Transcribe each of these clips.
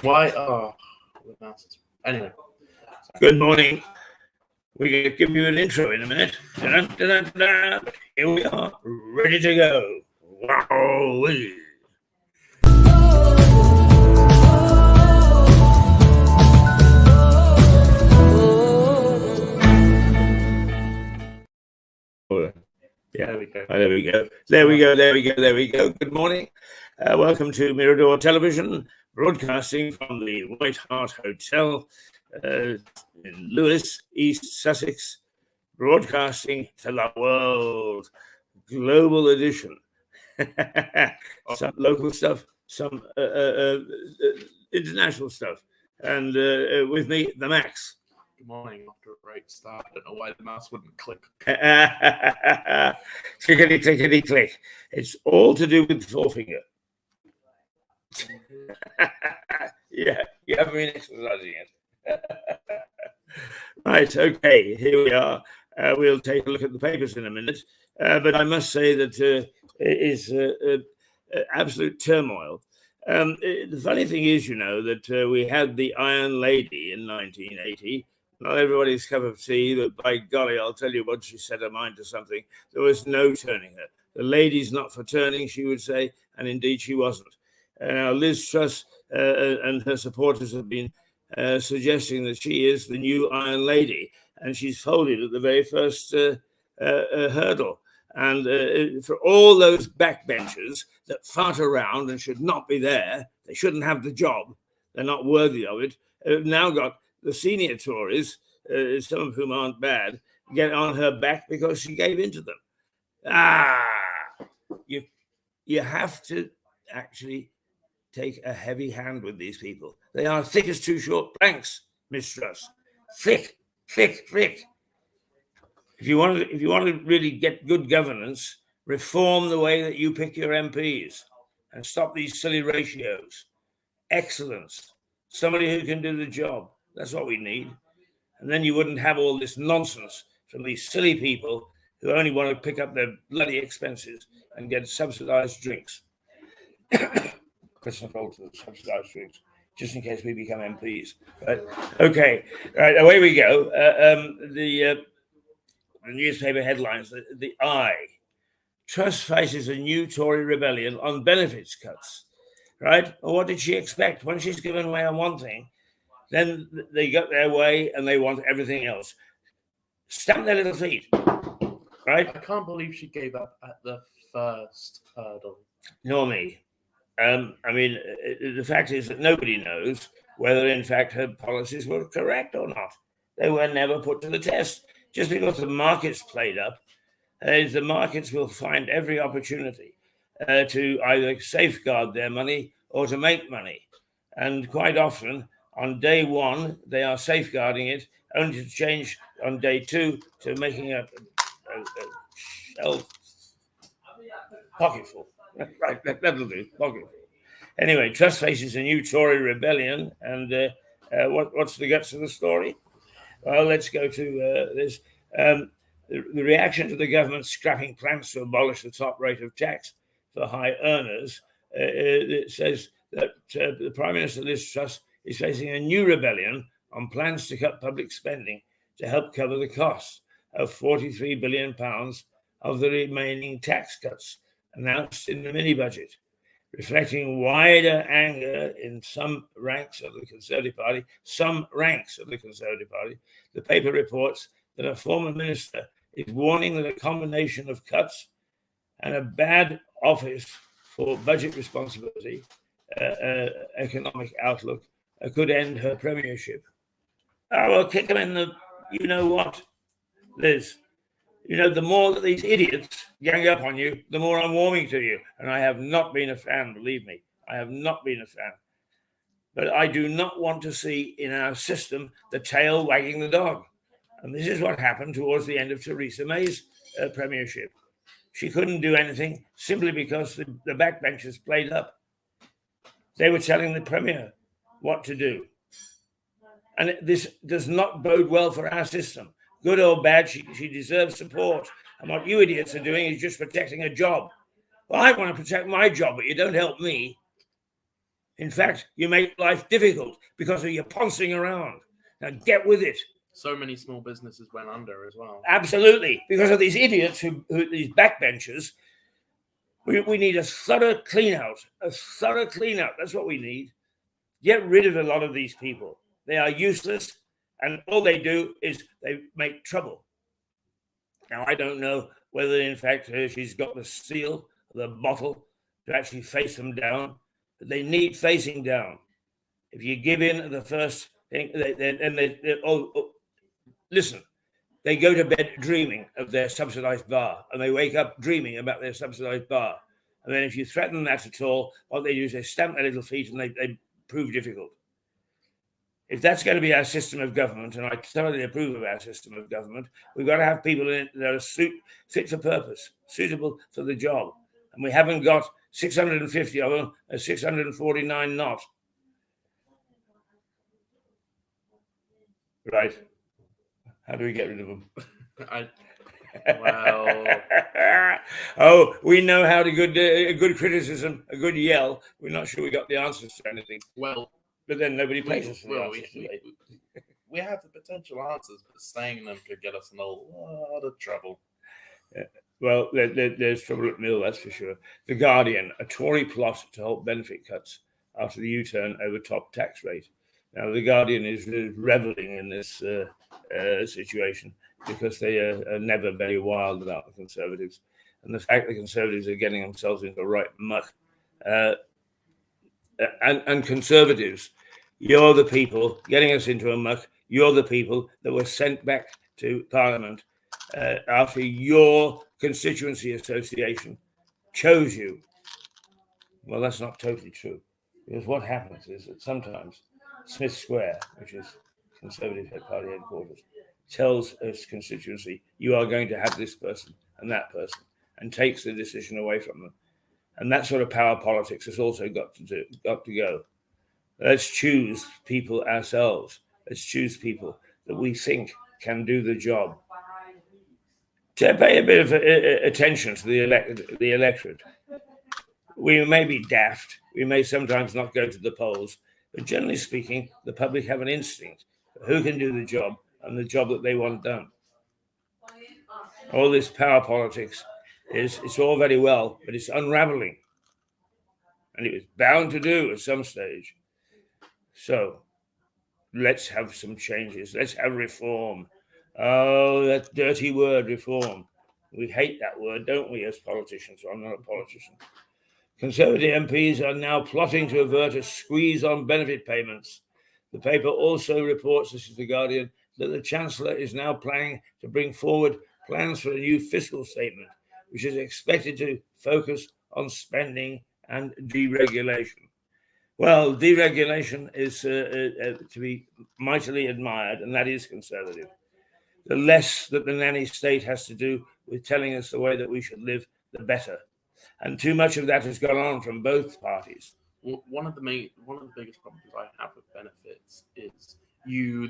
Why? Oh, the mouse. Anyway. Good morning. We're going to give you an intro in a minute. Da-da-da-da-da. Here we are, ready to go. Wow. Yeah, there we go. There we go. There we go. There we go. There we go. Good morning. Welcome to Mirador Television, broadcasting from the White Hart Hotel in Lewes, East Sussex, broadcasting to the world. Global edition. Some local stuff, some international stuff. And with me, the Max. Good morning. After a great start, I don't know why the mouse wouldn't click. Clickety, clickety, click. It's all to do with the forefinger. Yeah, you haven't been exercising it. Right, okay, here we are. We'll take a look at the papers in a minute. But I must say that it is absolute turmoil. The funny thing is, you know, that we had the Iron Lady in 1980. Not everybody's cup of tea, but by golly, I'll tell you, once she set her mind to something, there was no turning her. The lady's not for turning, she would say, and indeed she wasn't. Now, Liz Truss and her supporters have been suggesting that she is the new Iron Lady, and she's folded at the very first hurdle. And for all those backbenchers that fart around and should not be there, they shouldn't have the job. They're not worthy of it. Have now got the senior Tories, some of whom aren't bad, get on her back because she gave in to them. You have to actually take a heavy hand with these people. They are thick as two short planks, Miss Truss. Thick, thick, thick. If you want to really get good governance, reform the way that you pick your MPs and stop these silly ratios. Excellence. Somebody who can do the job. That's what we need. And then you wouldn't have all this nonsense from these silly people who only want to pick up their bloody expenses and get subsidized drinks. Christmas roll to the subsidized drinks, just in case we become MPs. Right? Okay, right, away we go. The newspaper headlines, the Eye. Truss faces a new Tory rebellion on benefits cuts. Right? Well, what did she expect? When she's given away on one thing, then they got their way and they want everything else. Stamp their little feet. Right? I can't believe she gave up at the first hurdle. Nor me. I mean, the fact is that nobody knows whether, in fact, her policies were correct or not. They were never put to the test. Just because the markets played up, the markets will find every opportunity to either safeguard their money or to make money. And quite often, on day one, they are safeguarding it, only to change on day two to making a shelf pocketful. Right, that'll do, pocketful. Anyway, Truss faces a new Tory rebellion, and what's the guts of the story? Well, let's go to this. The reaction to the government scrapping plans to abolish the top rate of tax for high earners, it says that the Prime Minister Liz Truss is facing a new rebellion on plans to cut public spending to help cover the costs of £43 billion of the remaining tax cuts announced in the mini-budget, reflecting wider anger in some ranks of the Conservative Party. The paper reports that a former minister is warning that a combination of cuts and a bad office for budget responsibility, economic outlook, could end her premiership. I will kick them in the you-know-what, Liz. You know, the more that these idiots gang up on you, the more I'm warming to you. And I have not been a fan, believe me. I have not been a fan. But I do not want to see in our system the tail wagging the dog. And this is what happened towards the end of Theresa May's premiership. She couldn't do anything simply because the backbenchers played up. They were telling the Premier what to do. And this does not bode well for our system. Good or bad, she deserves support. And what you idiots are doing is just protecting a job. Well, I want to protect my job, but you don't help me. In fact, you make life difficult because of your pouncing around. Now get with it. So many small businesses went under as well. Absolutely, because of these idiots these backbenchers. We need a thorough clean out. That's what we need. Get rid of a lot of these people. They are useless, and all they do is they make trouble. Now, I don't know whether, in fact, she's got the steel, the bottle, to actually face them down, but they need facing down. If you give in at the first thing, listen, they go to bed dreaming of their subsidized bar, and they wake up dreaming about their subsidized bar. And then if you threaten that at all, what they do is they stamp their little feet and they prove difficult. If that's going to be our system of government, and I thoroughly approve of our system of government, we've got to have people in it that are fit for purpose, suitable for the job. And we haven't got 650 of them, 649 not. Right. How do we get rid of them? We know how to a good criticism, a good yell. We're not sure we got the answers to anything. Well, but then nobody pays us for the answers. We have the potential answers, but saying them could get us in a lot of trouble. Well, there's trouble at mill, that's for sure. The Guardian, a Tory plot to halt benefit cuts after the U-turn over top tax rate. Now, the Guardian is reveling in this situation because they are never very wild about the Conservatives. And the fact the Conservatives are getting themselves into right muck. And Conservatives, you're the people getting us into a muck. You're the people that were sent back to Parliament after your constituency association chose you. Well, that's not totally true. Because what happens is that sometimes Smith Square, which is Conservative Party headquarters, tells its constituency, you are going to have this person and that person, and takes the decision away from them. And that sort of power politics has also got to go. Let's choose people ourselves. Let's choose people that we think can do the job. To pay a bit of attention to the electorate. We may be daft. We may sometimes not go to the polls. But generally speaking, the public have an instinct for who can do the job and the job that they want done. All this power politics it's all very well, but it's unraveling. And it was bound to do at some stage. So let's have some changes. Let's have reform. Oh, that dirty word, reform. We hate that word, don't we, as politicians? I'm not a politician. Conservative MPs are now plotting to avert a squeeze on benefit payments. The paper also reports, this is the Guardian, that the Chancellor is now planning to bring forward plans for a new fiscal statement, which is expected to focus on spending and deregulation. Well, deregulation is to be mightily admired, and that is Conservative. The less that the nanny state has to do with telling us the way that we should live, the better. And too much of that has gone on from both parties. One of the biggest problems I have with benefits is you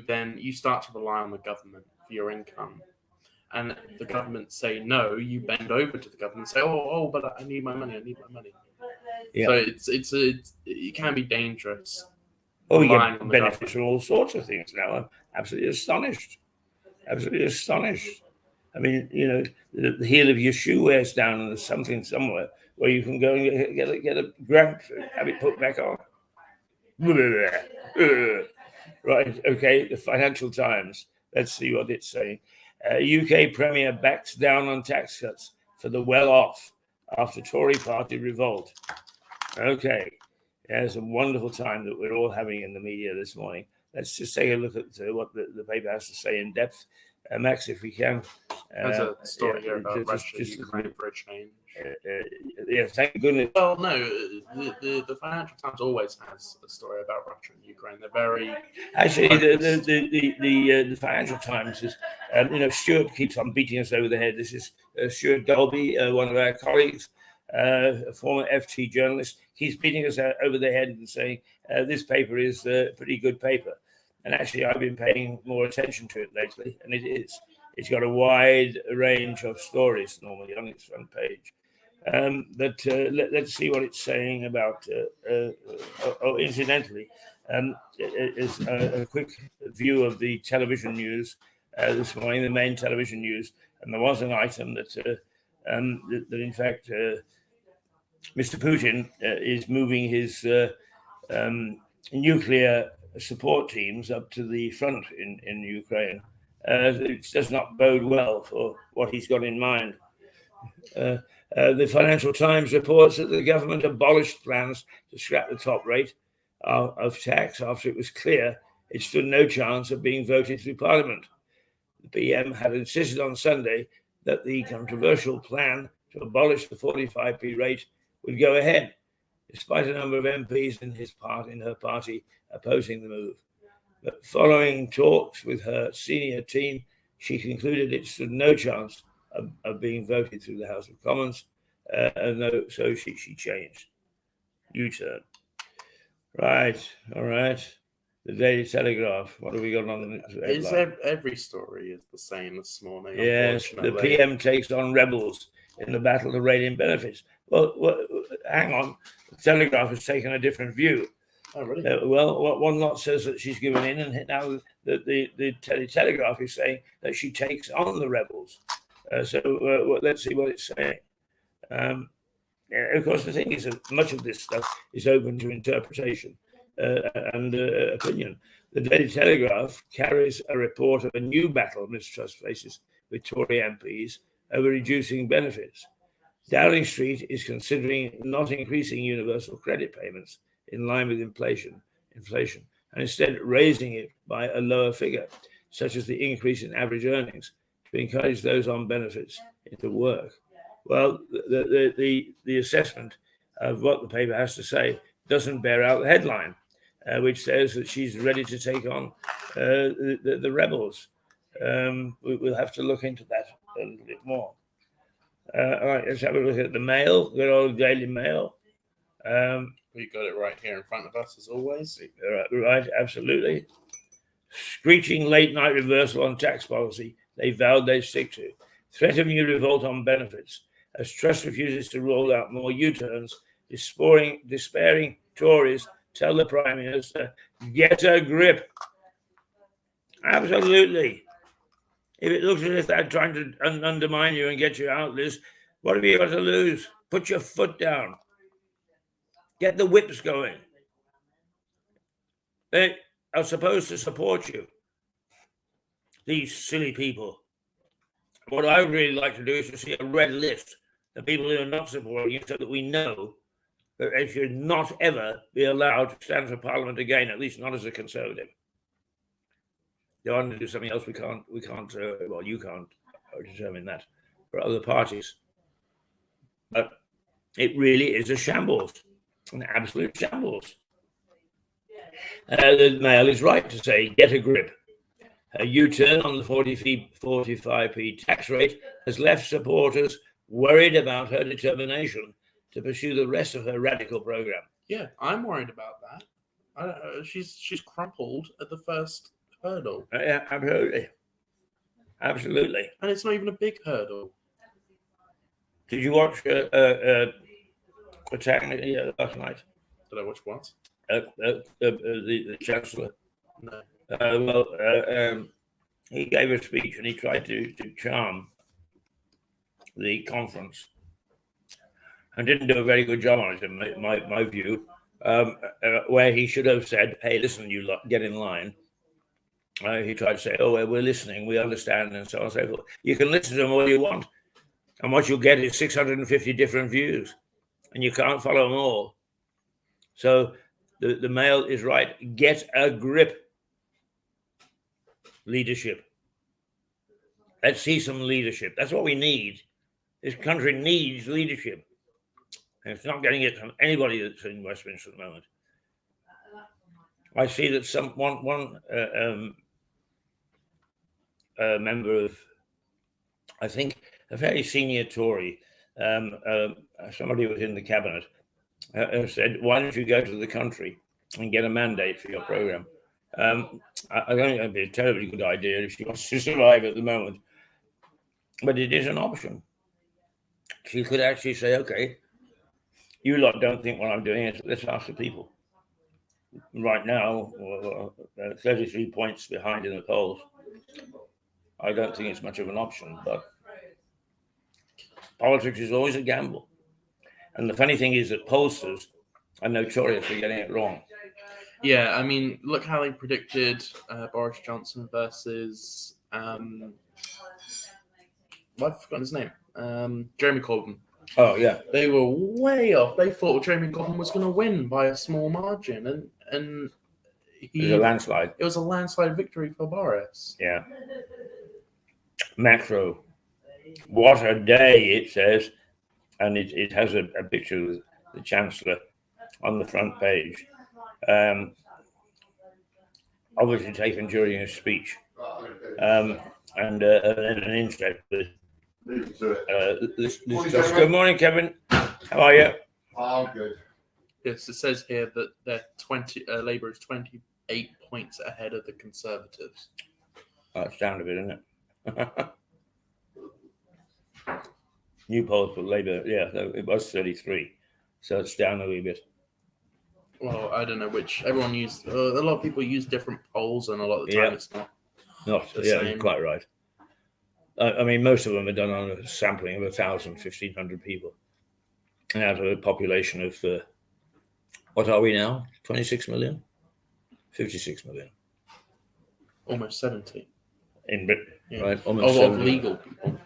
start to rely on the government for your income. And if the government say no, you bend over to the government and say, oh, but I need my money. Yeah. So it can be dangerous. Oh, we get benefits from all sorts of things now. I'm absolutely astonished. I mean, the heel of your shoe wears down and there's something somewhere where you can go and get a grant, have it put back on. Right, okay, the Financial Times. Let's see what it's saying. UK Premier backs down on tax cuts for the well-off after Tory party revolt. Okay, there's a wonderful time that we're all having in the media this morning. Let's just take a look at what the paper has to say in depth. Max, if we can. There's a story here about Russia, Ukraine for a change. Yeah, thank goodness. Well, no, the Financial Times always has a story about Russia and Ukraine. They're very actually the Financial Times is Stuart keeps on beating us over the head. This is Stuart Dolby, one of our colleagues, a former FT journalist. He's beating us over the head and saying this paper is a pretty good paper. And actually, I've been paying more attention to it lately, and it is. It's got a wide range of stories normally on its front page. Let's see what it's saying about. Incidentally, is a quick view of the television news this morning, the main television news, and there was an item that in fact Mr. Putin is moving his nuclear support teams up to the front in Ukraine. It does not bode well for what he's got in mind. The Financial Times reports that the government abolished plans to scrap the top rate of tax after it was clear it stood no chance of being voted through Parliament. The PM had insisted on Sunday that the controversial plan to abolish the 45p rate would go ahead, despite a number of MPs in her party opposing the move. But following talks with her senior team, she concluded it stood no chance of being voted through the House of Commons, so she changed. U-turn. Right, all right. The Daily Telegraph. What have we got on the Every story is the same this morning. Yes, the PM takes on rebels in the battle to rein in benefits. Well, hang on. The Telegraph has taken a different view. Oh, really? One lot says that she's given in, and now the Telegraph is saying that she takes on the rebels. Let's see what it's saying. Of course, the thing is that much of this stuff is open to interpretation and opinion. The Daily Telegraph carries a report of a new battle mistrust faces with Tory MPs over reducing benefits. Downing Street is considering not increasing universal credit payments in line with inflation, and instead raising it by a lower figure, such as the increase in average earnings, to encourage those on benefits into work. Well, the assessment of what the paper has to say doesn't bear out the headline, which says that she's ready to take on the rebels. We'll have to look into that a little bit more. All right, let's have a look at the Mail, good old Daily Mail. We got it right here in front of us, as always. Right, absolutely. Screeching late-night reversal on tax policy they vowed they'd stick to. Threat of new revolt on benefits as Truss refuses to roll out more U-turns. Despairing Tories tell the Prime Minister, get a grip. Absolutely. If it looks as if they're trying to undermine you and get you out, Liz, what have you got to lose? Put your foot down. Get the whips going. They are supposed to support you. These silly people. What I would really like to do is to see a red list of people who are not supporting you so that we know that they should not ever be allowed to stand for Parliament again, at least not as a Conservative. They want to do something else. We can't. You can't determine that for other parties. But it really is a shambles, an absolute shambles. The Mail is right to say, get a grip. A U-turn on the 45p tax rate has left supporters worried about her determination to pursue the rest of her radical program. Yeah, I'm worried about that. She's crumpled at the first hurdle. Yeah, absolutely. And it's not even a big hurdle. Did you watch Quatang last night? Did I watch what? The Chancellor. No. He gave a speech and he tried to charm the conference and didn't do a very good job on it, in my view, where he should have said, hey, listen, you lot, get in line. He tried to say, oh, we're listening, we understand, and so on and so forth. You can listen to them all you want, and what you'll get is 650 different views, and you can't follow them all. So the Mail is right. Get a grip. Leadership. Let's see some leadership. That's what we need. This country needs leadership. And it's not getting it from anybody that's in Westminster at the moment. I see that one member of, I think, a very senior Tory, somebody who was in the cabinet, said, why don't you go to the country and get a mandate for your programme? I don't think that'd be a terribly good idea if she wants to survive at the moment, but it is an option. she could actually say, okay, you lot don't think what I'm doing is, let's ask the people. Right now, 33 points behind in the polls. I don't think it's much of an option, but politics is always a gamble. And the funny thing is that pollsters are notorious for getting it wrong. Yeah, I mean, look how they predicted Boris Johnson versus I've forgotten his name. Jeremy Corbyn. Oh yeah, They were way off. They thought Jeremy Corbyn was going to win by a small margin, and it was a landslide. It was a landslide victory for Boris. Yeah. Macro. What a day, it says, and it has a picture of the Chancellor on the front page. Obviously taken during his speech. And an insect. Good morning, Kevin. How are you? Oh, good. Yes, it says here that they're Labour is 28 points ahead of the Conservatives. Oh, it's down a bit, isn't it? New polls for Labour, yeah, it was 33, so it's down a wee bit. Well, I don't know which. Everyone used a lot of people use different polls, and a lot of the time it's not. The same. You're quite right. I mean, most of them are done on a sampling of 1,000, 1,500 people, and out of a population of what are we now? 26 million, 56 million, almost 70 in Britain, yeah. Right? Almost of legal people.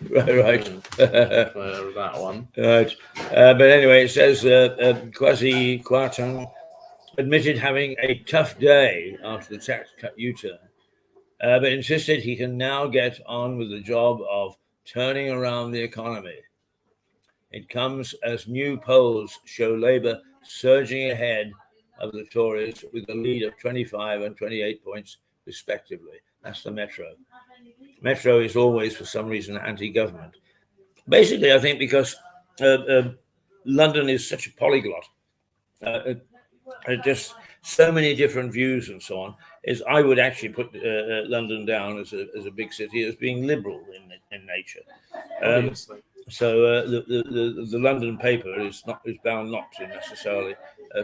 Right. That one. Right. But anyway, it says Kwasi Kwarteng admitted having a tough day after the tax cut U-turn, but insisted he can now get on with the job of turning around the economy. It comes as new polls show Labour surging ahead of the Tories with a lead of 25 and 28 points respectively. That's the Metro. Metro is always, for some reason, anti-government. Basically, I think because London is such a polyglot, just so many different views and so on, is I would actually put London down as a big city as being liberal in nature. So the London paper is bound not to necessarily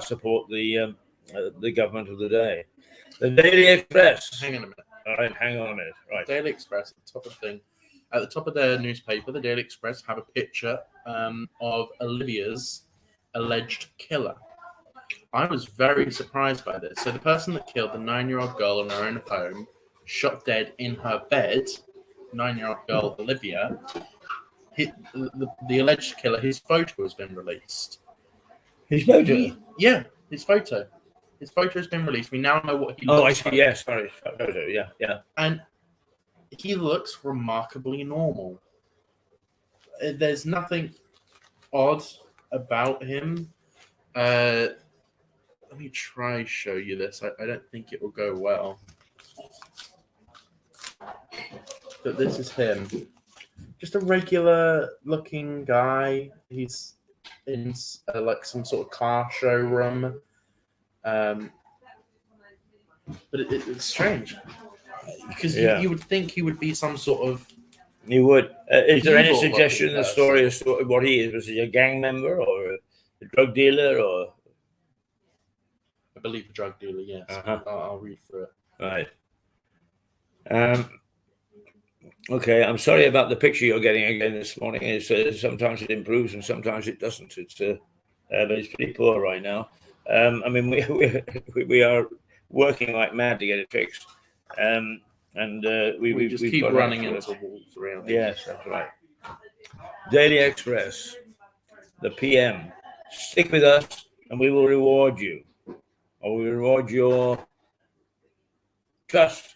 support the government of the day. The Daily Express. Hang on a minute. All right, hang on a minute. Right. Daily Express, at the top of their newspaper, the Daily Express have a picture of Olivia's alleged killer. I was very surprised by this. So the person that killed the 9-year-old girl in her own home, shot dead in her bed, 9-year-old girl Olivia, the alleged killer, his photo has been released. His photo? Yeah, his photo. His photo has been released. We now know what he looks like. Oh, I see. Like. Yes, sorry. Photo, yeah. And he looks remarkably normal. There's nothing odd about him. Let me try show you this. I don't think it will go well. But this is him. Just a regular looking guy. He's in like some sort of car showroom. But it's strange. Because you would think he would be some sort of... You would. Is there any suggestion in the story as to what he is? Was he a gang member or a drug dealer or... I believe a drug dealer, yes. I'll read through Right. it. Okay, I'm sorry about the picture you're getting again this morning. It's, sometimes it improves and sometimes it doesn't. But it's pretty poor right now. I mean, we are working like mad to get it fixed. And we just keep running into walls around. Yes, that's right. Daily Express, the PM. Stick with us and we will reward you. Or we reward your trust.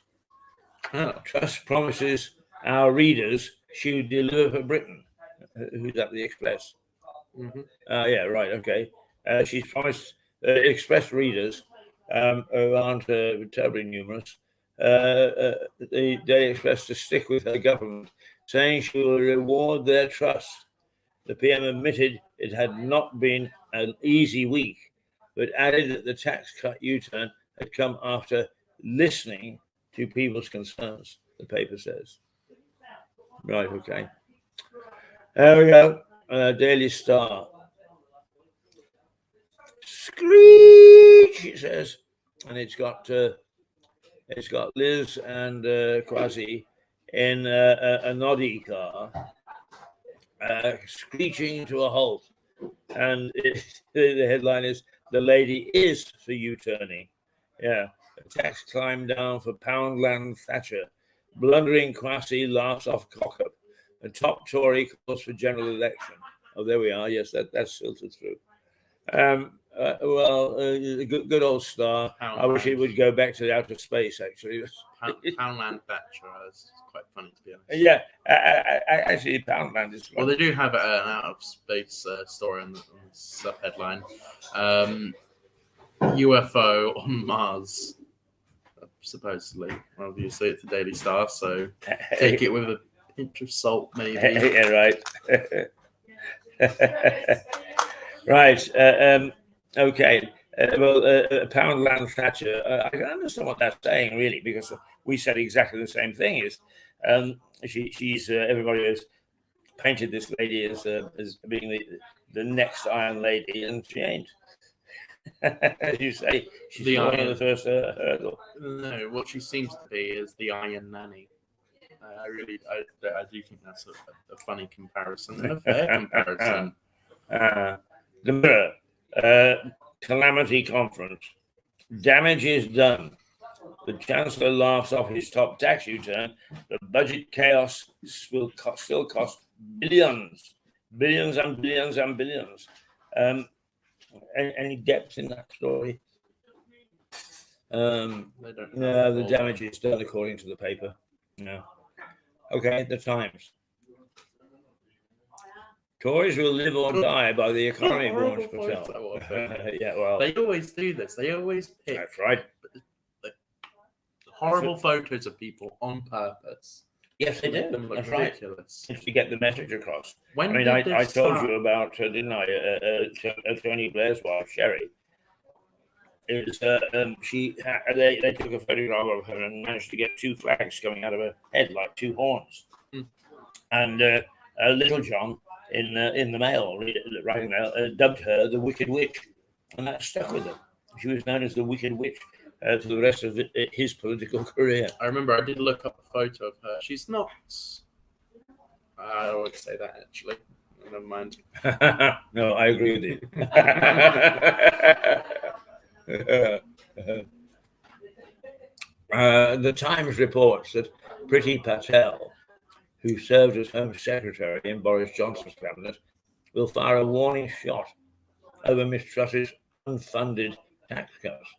Trust promises our readers she would deliver for Britain. Who's at the Express? Mm-hmm. Yeah, right, okay. She's promised Express readers, who aren't terribly numerous, the Daily Express to stick with her government, saying she will reward their trust. The PM admitted it had not been an easy week, but added that the tax cut U-turn had come after listening to people's concerns, the paper says. Right, okay. There we go. Daily Star. Screech, it says, and it's got Liz and Kwasi in a noddy car, screeching to a halt, and the headline is "The lady is for U-turning." Yeah, a tax climb down for Poundland Thatcher. Blundering Kwasi laughs off cock-up. A top Tory calls for general election. Oh, there we are. Yes, that's filtered through. Good old Star. Poundland. I wish it would go back to outer space, actually. Poundland Thatcher is quite funny, to be honest. Yeah, actually, Poundland is fun. Well, they do have an out-of-space story on the sub-headline. UFO on Mars, supposedly. Obviously, it's the Daily Star, so take it with a pinch of salt, maybe. Yeah, right. Right. Okay. Poundland Thatcher. I can understand what that's saying, really, because we said exactly the same thing. Is she's everybody has painted this lady as being the next Iron Lady, and she ain't. As you say, she's one of the first hurdle. No, what she seems to be is the Iron Nanny. I do think that's a funny comparison, and a fair comparison. The Mirror, Calamity Conference. Damage is done. The Chancellor laughs off his top tax U-turn. The budget chaos will still cost billions and billions and billions. Any depth in that story? No, the damage is done according to the paper. No. Okay, the Times. Tories will live or die by the economy, warns Patel. Yeah, well, they always do this. They always pick. That's right. Horrible photos of people on purpose. Yes, they do. That's ridiculous. Right. To get the message across. I told you about, didn't I? Tony Blair's wife, Sherry. Is they took a photograph of her and managed to get two flags coming out of her head like two horns, and Little John in the Mail, writing Mail, dubbed her the Wicked Witch, and that stuck with them. She was known as the Wicked Witch for the rest of his political career. I remember I did look up a photo of her. She's not. I don't want to say that actually. Never mind. No, I agree with you. The Times reports that Priti Patel, who served as Home Secretary in Boris Johnson's cabinet, will fire a warning shot over Miss Truss's unfunded tax cuts.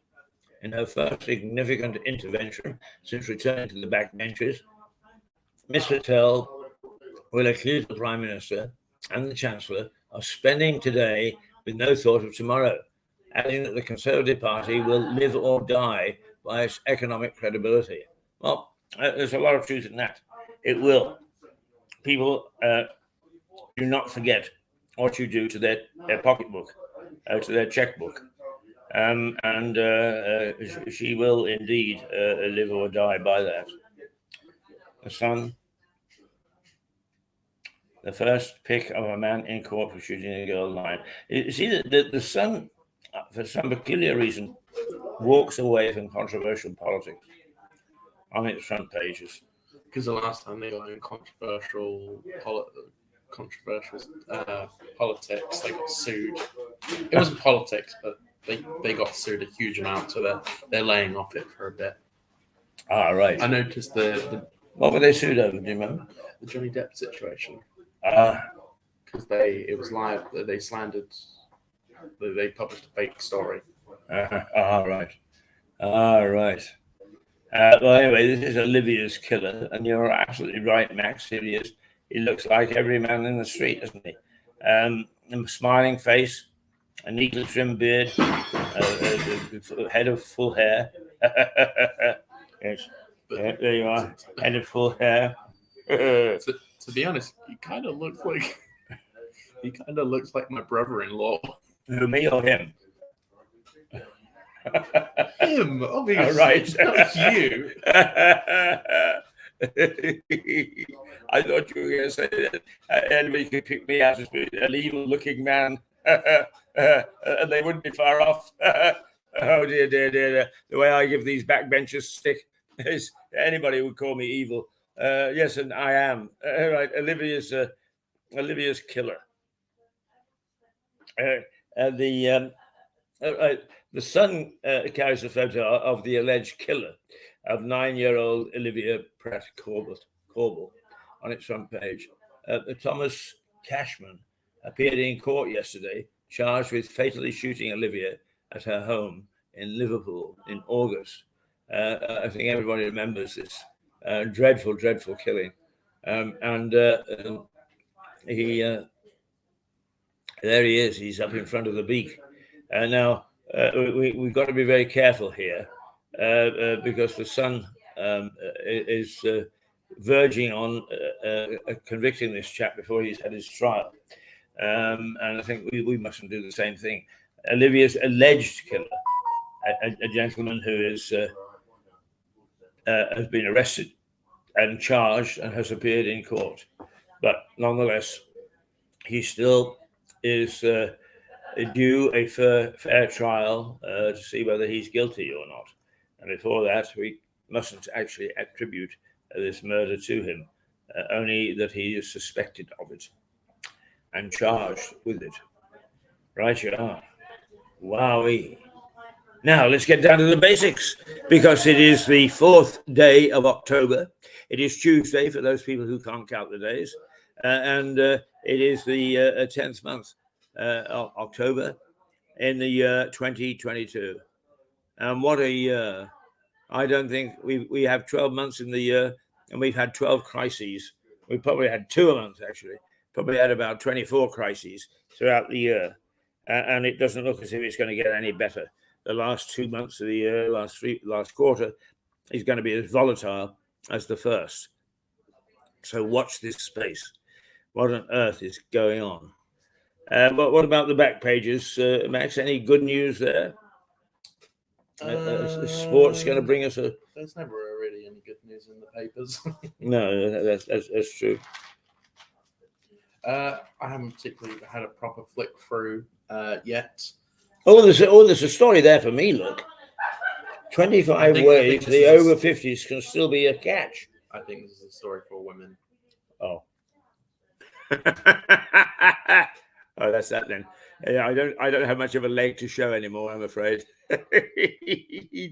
In her first significant intervention since returning to the backbenches, Miss Patel will accuse the Prime Minister and the Chancellor of spending today with no thought of tomorrow, adding that the Conservative Party will live or die by its economic credibility. Well, there's a lot of truth in that. It will. People do not forget what you do to their pocketbook, to their checkbook. And she will indeed live or die by that. The Sun. The first pick of a man in court for shooting a girl line. You see, the Sun, for some peculiar reason, walks away from controversial politics on its front pages. Because the last time they got in controversial politics, they got sued. It wasn't politics, but they got sued a huge amount, so they're laying off it for a bit. Ah, right. I noticed the what were they sued over? Do you remember? The Johnny Depp situation. Because they slandered. They published a fake story. Right. Well, anyway, this is Olivia's killer, and you're absolutely right, Max. He looks like every man in the street, doesn't he? A smiling face, a neatly trimmed beard, a head of full hair. Yes, there you are, head of full hair. To be honest, he kind of looks like my brother-in-law. Who, me or him? Him, obviously. Right. Not you. I thought you were going to say that anybody could pick me out as an evil-looking man, and they wouldn't be far off. Oh dear, dear, dear! The way I give these backbenchers stick is anybody would call me evil. Yes, and I am. Right, Olivia's killer. The Sun carries a photo of the alleged killer of 9-year-old Olivia Pratt Corbell on its front page. Thomas Cashman appeared in court yesterday, charged with fatally shooting Olivia at her home in Liverpool in August. I think everybody remembers this dreadful, dreadful killing. There he is. He's up in front of the beak. And now we've got to be very careful here because the Sun is verging on convicting this chap before he's had his trial. And I think we mustn't do the same thing. Olivia's alleged killer, a gentleman who is has been arrested and charged and has appeared in court. But nonetheless, he still is due a fair trial to see whether he's guilty or not. And before that, we mustn't actually attribute this murder to him, only that he is suspected of it and charged with it. Right you are. Wowee. Now, let's get down to the basics, because it is the 4th day of October. It is Tuesday for those people who can't count the days. And it is the 10th month of October in the year 2022. And what a year. I don't think we have 12 months in the year, and we've had 12 crises. We probably had 2 a month, actually. Probably had about 24 crises throughout the year. And it doesn't look as if it's going to get any better. The last 2 months of the year, last quarter, is going to be as volatile as the first. So watch this space. What on earth is going on? But what about the back pages, Max? Any good news there? Sports going to bring us a... There's never really any good news in the papers. No, that's true. I haven't particularly had a proper flick through yet. Oh, there's a story there for me, look. 25 ways the over 50s can still be a catch. I think this is a story for women. Oh. Oh, that's that then. Yeah, I don't have much of a leg to show anymore, I'm afraid.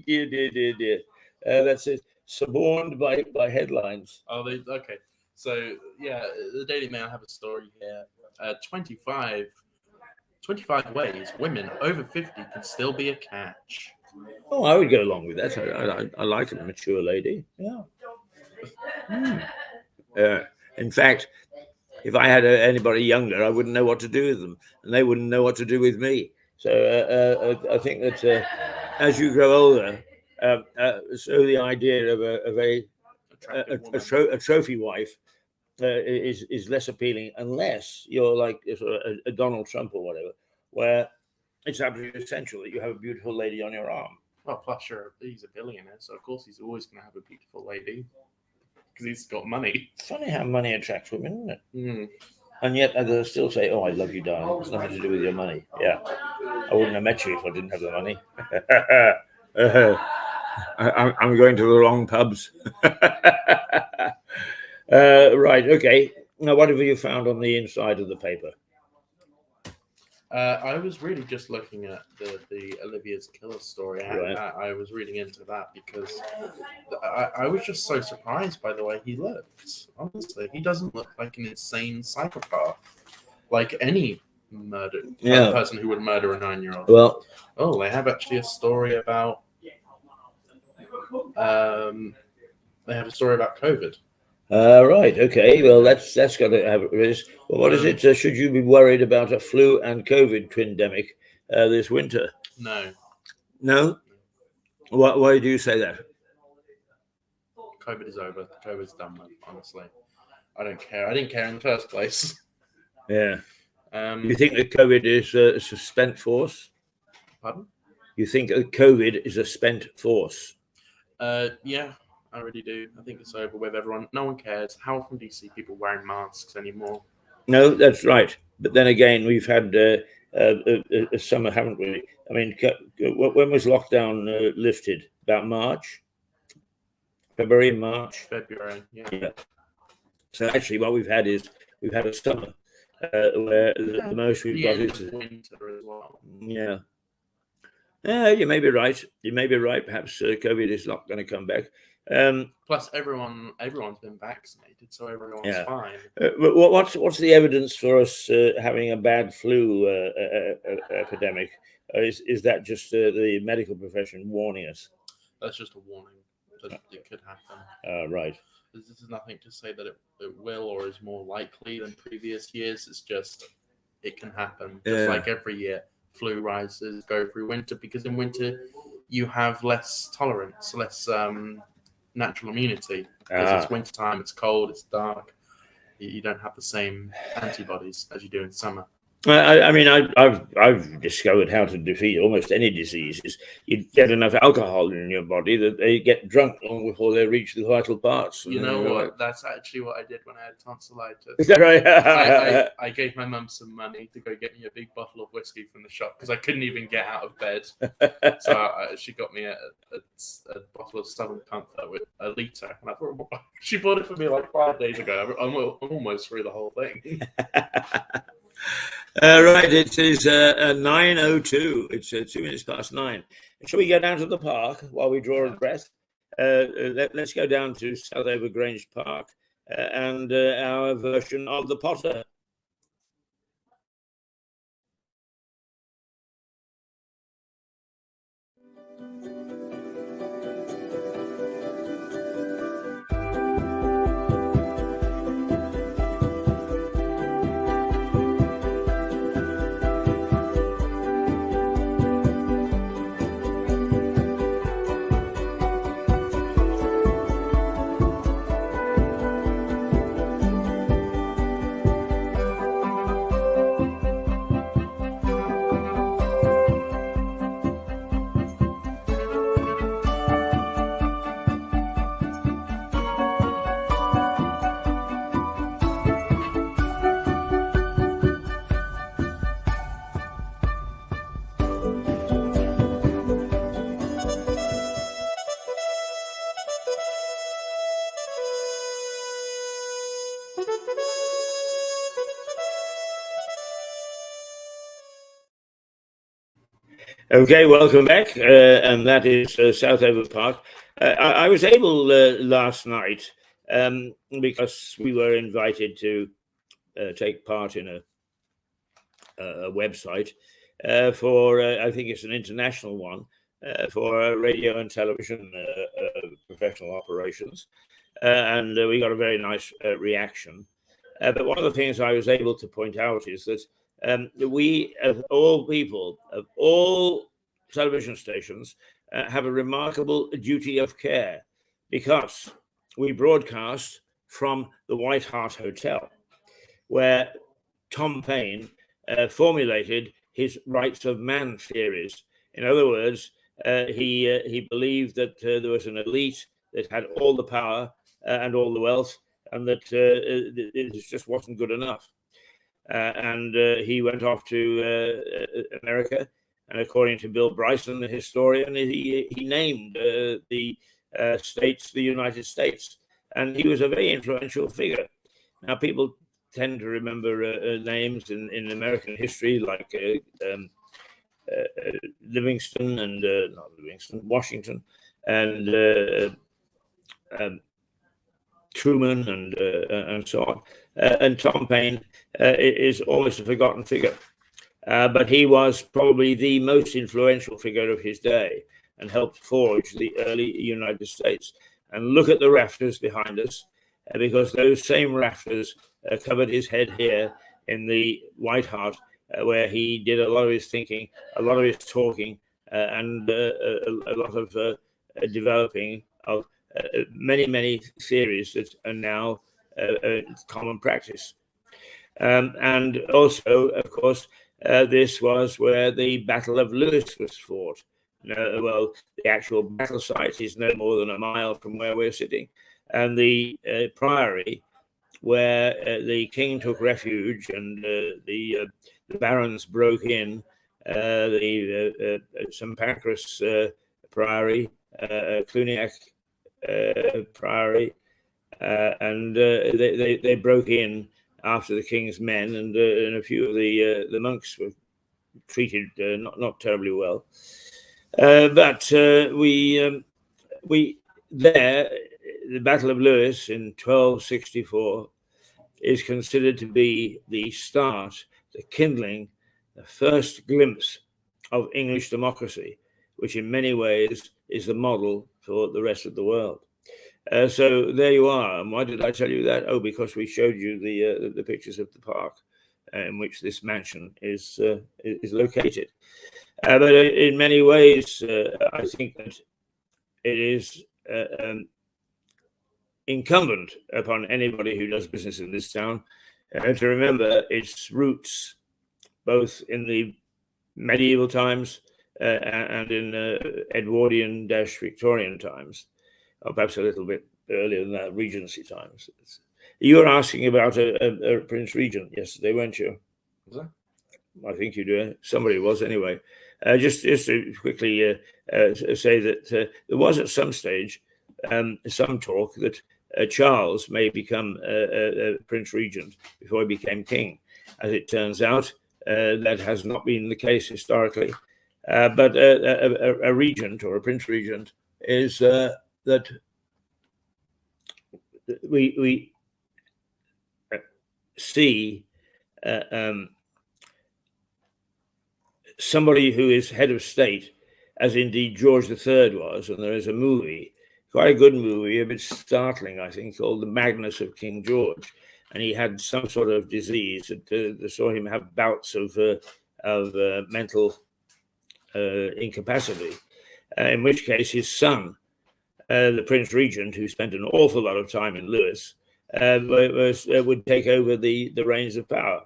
dear. That's it. Suborned by headlines. Oh, okay. So yeah, the Daily Mail have a story here. 25 ways women over 50 can still be a catch. Oh, I would go along with that. I like a mature lady. Yeah. In fact, if I had anybody younger, I wouldn't know what to do with them, and they wouldn't know what to do with me. So I think that as you grow older, so the idea of a trophy wife is less appealing, unless you're like a Donald Trump or whatever, where it's absolutely essential that you have a beautiful lady on your arm. Well, plus he's a billionaire, so of course he's always going to have a beautiful lady because he's got money. Funny how money attracts women, isn't it? Mm. And yet they'll still say, "Oh, I love you, darling." It's nothing to do with your money. Yeah, I wouldn't have met you if I didn't have the money. I'm going to the wrong pubs. Right, okay. Now, what have you found on the inside of the paper? I was really just looking at the Olivia's killer story. Right. I was reading into that because I was just so surprised by the way he looked. Honestly, he doesn't look like an insane psychopath, like any person who would murder a 9-year-old. Well, they have actually a story about. They have a story about COVID. Right. Okay. Well, that's got to have risk. Well, what is it? Should you be worried about a flu and COVID twindemic this winter? No. No. Why do you say that? COVID is over. COVID's done with. Honestly, I don't care. I didn't care in the first place. Yeah. You think that COVID is a spent force? Pardon? You think that COVID is a spent force? Yeah. I really do. I think it's over with. Everyone, no one cares. How often do you see people wearing masks anymore? No, that's right. But then again, we've had a summer, haven't we? I mean, when was lockdown lifted? About March, February, March. February, yeah. Yeah. So actually, what we've had is we've had a summer where the most we've got is winter as well. Yeah. You may be right. You may be right. Perhaps COVID is not going to come back. Plus, everyone's been vaccinated, so everyone's fine. But what's the evidence for us having a bad flu epidemic? Is that just the medical profession warning us? That's just a warning that it could happen. Right. This is nothing to say that it will or is more likely than previous years. It's just it can happen. Just like every year, flu rises, go through winter, because in winter you have less tolerance, less natural immunity. Because it's winter time, it's cold, it's dark. You don't have the same antibodies as you do in summer. I mean, I've discovered how to defeat almost any disease. Is you get enough alcohol in your body that they get drunk long before they reach the vital parts. You know what? That's actually what I did when I had tonsillitis. Is that right? I gave my mum some money to go get me a big bottle of whiskey from the shop because I couldn't even get out of bed. So she got me a bottle of Southern Comfort with a litre. And she bought it for me like 5 days ago. I'm almost through the whole thing. Right, it is 9:02. It's 2 minutes past 9. Shall we go down to the park while we draw a breath? Let's go down to Southover Grange Park and our version of the Potter. Okay, welcome back, and that is Southover Park. I was able last night, because we were invited to take part in a website for, I think it's an international one, for radio and television professional operations, and we got a very nice reaction. But one of the things I was able to point out is that we, of all people, of all television stations, have a remarkable duty of care, because we broadcast from the White Hart Hotel, where Tom Payne formulated his rights of man theories. In other words, he believed that there was an elite that had all the power and all the wealth, and that it just wasn't good enough. And he went off to America, and according to Bill Bryson, the historian, he named the states the United States, and he was a very influential figure. Now, people tend to remember names in American history like Livingston and not Livingston, Washington, and Truman, and so on. And Tom Payne is almost a forgotten figure, but he was probably the most influential figure of his day and helped forge the early United States. And look at the rafters behind us, because those same rafters covered his head here in the White Hart, where he did a lot of his thinking, a lot of his talking, and a lot of developing of many theories that are now common practice. And also, of course, this was where the Battle of Lewes was fought. well, the actual battle site is no more than a mile from where we're sitting, and the priory where the king took refuge and the barons broke in, the St Pancras Priory, Cluniac Priory, and they broke in after the king's men, and a few of the monks were treated not terribly well. But we there, the Battle of Lewes in 1264 is considered to be the start, the kindling, the first glimpse of English democracy, which in many ways is the model for the rest of the world. So there you are. And why did I tell you that? Oh, because we showed you the pictures of the park in which this mansion is located. But in many ways, I think that it is incumbent upon anybody who does business in this town to remember its roots, both in the medieval times and in Edwardian-Victorian times, or perhaps a little bit earlier than that, Regency times. You were asking about a Prince Regent yesterday, weren't you? Was I? I think you do. Somebody was anyway. Just to quickly say that there was at some stage some talk that Charles may become Prince Regent before he became king. As it turns out, that has not been the case historically. But a regent or a Prince Regent is that we see somebody who is head of state, as indeed George III was, and there is a movie, quite a good movie, a bit startling, I think, called The Madness of King George, and he had some sort of disease that saw him have bouts of mental incapacity, in which case his son, the Prince Regent, who spent an awful lot of time in Lewes, would take over the reins of power.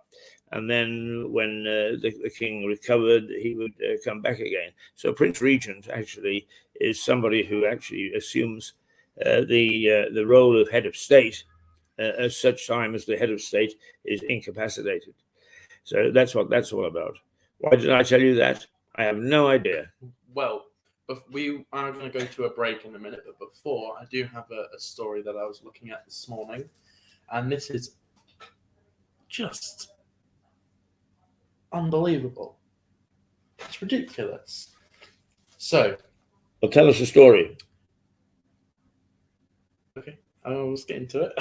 And then when the king recovered, he would come back again. So Prince Regent actually is somebody who actually assumes the role of head of state at such time as the head of state is incapacitated. So that's what that's all about. Why did I tell you that? I have no idea. Well, we are going to go to a break in a minute, but before, I do have a story that I was looking at this morning, and this is just unbelievable. It's ridiculous. So, Well, tell us a story. Okay, I was getting to it.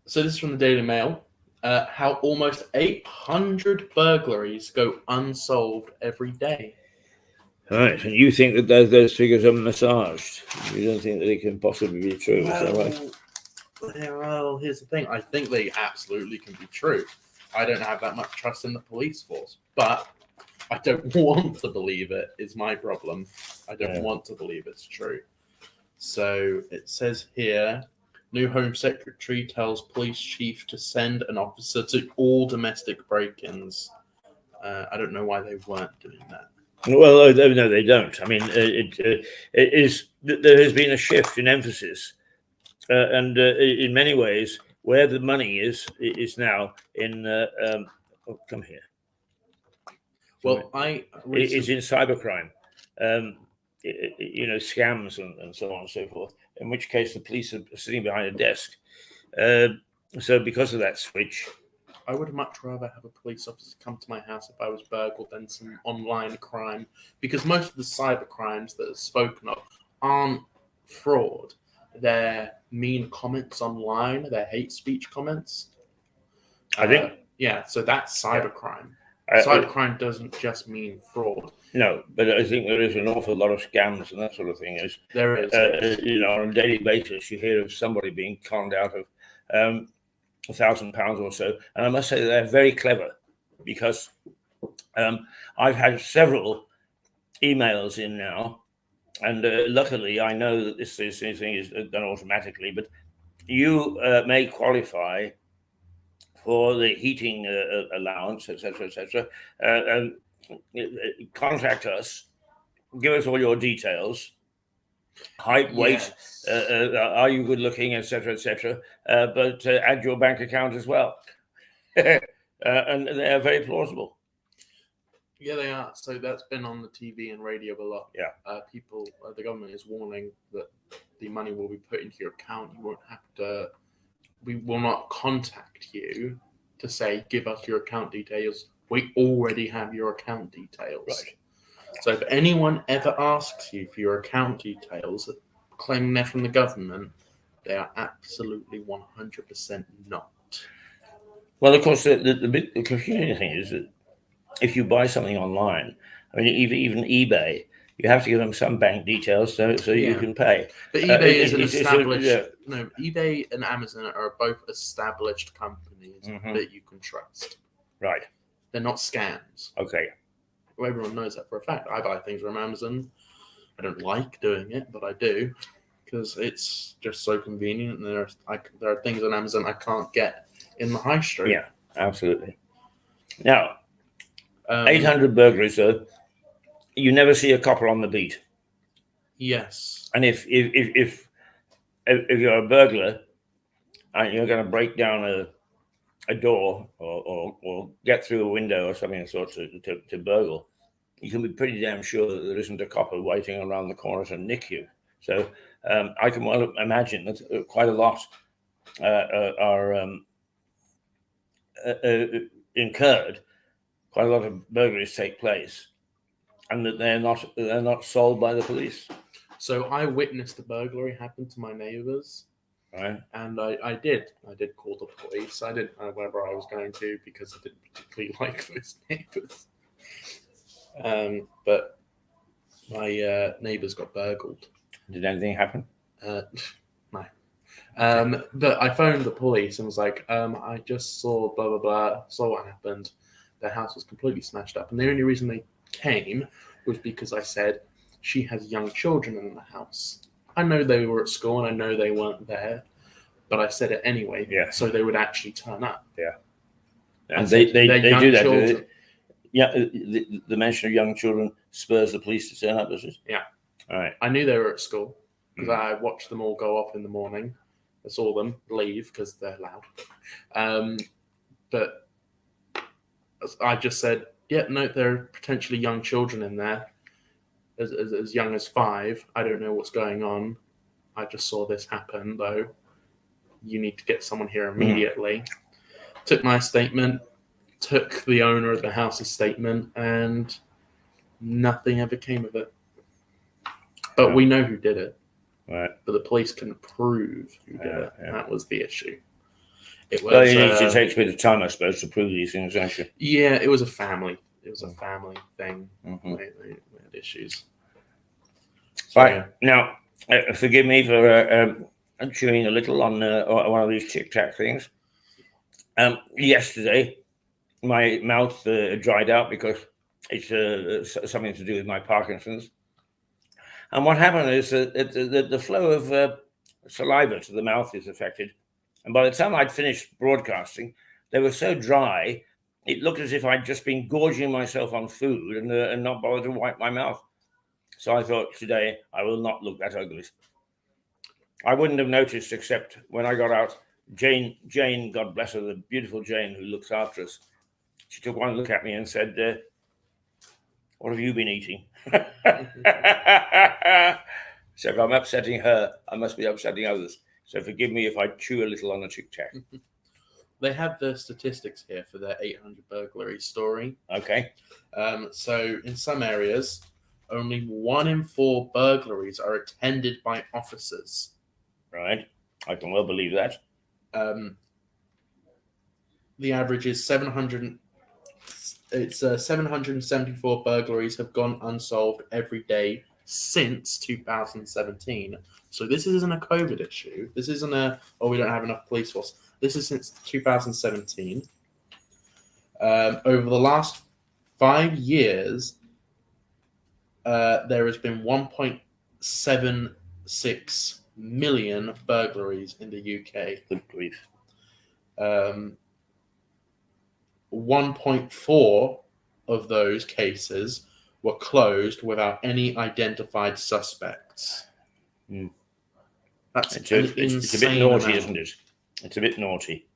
So this is from the Daily Mail. How almost 800 burglaries go unsolved every day. Right, and you think that those figures are massaged? You don't think that it can possibly be true? Is that right? Well, here's the thing. I think they absolutely can be true. I don't have that much trust in the police force, but I don't want to believe it is my problem. I don't want to believe it's true. So it says here, new Home Secretary tells police chief to send an officer to all domestic break-ins. I don't know why they weren't doing that. Well, no, they don't. I mean, it is. There has been a shift in emphasis, and in many ways, where the money is now in. Come here. Well, it's in cybercrime, scams and so on and so forth. In which case, the police are sitting behind a desk. So, because of that switch. I would much rather have a police officer come to my house if I was burgled than some online crime, because most of the cyber crimes that are spoken of aren't fraud. They're mean comments online, they're hate speech comments. I think. So that's cybercrime. Cybercrime doesn't just mean fraud. No, but I think there is an awful lot of scams and that sort of thing. There is. On a daily basis, you hear of somebody being conned out of £1,000 or so, and I must say that they're very clever, because I've had several emails in now, and luckily I know that this thing is done automatically, but you may qualify for the heating allowance, etc., contact us, give us all your details, height, weight, Yes. are you good looking, etc., etc. But add your bank account as well. And they are very plausible. Yeah, they are. So that's been on the TV and radio a lot. Yeah. The government is warning that the money will be put into your account. You won't have to. We will not contact you to say, give us your account details. We already have your account details. Right. So if anyone ever asks you for your account details, claiming they're from the government, they are absolutely 100% not. Well, of course, the confusing thing is that if you buy something online, I mean, even eBay, you have to give them some bank details so you Yeah. can pay. But eBay is an it's a- established. yeah. No, eBay and Amazon are both established companies Mhm. that you can trust. Right. They're not scams. Okay. Well, everyone knows that for a fact. I buy things from Amazon. I don't like doing it, but I do because it's just so convenient. And there are things on Amazon I can't get in the high street. Yeah, absolutely. Now, Um, 800 burglaries, though, you never see a copper on the beat. Yes. And if you're a burglar and you're going to break down a door or get through a window or something of sort to burgle, you can be pretty damn sure that there isn't a copper waiting around the corner to nick you. So I can well imagine that quite a lot are incurred. Quite a lot of burglaries take place, and that they're not solved by the police. So I witnessed a burglary happen to my neighbors. Right. And I did call the police. I didn't know whether I was going to because I didn't particularly like those neighbors. But my neighbors got burgled. Did anything happen? No. But I phoned the police and was like, I just saw blah blah blah, saw what happened. Their house was completely smashed up, and the only reason they came was because I said she has young children in the house. I know they were at school and I know they weren't there, but I said it anyway, so they would actually turn up. Yeah. And they do that. Children. Yeah, the mention of young children spurs the police to turn up, does it? Yeah. All right. I knew they were at school because I watched them all go off in the morning. I saw them leave because they're loud. But I just said, yeah, no, there are potentially young children in there. As young as 5. I don't know what's going on. I just saw this happen, though. You need to get someone here immediately. Took my statement, took the owner of the house's statement, and nothing ever came of it. But we know who did it. Right. But the police couldn't prove who did it. Yeah. That was the issue. It was. Well, it takes a bit of time, I suppose, to prove these things, don't you? Yeah, it was a family. It was a family thing. Mm-hmm. They had issues. So, right. Now, forgive me for chewing a little on one of these Tic Tac things. Yesterday, my mouth dried out because it's something to do with my Parkinson's. And what happened is that the flow of saliva to the mouth is affected. And by the time I'd finished broadcasting, they were so dry, it looked as if I'd just been gorging myself on food and not bothered to wipe my mouth. So I thought, today I will not look that ugly. I wouldn't have noticed except when I got out. Jane, God bless her, the beautiful Jane who looks after us, she took one look at me and said, what have you been eating? So if I'm upsetting her, I must be upsetting others. So forgive me if I chew a little on the Tic Tac. They have the statistics here for their 800 burglary story. Okay. So in some areas, only 1 in 4 burglaries are attended by officers. Right. I can well believe that. The average is 700. It's 774 burglaries have gone unsolved every day since 2017. So this isn't a COVID issue. This isn't we don't have enough police force. This is since 2017. Over the last 5 years, there has been 1.76 million burglaries in the UK. Good grief. 1.4 of those cases were closed without any identified suspects. Mm. That's It's an a bit insane naughty, amount. isn't it? It's a bit naughty.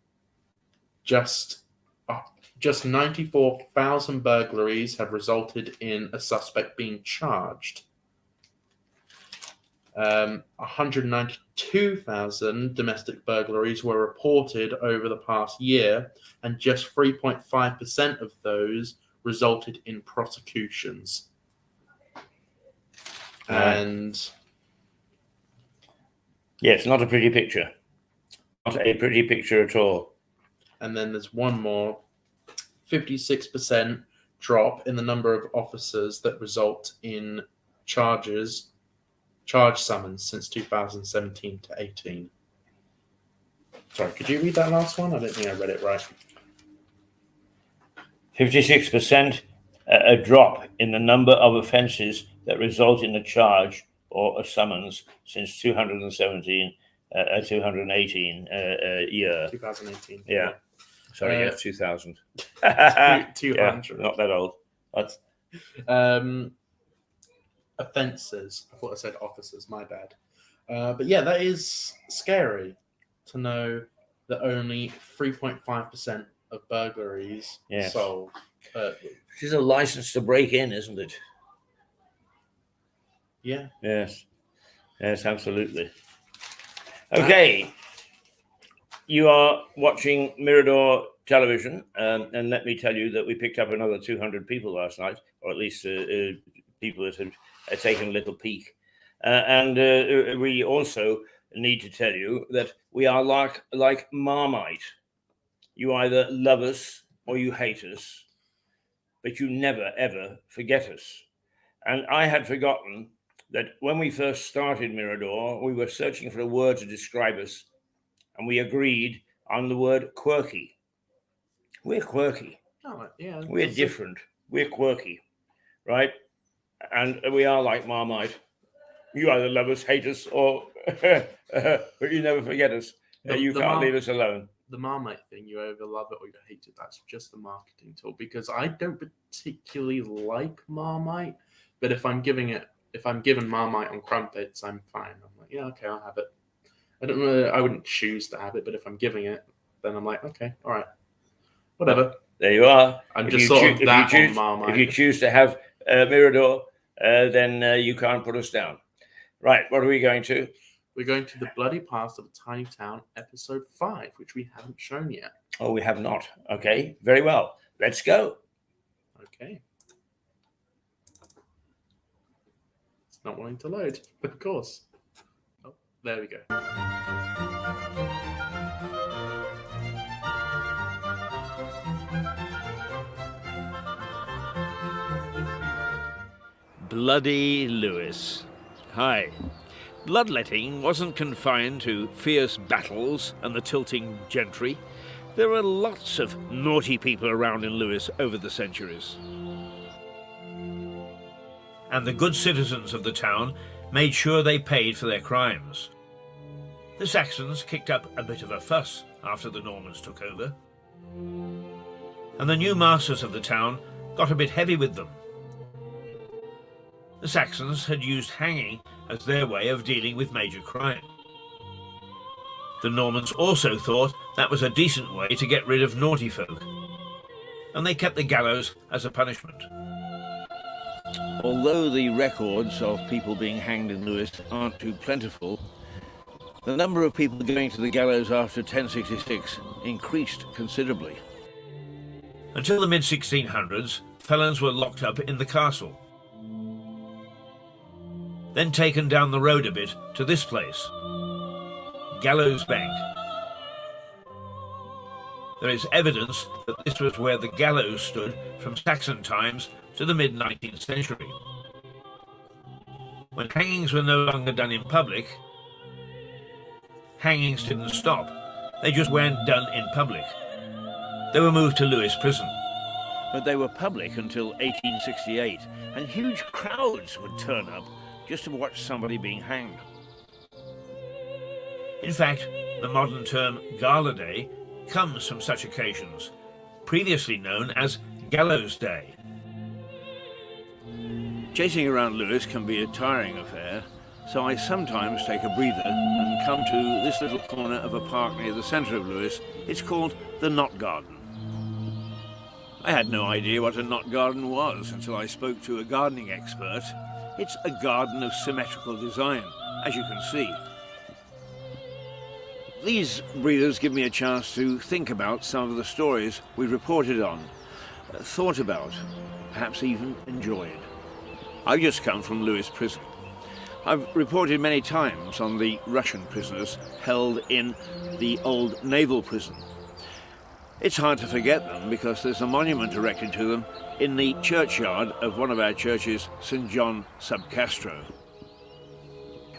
Just 94,000 burglaries have resulted in a suspect being charged. 192,000 domestic burglaries were reported over the past year, and just 3.5% of those resulted in prosecutions. Right. And yes, not a pretty picture. Not a pretty picture at all. And then there's one more, 56% drop in the number of officers that result in charge summons since 2017 to 18. Sorry, could you read that last one? I don't think I read it right. 56%, a drop in the number of offences that result in a charge or a summons since 2017, 218 year. 2018. Yeah. Sorry, yes, 2000. 200. Yeah, not that old. That's Offences. I thought I said officers, my bad. But yeah, that is scary to know that only 3.5% of burglaries Yes. solved. This is a license to break in, isn't it? Yeah. Yes. Yes, absolutely. Okay. You are watching Mirador television, and let me tell you that we picked up another 200 people last night, or at least people that had taken a little peek. And we also need to tell you that we are like Marmite. You either love us or you hate us, but you never, ever forget us. And I had forgotten that when we first started Mirador, we were searching for a word to describe us, and we agreed on the word quirky. We're quirky. Oh, yeah. We're different. We're quirky, right? And we are like Marmite. You either love us, hate us, or but you never forget us. You can't leave us alone. The Marmite thing, you either love it or you hate it. That's just the marketing tool, because I don't particularly like Marmite, but if I'm given Marmite on crumpets, I'm fine. I'm like, yeah, okay, I'll have it. I wouldn't choose to have it, but if I'm giving it, then I'm like, okay, all right, whatever. There you are. I'm If just you sort choose- of that if you on choose- Marmite. If you choose to have Mirador, then you can't put us down. Right, what are we going to? We're going to The Bloody Past of a Tiny Town, episode 5, which we haven't shown yet. Oh, we have not. Okay, very well. Let's go. Okay. It's not wanting to load, of course. Oh, there we go. Bloody Lewis. Hi. Bloodletting wasn't confined to fierce battles and the tilting gentry. There were lots of naughty people around in Lewis over the centuries. And the good citizens of the town made sure they paid for their crimes. The Saxons kicked up a bit of a fuss after the Normans took over. And the new masters of the town got a bit heavy with them. The Saxons had used hanging as their way of dealing with major crime. The Normans also thought that was a decent way to get rid of naughty folk, and they kept the gallows as a punishment. Although the records of people being hanged in Lewis aren't too plentiful, the number of people going to the gallows after 1066 increased considerably. Until the mid-1600s, felons were locked up in the castle, then taken down the road a bit to this place, Gallows Bank. There is evidence that this was where the gallows stood from Saxon times to the mid-19th century. When hangings were no longer done in public, hangings didn't stop. They just weren't done in public. They were moved to Lewis Prison. But they were public until 1868, and huge crowds would turn up just to watch somebody being hanged. In fact, the modern term Gala Day comes from such occasions, previously known as Gallows Day, Chasing around Lewis can be a tiring affair, so I sometimes take a breather and come to this little corner of a park near the centre of Lewis. It's called the Knot Garden. I had no idea what a knot garden was until I spoke to a gardening expert. It's a garden of symmetrical design, as you can see. These breathers give me a chance to think about some of the stories we reported on, thought about, perhaps even enjoyed. I've just come from Lewis Prison. I've reported many times on the Russian prisoners held in the old naval prison. It's hard to forget them because there's a monument erected to them in the churchyard of one of our churches, St. John sub Castro.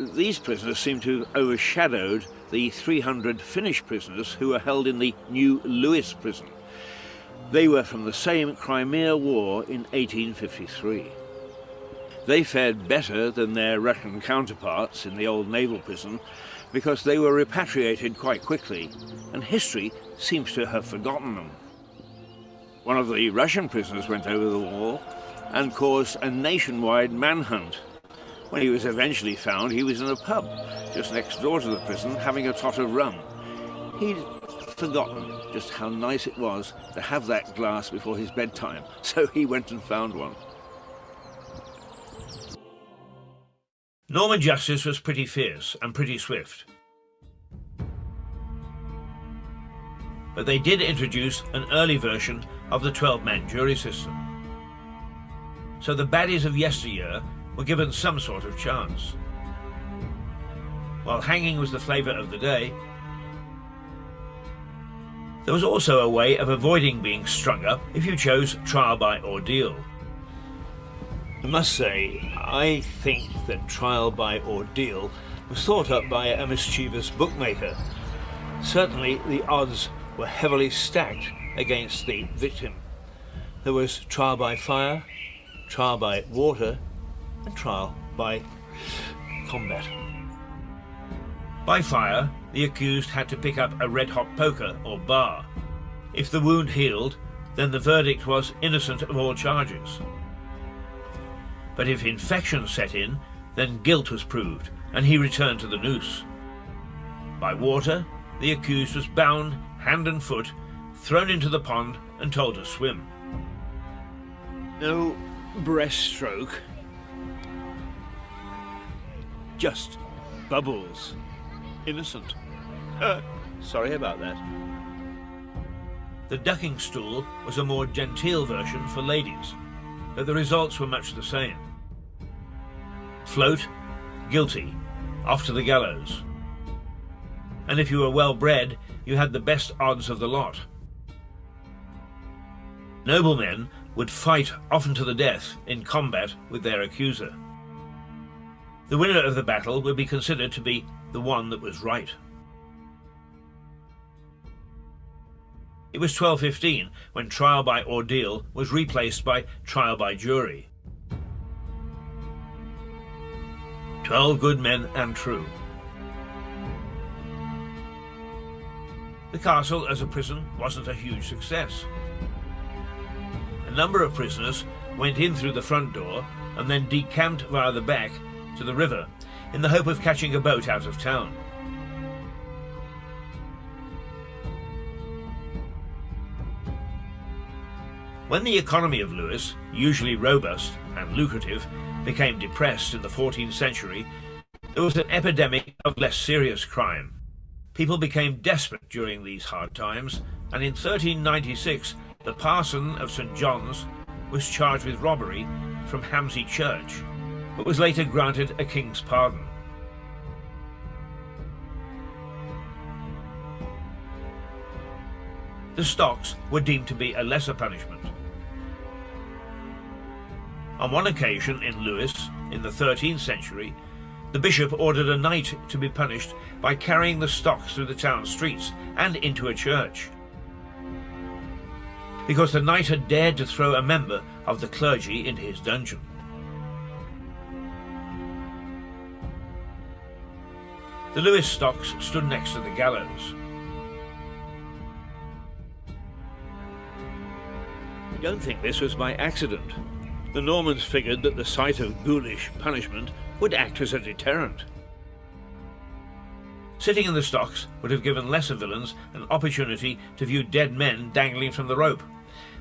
These prisoners seem to have overshadowed the 300 Finnish prisoners who were held in the new Lewis prison. They were from the same Crimea War in 1853. They fared better than their Russian counterparts in the old naval prison because they were repatriated quite quickly, and history seems to have forgotten them. One of the Russian prisoners went over the wall and caused a nationwide manhunt. When he was eventually found, he was in a pub just next door to the prison having a tot of rum. He'd forgotten just how nice it was to have that glass before his bedtime, so he went and found one. Norman justice was pretty fierce and pretty swift. But they did introduce an early version of the 12-man jury system. So the baddies of yesteryear were given some sort of chance. While hanging was the flavour of the day, there was also a way of avoiding being strung up if you chose trial by ordeal. I must say, I think that trial by ordeal was thought up by a mischievous bookmaker. Certainly the odds were heavily stacked against the victim. There was trial by fire, trial by water, and trial by combat. By fire, the accused had to pick up a red-hot poker or bar. If the wound healed, then the verdict was innocent of all charges. But if infection set in, then guilt was proved, and he returned to the noose. By water, the accused was bound hand and foot, thrown into the pond and told to swim. No breaststroke, just bubbles. Innocent. Sorry about that. The ducking stool was a more genteel version for ladies, but the results were much the same. Float, guilty, off to the gallows. And if you were well bred, you had the best odds of the lot. Noblemen would fight often to the death in combat with their accuser. The winner of the battle would be considered to be the one that was right. It was 1215 when trial by ordeal was replaced by trial by jury. 12 good men and true. The castle as a prison wasn't a huge success. A number of prisoners went in through the front door and then decamped via the back to the river in the hope of catching a boat out of town. When the economy of Lewis, usually robust and lucrative, became depressed in the 14th century, there was an epidemic of less serious crime. People became desperate during these hard times, and in 1396 the parson of St. John's was charged with robbery from Hamsey Church, but was later granted a king's pardon. The stocks were deemed to be a lesser punishment. On one occasion in Lewis, in the 13th century, the bishop ordered a knight to be punished by carrying the stocks through the town streets and into a church, because the knight had dared to throw a member of the clergy into his dungeon. The Lewis stocks stood next to the gallows. I don't think this was by accident. The Normans figured that the sight of ghoulish punishment would act as a deterrent. Sitting in the stocks would have given lesser villains an opportunity to view dead men dangling from the rope,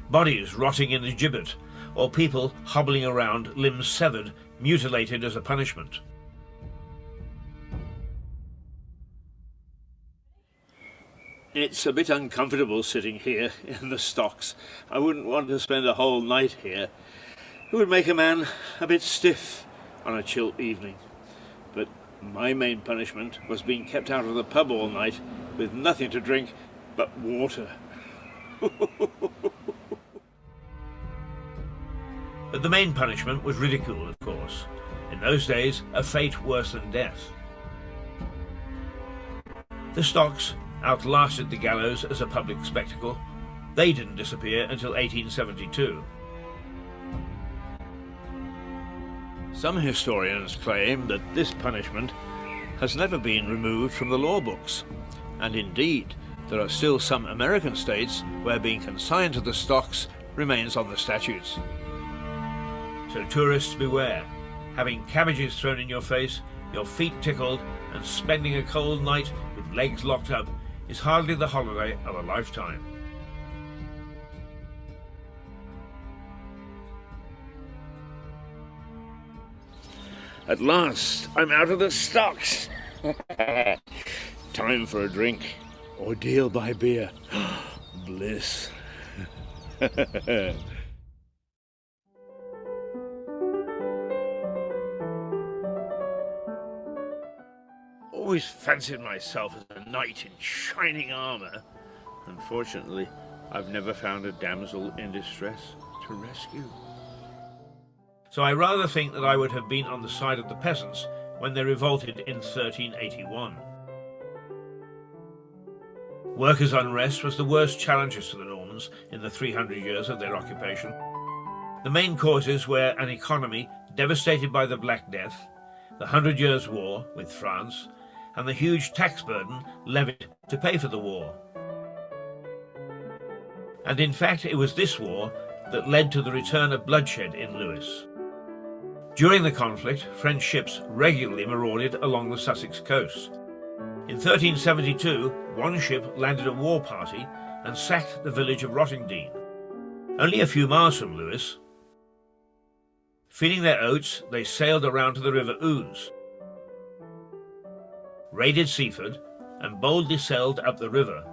bodies rotting in the gibbet, or people hobbling around, limbs severed, mutilated as a punishment. It's a bit uncomfortable sitting here in the stocks. I wouldn't want to spend a whole night here. It would make a man a bit stiff on a chill evening. But my main punishment was being kept out of the pub all night with nothing to drink but water. But the main punishment was ridicule, of course. In those days, a fate worse than death. The stocks outlasted the gallows as a public spectacle. They didn't disappear until 1872. Some historians claim that this punishment has never been removed from the law books, and indeed there are still some American states where being consigned to the stocks remains on the statutes. So tourists beware. Having cabbages thrown in your face, your feet tickled, and spending a cold night with legs locked up is hardly the holiday of a lifetime. At last, I'm out of the stocks. Time for a drink. Ordeal by beer. Bliss. Always fancied myself as a knight in shining armour. Unfortunately, I've never found a damsel in distress to rescue. So I rather think that I would have been on the side of the peasants when they revolted in 1381. Workers' unrest was the worst challenges to the Normans in the 300 years of their occupation. The main causes were an economy devastated by the Black Death, the 100 Years' War with France, and the huge tax burden levied to pay for the war. And in fact, it was this war that led to the return of bloodshed in Lewis. During the conflict, French ships regularly marauded along the Sussex coast. In 1372, one ship landed a war party and sacked the village of Rottingdean, only a few miles from Lewis. Feeding their oats, they sailed around to the River Ouse, raided Seaford, and boldly sailed up the river.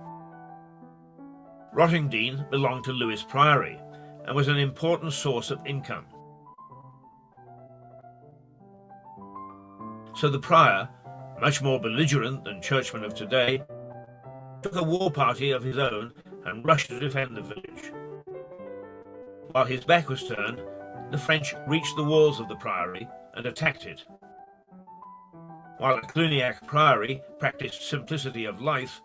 Rottingdean belonged to Lewis Priory and was an important source of income. So the prior, much more belligerent than churchmen of today, took a war party of his own and rushed to defend the village. While his back was turned, the French reached the walls of the priory and attacked it. While at Cluniac Priory practiced simplicity of life,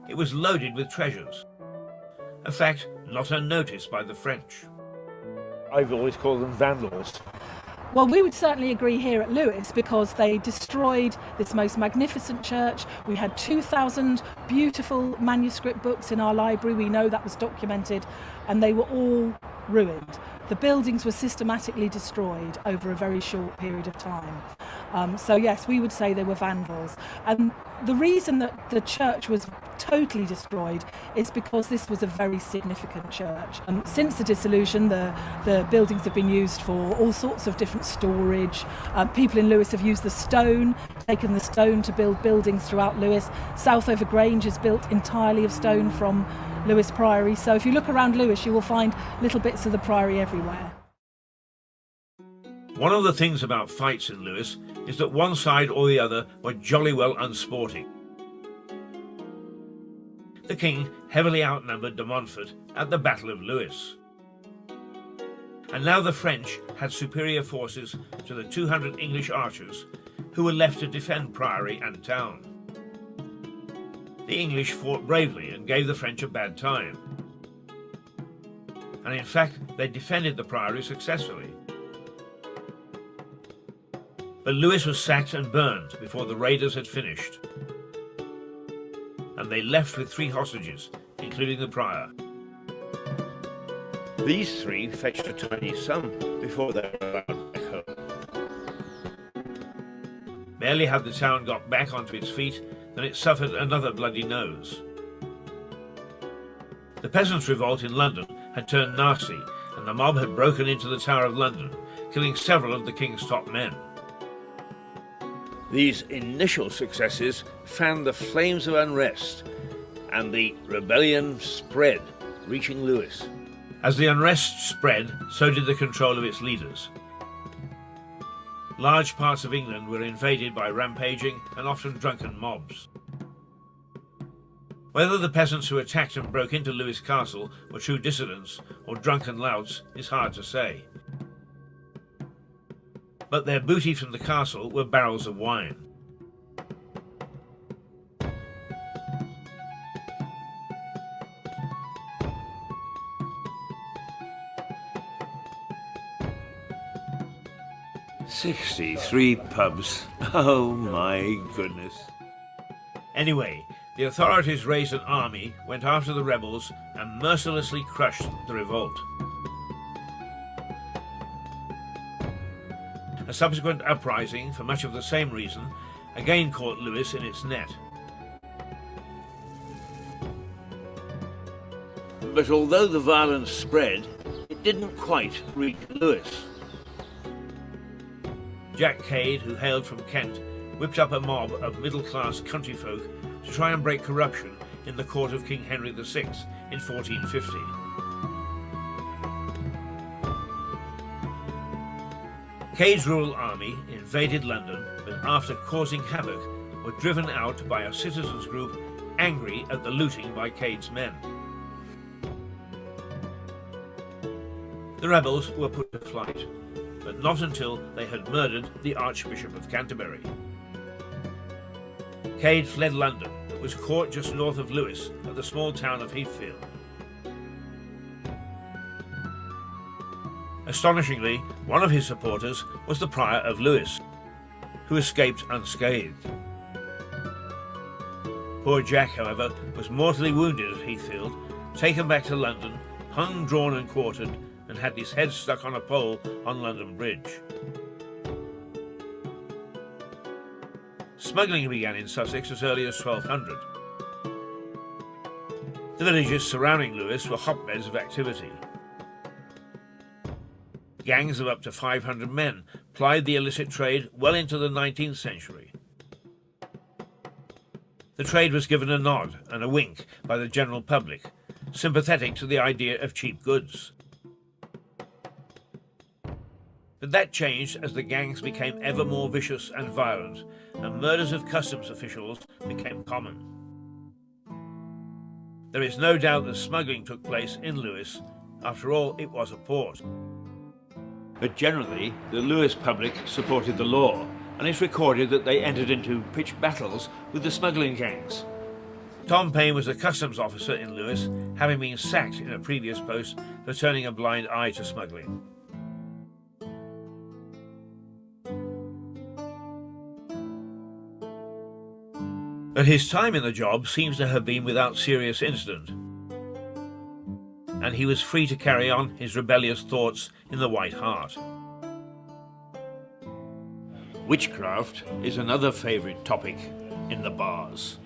it was loaded with treasures, a fact not unnoticed by the French. I've always called them vandals. Well, we would certainly agree here at Lewis because they destroyed this most magnificent church. We had 2,000 beautiful manuscript books in our library. We know that was documented, and they were all ruined. The buildings were systematically destroyed over a very short period of time. So yes, we would say they were vandals. And the reason that the church was totally destroyed is because this was a very significant church. Since the dissolution, the buildings have been used for all sorts of different storage. People in Lewis have used the stone, taken the stone to build buildings throughout Lewis. Southover Grange is built entirely of stone from Lewis Priory. So if you look around Lewis, you will find little bits of the priory everywhere. One of the things about fights in Lewis is that one side or the other were jolly well unsporting. The king heavily outnumbered de Montfort at the Battle of Lewis. And now the French had superior forces to the 200 English archers who were left to defend Priory and town. The English fought bravely and gave the French a bad time. And in fact, they defended the Priory successfully. But Lewis was sacked and burned before the raiders had finished. And they left with 3 hostages, including the prior. These three fetched a tiny sum before they were allowed back home. Barely had the town got back onto its feet than it suffered another bloody nose. The peasants' revolt in London had turned nasty, and the mob had broken into the Tower of London, killing several of the king's top men. These initial successes fanned the flames of unrest, and the rebellion spread, reaching Lewis. As the unrest spread, so did the control of its leaders. Large parts of England were invaded by rampaging and often drunken mobs. Whether the peasants who attacked and broke into Lewis Castle were true dissidents or drunken louts is hard to say. But their booty from the castle were barrels of wine. "63 pubs. Oh my goodness." Anyway, the authorities raised an army, went after the rebels, and mercilessly crushed the revolt. A subsequent uprising, for much of the same reason, again caught Lewis in its net. But although the violence spread, it didn't quite reach Lewis. Jack Cade, who hailed from Kent, whipped up a mob of middle-class country folk to try and break corruption in the court of King Henry VI in 1450. Cade's rural army invaded London, but after causing havoc, were driven out by a citizens' group angry at the looting by Cade's men. The rebels were put to flight, but not until they had murdered the Archbishop of Canterbury. Cade fled London, but was caught just north of Lewes at the small town of Heathfield. Astonishingly, one of his supporters was the Prior of Lewes, who escaped unscathed. Poor Jack, however, was mortally wounded at Heathfield, taken back to London, hung, drawn and quartered, and had his head stuck on a pole on London Bridge. Smuggling began in Sussex as early as 1200. The villages surrounding Lewes were hotbeds of activity. Gangs of up to 500 men plied the illicit trade well into the 19th century. The trade was given a nod and a wink by the general public, sympathetic to the idea of cheap goods. But that changed as the gangs became ever more vicious and violent, and murders of customs officials became common. There is no doubt that smuggling took place in Lewes. After all, it was a port. But generally, the Lewes public supported the law, and it's recorded that they entered into pitched battles with the smuggling gangs. Tom Payne was a customs officer in Lewes, having been sacked in a previous post for turning a blind eye to smuggling. But his time in the job seems to have been without serious incident, and he was free to carry on his rebellious thoughts in the White Hart. Witchcraft is another favourite topic in the bars.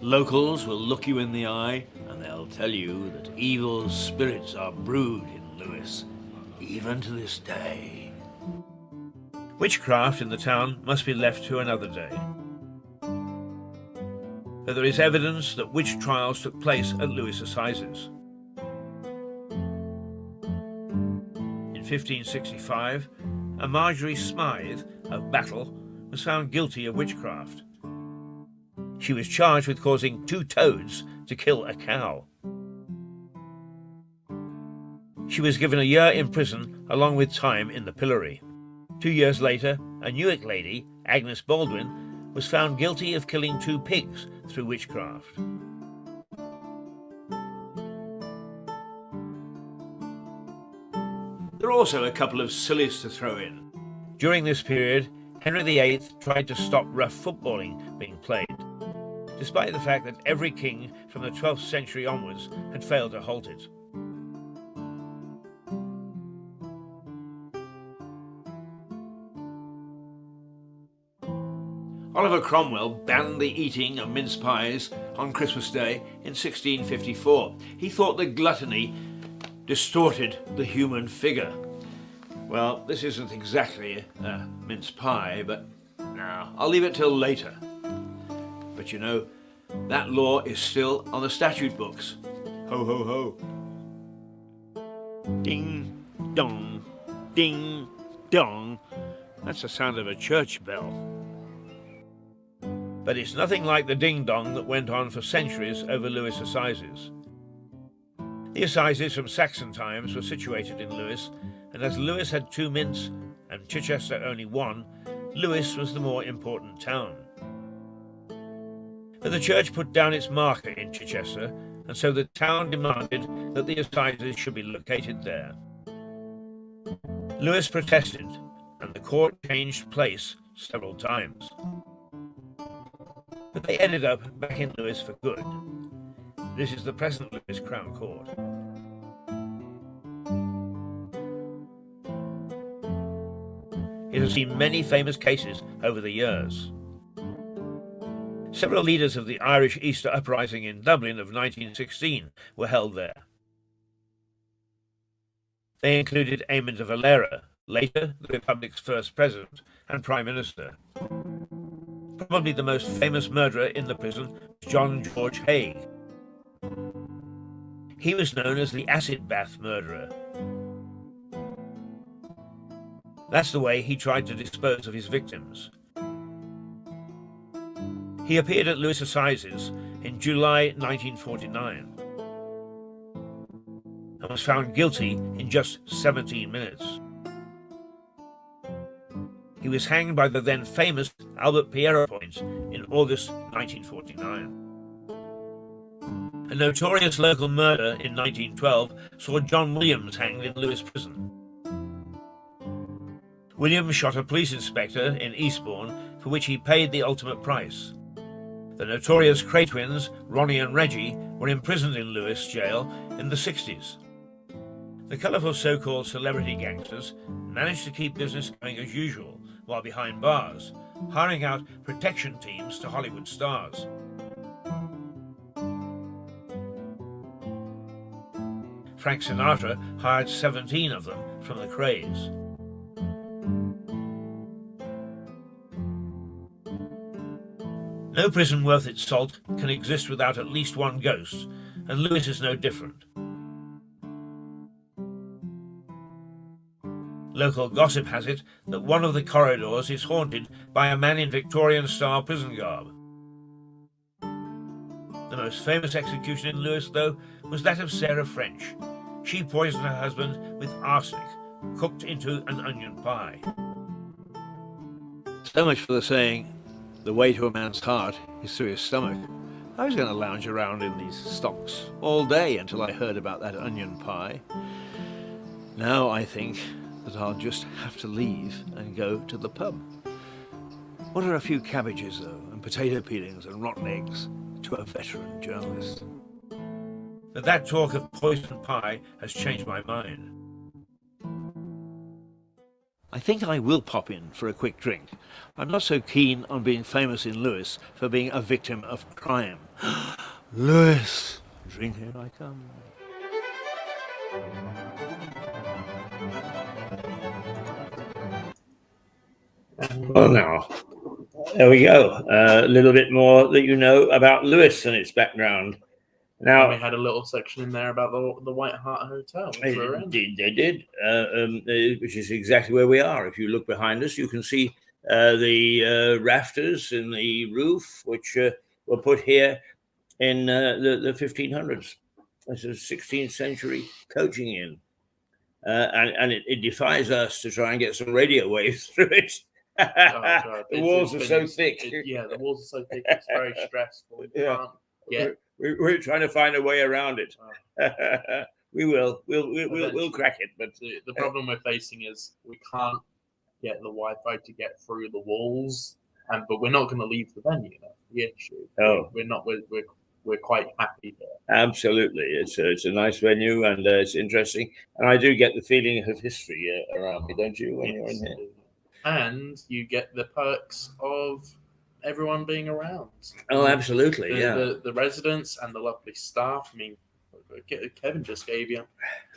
Locals will look you in the eye and they'll tell you that evil spirits are brewed in Lewes, even to this day. Witchcraft in the town must be left to another day. But there is evidence that witch trials took place at Lewes Assizes. In 1565, a Marjorie Smythe of Battle was found guilty of witchcraft. She was charged with causing 2 toads to kill a cow. She was given a year in prison along with time in the pillory. 2 years later, a Newark lady, Agnes Baldwin, was found guilty of killing 2 pigs through witchcraft. There are also a couple of sillies to throw in. During this period, Henry VIII tried to stop rough footballing being played, despite the fact that every king from the 12th century onwards had failed to halt it. Oliver Cromwell banned the eating of mince pies on Christmas Day in 1654. He thought that gluttony distorted the human figure. Well, this isn't exactly a mince pie, but no, I'll leave it till later. But you know, that law is still on the statute books. Ho, ho, ho. Ding, dong, ding, dong. That's the sound of a church bell. But it's nothing like the ding-dong that went on for centuries over Lewes Assizes. The Assizes from Saxon times were situated in Lewes, and as Lewes had 2 mints and Chichester only 1, Lewes was the more important town. But the church put down its marker in Chichester, and so the town demanded that the Assizes should be located there. Lewes protested, and the court changed place several times. But they ended up back in Lewes for good. This is the present Lewes Crown Court. It has seen many famous cases over the years. Several leaders of the Irish Easter Uprising in Dublin of 1916 were held there. They included Eamon de Valera, later the Republic's first president and prime minister. Probably the most famous murderer in the prison was John George Haig. He was known as the acid bath murderer. That's the way he tried to dispose of his victims. He appeared at Lewes Assizes in July 1949 and was found guilty in just 17 minutes. He was hanged by the then famous Albert Pierrepoint in August 1949. A notorious local murder in 1912 saw John Williams hanged in Lewes Prison. Williams shot a police inspector in Eastbourne, for which he paid the ultimate price. The notorious Cray twins, Ronnie and Reggie, were imprisoned in Lewes jail in the 60s. The colourful so-called celebrity gangsters managed to keep business going as usual while behind bars, hiring out protection teams to Hollywood stars. Frank Sinatra hired 17 of them from the Crays. No prison worth its salt can exist without at least one ghost, and Lewes is no different. Local gossip has it that one of the corridors is haunted by a man in Victorian-style prison garb. The most famous execution in Lewes, though, was that of Sarah French. She poisoned her husband with arsenic, cooked into an onion pie. So much for the saying, the way to a man's heart is through his stomach. I was going to lounge around in these stocks all day until I heard about that onion pie. Now I think that I'll just have to leave and go to the pub. What are a few cabbages, though, and potato peelings and rotten eggs to a veteran journalist? But that talk of poisoned pie has changed my mind. I think I will pop in for a quick drink. I'm not so keen on being famous in Lewes for being a victim of crime. Lewes, drink here I come. Well, now, there we go. A little bit more that you know about Lewes and its background. Now, we had a little section in there about the White Hart Hotel. they did, which is exactly where we are. If you look behind us, you can see the rafters in the roof, which were put here in the 1500s. This is 16th century coaching inn. And it defies us to try and get some radio waves through it. God. The walls are so thick. The walls are so thick. It's very stressful. We're trying to find a way around it. We will. We'll crack it. But the problem we're facing is we can't get the Wi-Fi to get through the walls, but we're not going to leave the venue. That's the issue. Oh. We're not. We're quite happy here. Absolutely, it's a nice venue and it's interesting. And I do get the feeling of history around me, don't you? When you're in here. And you get the perks of everyone being around. Oh, absolutely, yeah. The residents and the lovely staff. I mean, Kevin just gave you.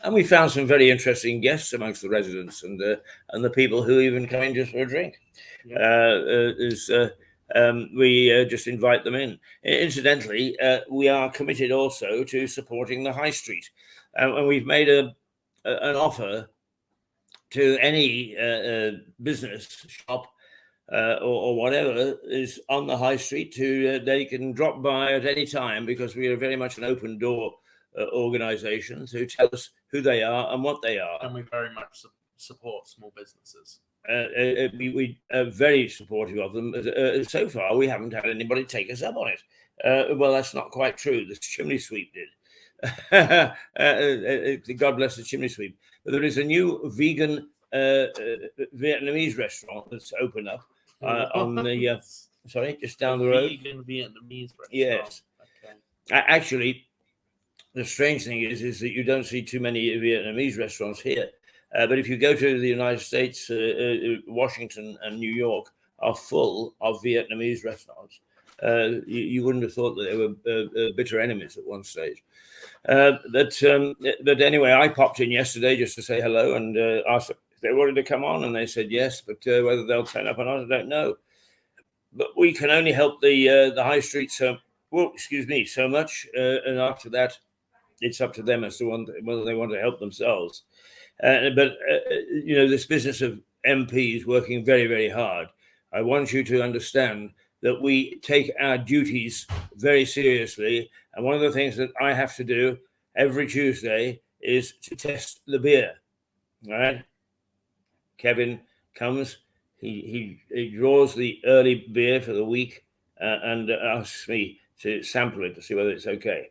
And we found some very interesting guests amongst the residents and the people who even come in just for a drink. We just invite them in. Incidentally, we are committed also to supporting the high street, and we've made an offer to any business shop or whatever is on the high street they can drop by at any time, because we are very much an open door organization to tell us who they are and what they are. And we very much support small businesses. We are very supportive of them. So far, we haven't had anybody take us up on it. Well, that's not quite true. The chimney sweep did. God bless the chimney sweep. But there is a new vegan Vietnamese restaurant that's opened up on the just down the road. Vegan Vietnamese restaurant. Yes. Okay. Actually, the strange thing is that you don't see too many Vietnamese restaurants here. But if you go to the United States, Washington and New York are full of Vietnamese restaurants. You wouldn't have thought that they were bitter enemies at one stage. But anyway, I popped in yesterday just to say hello and asked if they wanted to come on, and they said yes, but whether they'll turn up or not, I don't know. But we can only help the high street so much, and after that, it's up to them as to whether they want to help themselves. But this business of MPs working very, very hard, I want you to understand that we take our duties very seriously. And one of the things that I have to do every Tuesday is to test the beer. All right? Kevin comes, he draws the early beer for the week and asks me to sample it to see whether it's okay.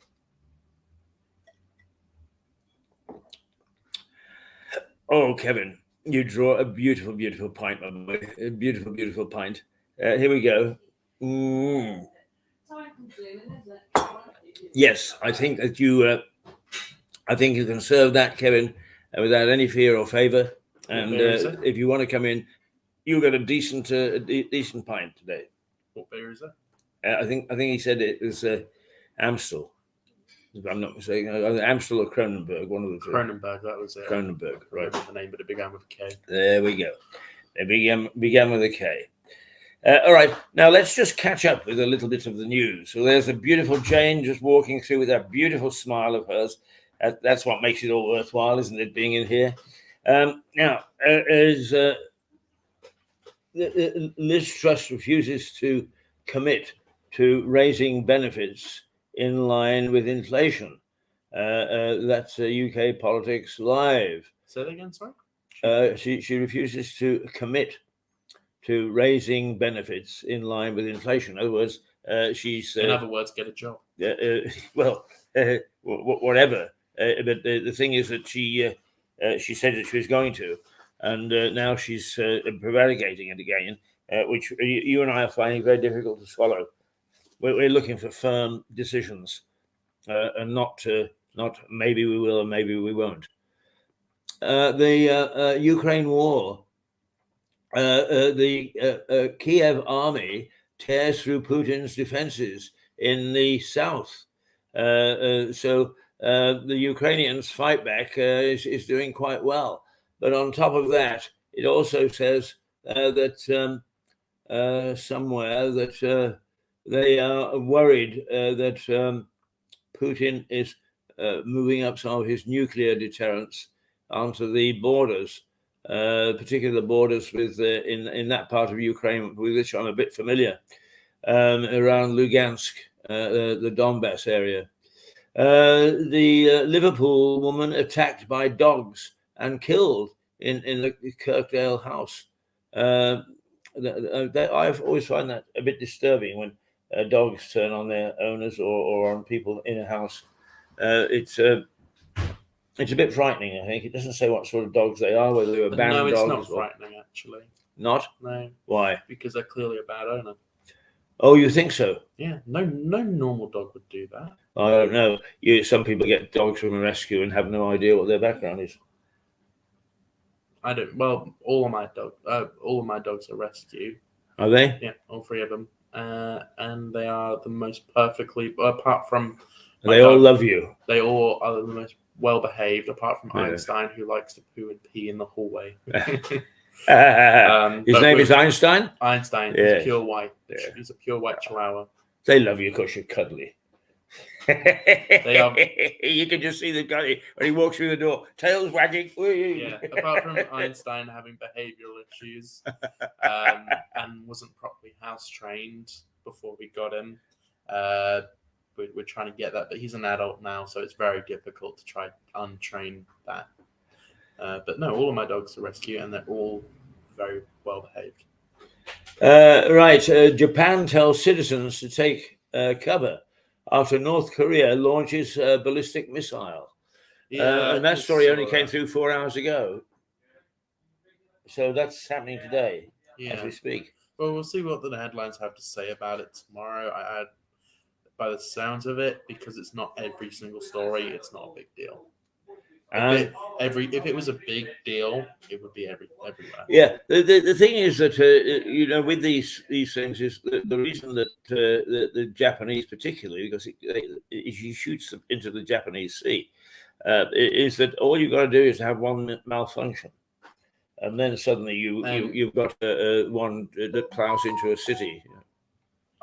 Oh, Kevin, you draw a beautiful, beautiful pint, by the way. A beautiful, beautiful pint. Here we go. Yes, I think that you can serve that, Kevin, without any fear or favor. And if you want to come in, you got a decent pint today. What beer is that? I think he said it was Amstel. If I'm not mistaken, Amstel or Kronenberg, one of the two. Kronenberg, that was it. Kronenberg, right. The name, but it began with a K. There we go. It began with a K. All right, now let's just catch up with a little bit of the news. So there's a beautiful Jane just walking through with that beautiful smile of hers. That's what makes it all worthwhile, isn't it, being in here? Now, as Liz Truss refuses to commit to raising benefits in line with inflation. That's UK Politics Live. Say that again, sorry? She refuses to commit to raising benefits in line with inflation. In other words, she's... in other words, get a job. Whatever. But the thing is that she said that she was going to, and now she's prevaricating it again, which you and I are finding very difficult to swallow. We're looking for firm decisions, and not maybe we will or maybe we won't. The Ukraine war, the Kiev army tears through Putin's defenses in the south. So the Ukrainians' fight back is doing quite well. But on top of that, it also says that somewhere that they are worried that Putin is moving up some of his nuclear deterrents onto the borders, particularly the borders with in that part of Ukraine with which I'm a bit familiar, around Lugansk, the Donbass area. The Liverpool woman attacked by dogs and killed in the Kirkdale house. I always find that a bit disturbing when dogs turn on their owners or on people in a house. It's a bit frightening, I think. It doesn't say what sort of dogs they are, whether they're abandoned dogs. No, it's not frightening, actually. Not? No. Why? Because they're clearly a bad owner. Oh, you think so? Yeah. No normal dog would do that. I don't know. Some people get dogs from a rescue and have no idea what their background is. I don't. Well, all of my dogs are rescue. Are they? Yeah, all three of them. and they are the most perfectly, apart from They all love you. they all are the most well behaved, apart from Yeah. Einstein, who likes to poo and pee in the hallway. His name is Einstein? Einstein. Yeah. He's pure white. Yeah. He's a pure white chihuahua. They love you because you're cuddly. You can just see the guy when he walks through the door, tails wagging. Yeah, apart from Einstein having behavioral issues and wasn't properly house trained before we got him, we're trying to get that, but he's an adult now, so it's very difficult to try untrain that. But no, all of my dogs are rescue, and they're all very well behaved. Right, Japan tells citizens to take cover after North Korea launches a ballistic missile. And that story only came through 4 hours ago. So that's happening today as we speak. Well, we'll see what the headlines have to say about it tomorrow. By the sounds of it, because it's not every single story, it's not a big deal. If it was a big deal, it would be everywhere. Yeah, the thing is that with these things is the reason that the Japanese, particularly because he shoots them into the Japanese Sea, is that all you've got to do is have one malfunction, and then suddenly you've got one that plows into a city.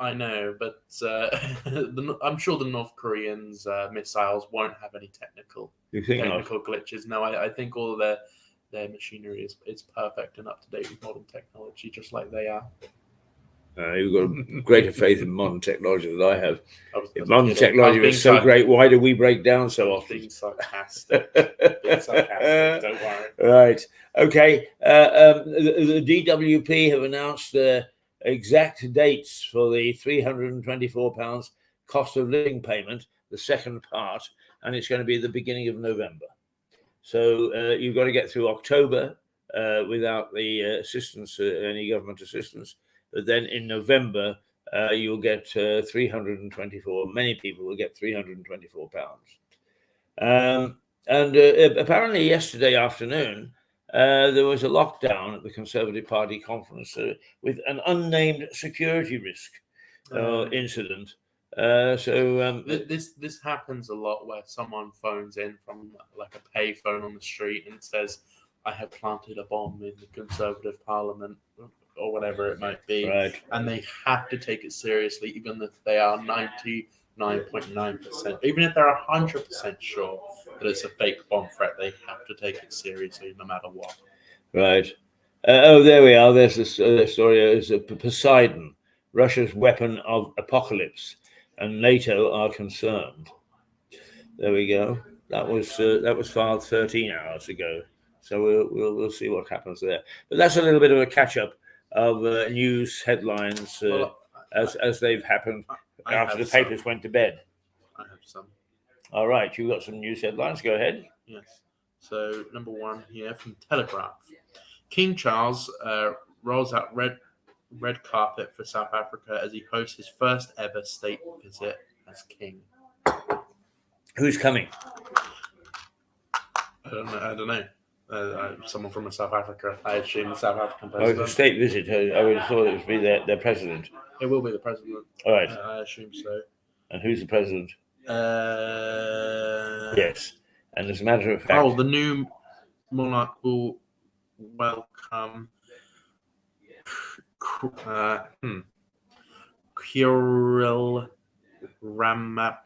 I know, but I'm sure the North Koreans' missiles won't have any technical glitches. No, I think all of their machinery is perfect and up to date with modern technology, just like they are. You've got greater faith in modern technology than I have. If modern kidding. technology was so great, why do we break down so often? Being sarcastic. Don't worry. Right. Okay. The DWP have announced exact dates for the £324 cost of living payment, the second part, and it's going to be the beginning of November. So you've got to get through October without the assistance, any government assistance. But then in November, you'll get 324. Many people will get £324. And apparently yesterday afternoon, there was a lockdown at the Conservative Party conference with an unnamed security risk incident. This happens a lot, where someone phones in from like a pay phone on the street and says, "I have planted a bomb in the Conservative Parliament," or whatever it might be, right. And they have to take it seriously, even if they are 99.9%, even if they're 100% sure that it's a fake bomb threat, they have to take it seriously no matter what. Right. There we are. There's this story. It's Poseidon, Russia's weapon of apocalypse, and NATO are concerned. There we go. That was filed 13 hours ago. So we'll see what happens there. But that's a little bit of a catch up of news headlines as they've happened after the papers went to bed. I have some. All right, you've got some news headlines. Go ahead. Yes. So number one here from Telegraph: King Charles rolls out red carpet for South Africa as he hosts his first ever state visit as king. Who's coming? I don't know. Someone from South Africa. I assume the South African president. Oh, it's a state visit. I would have thought it would be their president. It will be the president. All right. I assume so. And who's the president? Yes. And as a matter of fact... the new monarch will welcome Cyril Ramaphosa.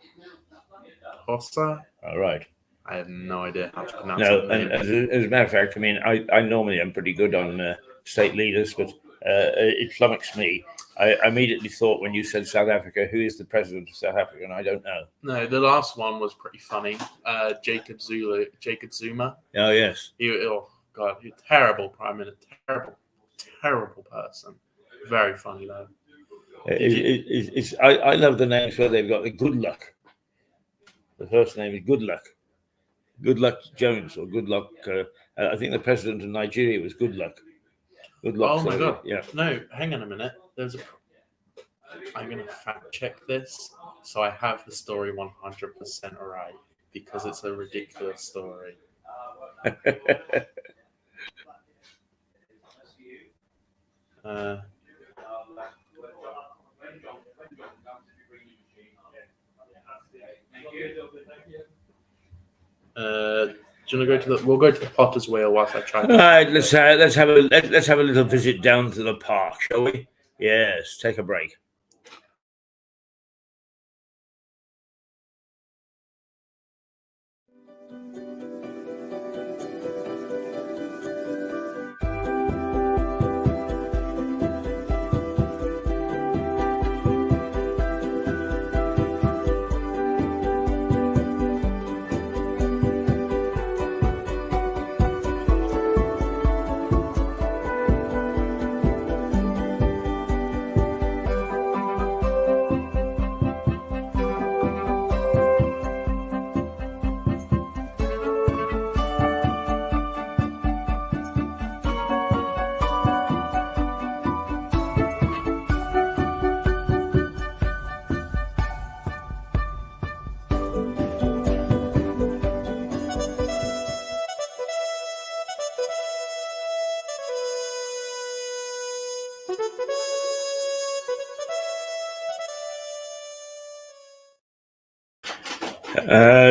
All right. I have no idea how to pronounce it. No, and as a matter of fact, I mean, I normally am pretty good on state leaders, but it flummoxed me. I immediately thought when you said South Africa, who is the president of South Africa? And I don't know. No, the last one was pretty funny. Jacob Zuma. Oh, yes. He's a terrible prime minister. Terrible person. Very funny, though. I love the names where they've got the Good Luck. The first name is Good Luck. Good Luck Jones or Good Luck. I think the president of Nigeria was Good Luck. Good Luck. Oh my God! Yeah. No, hang on a minute. I'm going to fact check this, so I have the story 100% right because it's a ridiculous story. Do you want to go to the? We'll go to the Potter's Wheel whilst I try. All right, let's have a little visit down to the park, shall we? Yes, take a break.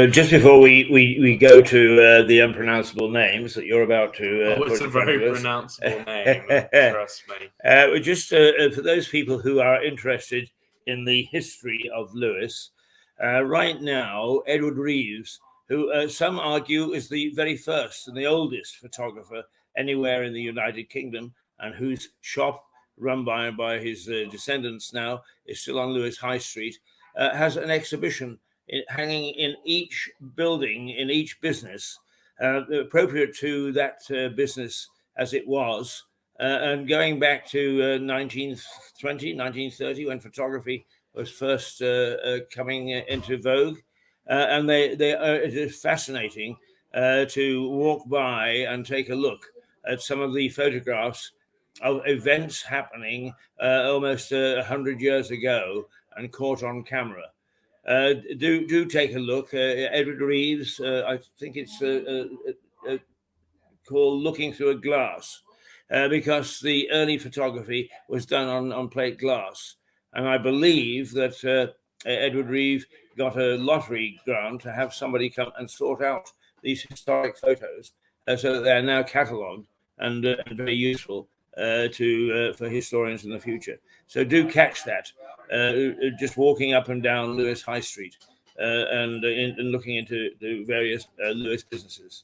Just before we go to the unpronounceable names that you're about to it's put a in front very of us. pronounceable name. Trust me. Just for those people who are interested in the history of Lewis, right now, Edward Reeves, who some argue is the very first and the oldest photographer anywhere in the United Kingdom, and whose shop, run by his descendants now, is still on Lewis High Street, has an exhibition hanging in each building, in each business, appropriate to that business as it was, and going back to 1920, 1930, when photography was first coming into vogue. And it is fascinating to walk by and take a look at some of the photographs of events happening almost 100 years ago and caught on camera. Do take a look. Edward Reeves, I think it's called Looking Through a Glass, because the early photography was done on plate glass. And I believe that Edward Reeves got a lottery grant to have somebody come and sort out these historic photos so that they're now catalogued and very useful for historians in the future. So do catch that. Just walking up and down Lewis High Street and looking into the various Lewis businesses.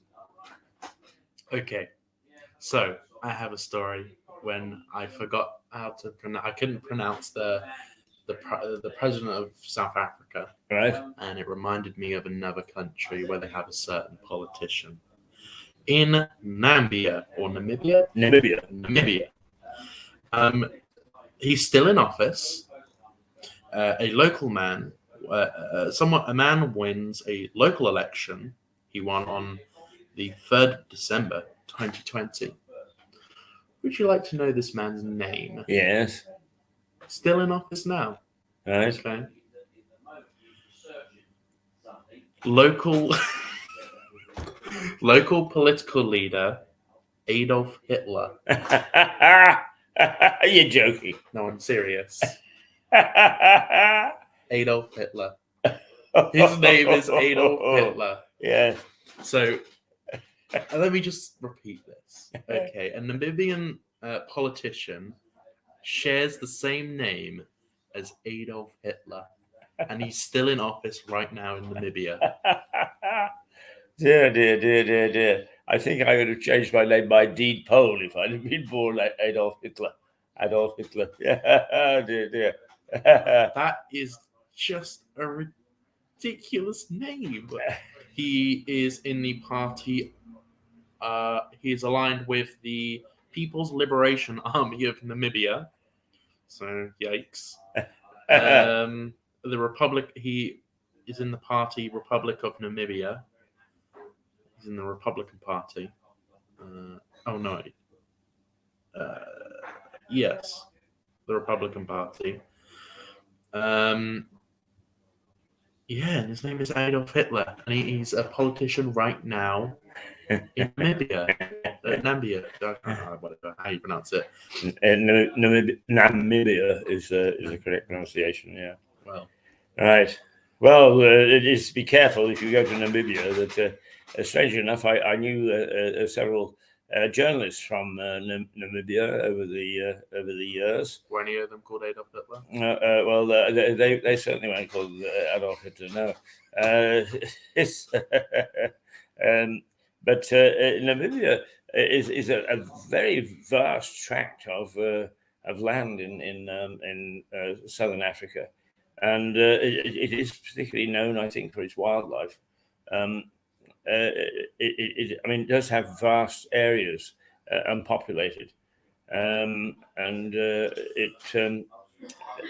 Okay, so I have a story when I forgot how to pronounce. I couldn't pronounce the president of South Africa, Right? And it reminded me of another country where they have a certain politician. In Namibia or Namibia. He's still in office. A local man, a man wins a local election. He won on the 3rd of December 2020. Would you like to know this man's name? Yes. Still in office now. Right. Okay. Local political leader Adolf Hitler. You're joking. No, I'm serious. Adolf Hitler. His name is Adolf Hitler. Yeah. So let me just repeat this. Okay, a Namibian politician shares the same name as Adolf Hitler, and he's still in office right now in Namibia. Dear. I think I would have changed my name by deed poll if I'd have been born like Adolf Hitler. Yeah, dear. That is just a ridiculous name. He is in the party. He's aligned with the People's Liberation Army of Namibia. So, yikes. The Republic. He is in the party Republic of Namibia. He's in the Republican Party. Yes, the Republican Party. And his name is Adolf Hitler, and he's a politician right now in Namibia. Namibia, whatever, how you pronounce it. Namibia is the correct pronunciation, yeah. Well. Right. Well, it is be careful if you go to Namibia that strangely enough, I knew several journalists from Namibia over the years. Were any of them called Adolf Hitler? Well, they certainly weren't called Adolf Hitler. No, but Namibia is a very vast tract of land in southern Africa, and it is particularly known, I think, for its wildlife. It does have vast areas unpopulated, and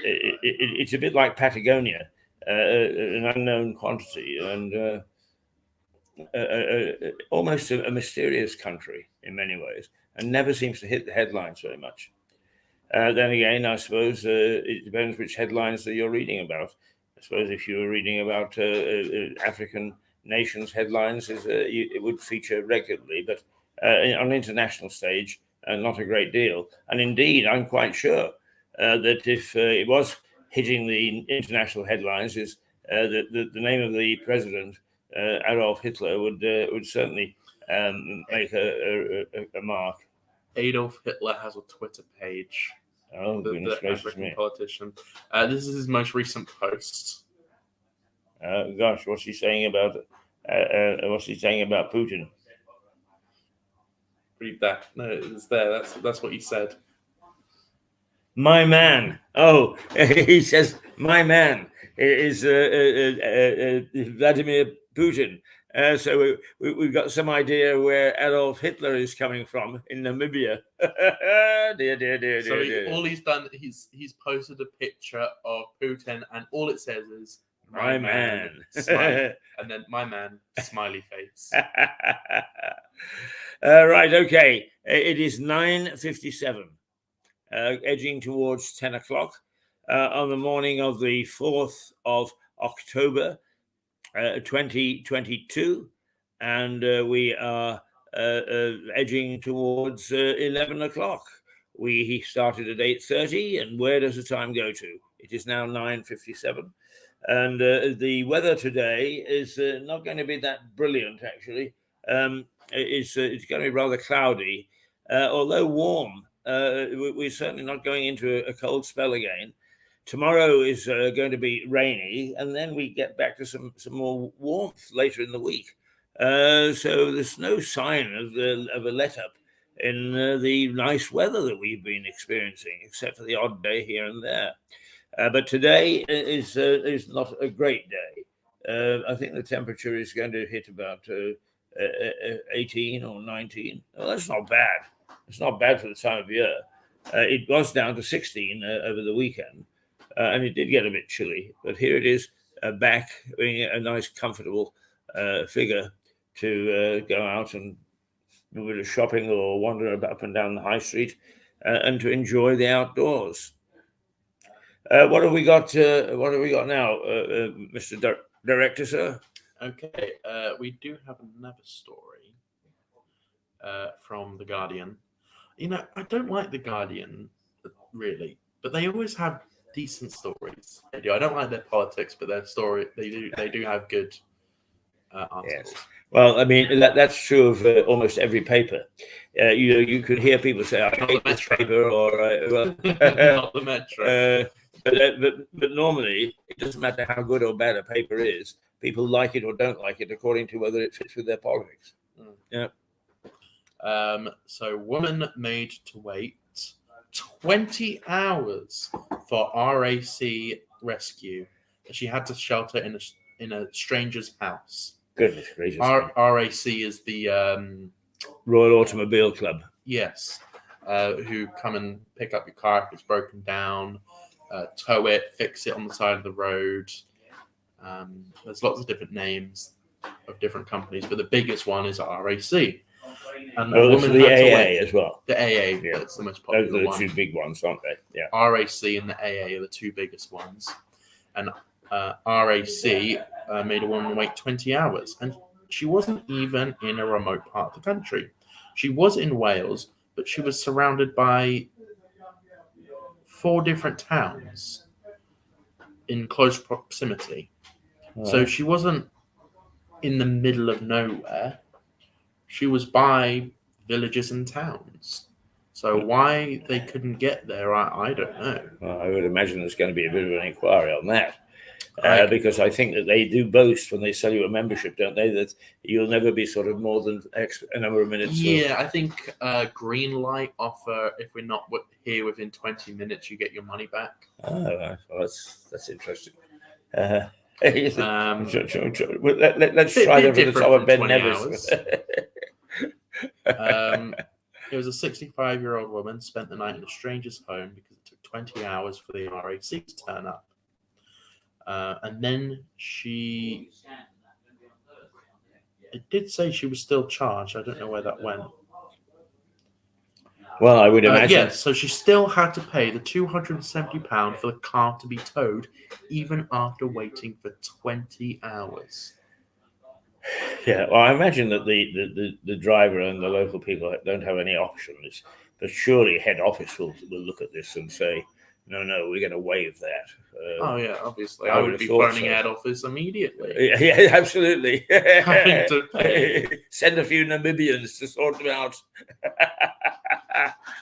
it's a bit like Patagonia, an unknown quantity, and almost a mysterious country in many ways, and never seems to hit the headlines very much. Then again, I suppose it depends which headlines that you're reading about. I suppose if you were reading about African nations headlines, it would feature regularly, but on an international stage, not a great deal. And indeed, I'm quite sure that if it was hitting the international headlines, is the name of the president, Adolf Hitler, would certainly make a mark. Adolf Hitler has a Twitter page. Oh, goodness gracious African me. politician. This is his most recent post. Gosh, what's he saying about Putin? Read that. No, it's there. That's what he said. My man. Oh, he says, my man is Vladimir Putin. So we've got some idea where Adolf Hitler is coming from in Namibia. dear. All he's done, he's posted a picture of Putin, and all it says is my man. Smiley, and then my man, smiley face. Right, okay. It is 9:57, edging towards 10 o'clock on the morning of the 4th of October, 2022, and we are edging towards 11 o'clock. We started at 8:30, and where does the time go to? It is now 9:57, and the weather today is not going to be that brilliant, actually. It's going to be rather cloudy, although warm. We're certainly not going into a cold spell again. Tomorrow is going to be rainy, and then we get back to some more warmth later in the week. So there's no sign of a let-up in the nice weather that we've been experiencing, except for the odd day here and there. But today is not a great day. I think the temperature is going to hit about 18 or 19. Well, that's not bad. It's not bad for the time of year. It was down to 16 over the weekend, and it did get a bit chilly. But here it is back, being a nice, comfortable figure to go out and do a bit of shopping or wander up and down the high street and to enjoy the outdoors. What have we got? What have we got now, Mr. Director, sir? Okay, we do have another story from The Guardian. You know, I don't like The Guardian, really, but they always have decent stories. They do. I don't like their politics, but their story, they do have good articles. Yes. Well, I mean, that's true of almost every paper. You could hear people say, I hate this paper, or not the Metro. But normally, it doesn't matter how good or bad a paper is. People like it or don't like it according to whether it fits with their politics. Yeah. So, woman made to wait 20 hours for RAC rescue. She had to shelter in a stranger's house. Goodness gracious. RAC is the Royal Automobile Club. Yes. Who come and pick up your car if it's broken down, tow it, fix it on the side of the road. There's lots of different names of different companies, but the biggest one is RAC. And the AA as well. The AA, yeah, that's the most popular one. Those are the two big ones, aren't they? Yeah. RAC and the AA are the two biggest ones. And RAC made a woman wait 20 hours. And she wasn't even in a remote part of the country. She was in Wales, but she was surrounded by 4 different towns in close proximity. So she wasn't in the middle of nowhere. She was by villages and towns. So why they couldn't get there, I don't know. Well, I would imagine there's going to be a bit of an inquiry on that. Right. Because I think that they do boast when they sell you a membership, don't they, that you'll never be sort of more than a number of minutes. Yeah, I think green light offer, if we're not here within 20 minutes, you get your money back. Oh, right. Well, that's interesting. Um, Let's try that for the top of Ben Nevis. It was a 65-year-old woman spent the night in a stranger's home because it took 20 hours for the RAC to turn up. And then it did say she was still charged. I don't know where that went. Well, I would imagine. Yes, so she still had to pay the £270 for the car to be towed, even after waiting for 20 hours. Yeah, well, I imagine that the driver and the local people don't have any options, but surely head office will look at this and say, no, we're going to waive that. Oh, yeah, obviously. I would be phoning head office immediately. Yeah, absolutely. Having to pay. Send a few Namibians to sort them out.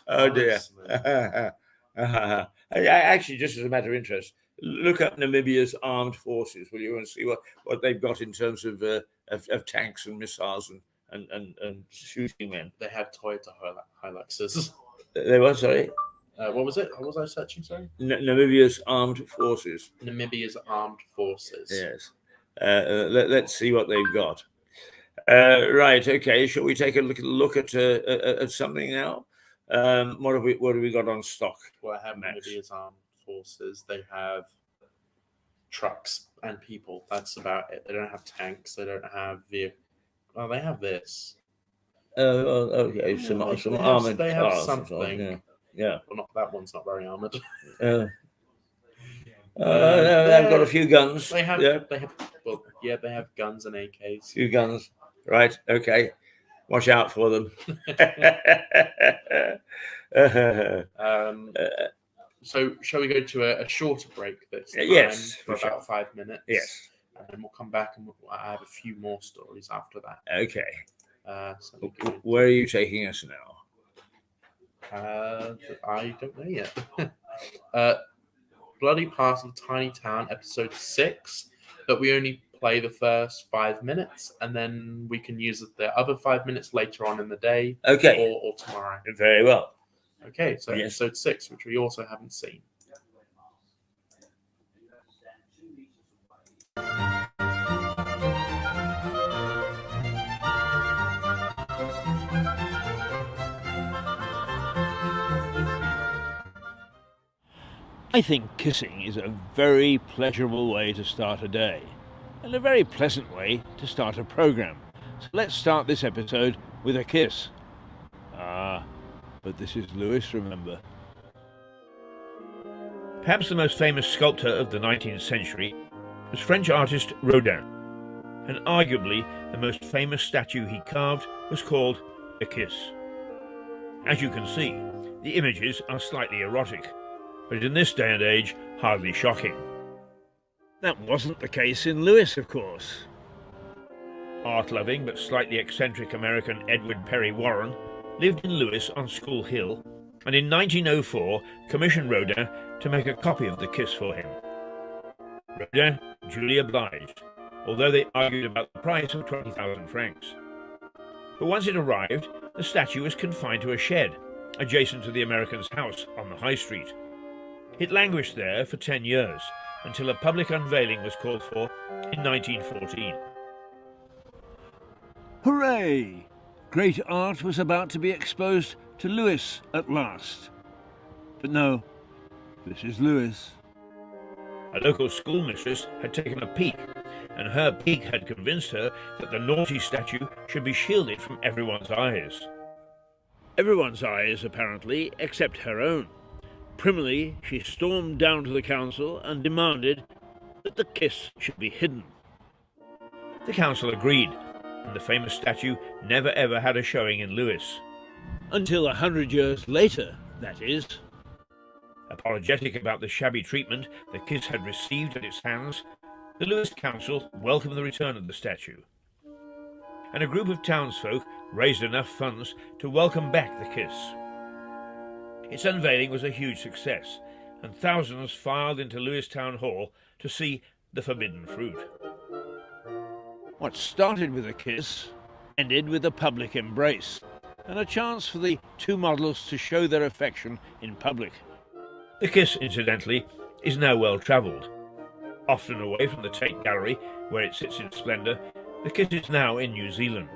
Oh, dear. Actually, just as a matter of interest, look up Namibia's armed forces, will you, and see what they've got in terms of tanks and missiles and shooting men. They have Toyota Hiluxes. They what, sorry? What was it? What was I searching, sorry? Namibia's armed forces. Namibia's armed forces. Yes. Let's see what they've got. Right, okay. Shall we take a look at something now? What have we got on stock? Well, I have Namibia's armed forces. They have trucks and people. That's about it. They don't have tanks. They don't have vehicles. Well, they have this. Okay. Some armored They have cars. something. Yeah. Well, not that one's not very armored. They've got a few guns. They have. Yeah. They have guns and AKs. Few guns. Right. Okay. Watch out for them. So, shall we go to a shorter break this time? Yes, for about 5 minutes. Yes. And then we'll come back and I have a few more stories after that. Okay. So where are you taking us now? I don't know yet. Bloody Part of Tiny Town, episode 6, but we only play the first 5 minutes, and then we can use the other 5 minutes later on in the day. Okay. Or tomorrow. Very well. Okay, so yes. Episode 6, which we also haven't seen. I think kissing is a very pleasurable way to start a day, and a very pleasant way to start a program. So let's start this episode with a kiss. But this is Lewis, remember. Perhaps the most famous sculptor of the 19th century was French artist Rodin, and arguably the most famous statue he carved was called A Kiss. As you can see, the images are slightly erotic, but in this day and age, hardly shocking. That wasn't the case in Lewis, of course. Art-loving but slightly eccentric American Edward Perry Warren lived in Lewis on School Hill, and in 1904 commissioned Rodin to make a copy of the Kiss for him. Rodin duly obliged, although they argued about the price of 20,000 francs. But once it arrived, the statue was confined to a shed, adjacent to the American's house on the High Street. It languished there for 10 years, until a public unveiling was called for in 1914. Hooray! Great art was about to be exposed to Lewis at last. But no, this is Lewis. A local schoolmistress had taken a peek, and her peek had convinced her that the naughty statue should be shielded from everyone's eyes. Everyone's eyes, apparently, except her own. Primly, she stormed down to the council and demanded that the kiss should be hidden. The council agreed, and the famous statue never ever had a showing in Lewis. Until 100 years later, that is. Apologetic about the shabby treatment the kiss had received at its hands, the Lewis Council welcomed the return of the statue, and a group of townsfolk raised enough funds to welcome back the kiss. Its unveiling was a huge success, and thousands filed into Lewes Town Hall to see the forbidden fruit. What started with a kiss ended with a public embrace, and a chance for the two models to show their affection in public. The kiss, incidentally, is now well travelled. Often away from the Tate Gallery, where it sits in splendour, the kiss is now in New Zealand.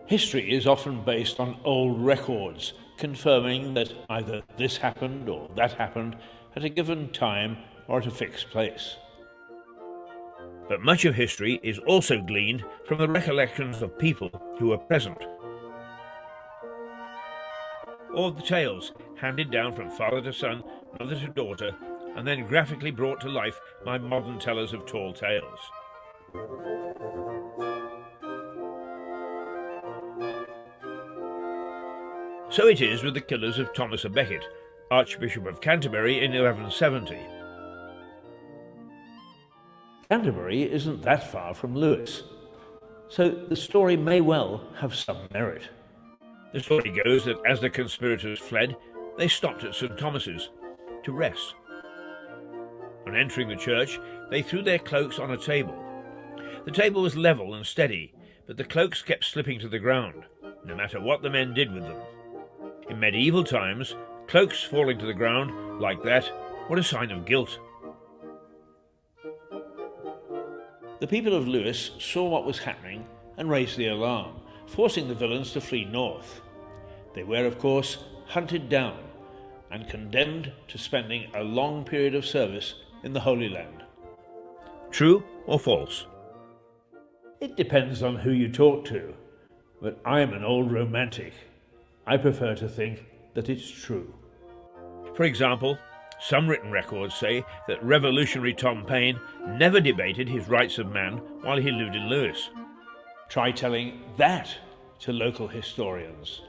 History is often based on old records, confirming that either this happened or that happened at a given time or at a fixed place. But much of history is also gleaned from the recollections of people who were present, or the tales handed down from father to son, mother to daughter, and then graphically brought to life by modern tellers of tall tales. So it is with the killers of Thomas à Becket, Archbishop of Canterbury in 1170. Canterbury isn't that far from Lewes, so the story may well have some merit. The story goes that as the conspirators fled, they stopped at St. Thomas's to rest. On entering the church, they threw their cloaks on a table. The table was level and steady, but the cloaks kept slipping to the ground, no matter what the men did with them. In medieval times, cloaks falling to the ground like that were a sign of guilt. The people of Lewes saw what was happening and raised the alarm, forcing the villains to flee north. They were, of course, hunted down and condemned to spending a long period of service in the Holy Land. True or false? It depends on who you talk to, but I am an old romantic. I prefer to think that it's true. For example, some written records say that revolutionary Tom Payne never debated his rights of man while he lived in Lewes. Try telling that to local historians.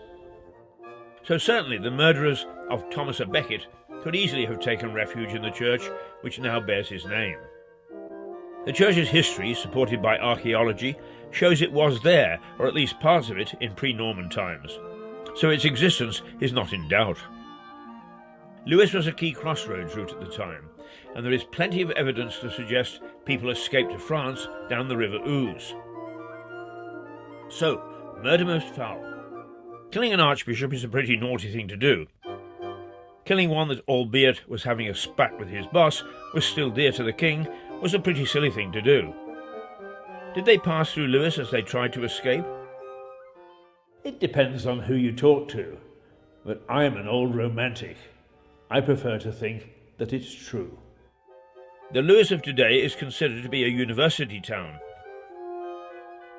So certainly the murderers of Thomas à Becket could easily have taken refuge in the church which now bears his name. The church's history, supported by archaeology, shows it was there, or at least parts of it, in pre-Norman times, so its existence is not in doubt. Lewes was a key crossroads route at the time, and there is plenty of evidence to suggest people escaped to France down the River Ouse. So, murder most foul. Killing an archbishop is a pretty naughty thing to do. Killing one that, albeit was having a spat with his boss, was still dear to the king, was a pretty silly thing to do. Did they pass through Lewes as they tried to escape? It depends on who you talk to, but I am an old romantic. I prefer to think that it's true. The Lewes of today is considered to be a university town.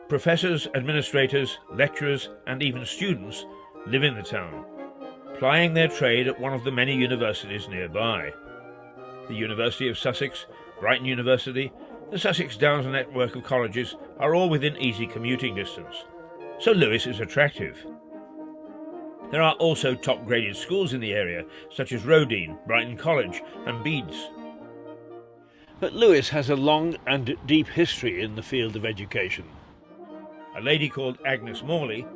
Professors, administrators, lecturers, and even students live in the town, plying their trade at one of the many universities nearby. The University of Sussex, Brighton University, the Sussex Downs network of colleges are all within easy commuting distance, so Lewes is attractive. There are also top-graded schools in the area, such as Roedean, Brighton College, and Bede's. But Lewes has a long and deep history in the field of education. A lady called Agnes Morley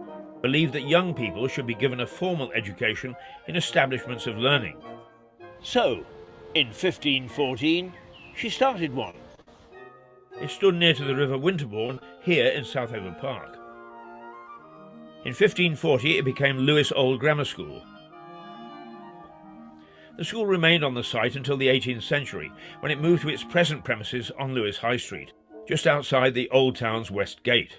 believed that young people should be given a formal education in establishments of learning. So, in 1514, she started one. It stood near to the River Winterbourne, here in Southaven Park. In 1540, it became Lewes Old Grammar School. The school remained on the site until the 18th century, when it moved to its present premises on Lewes High Street, just outside the Old Town's West Gate.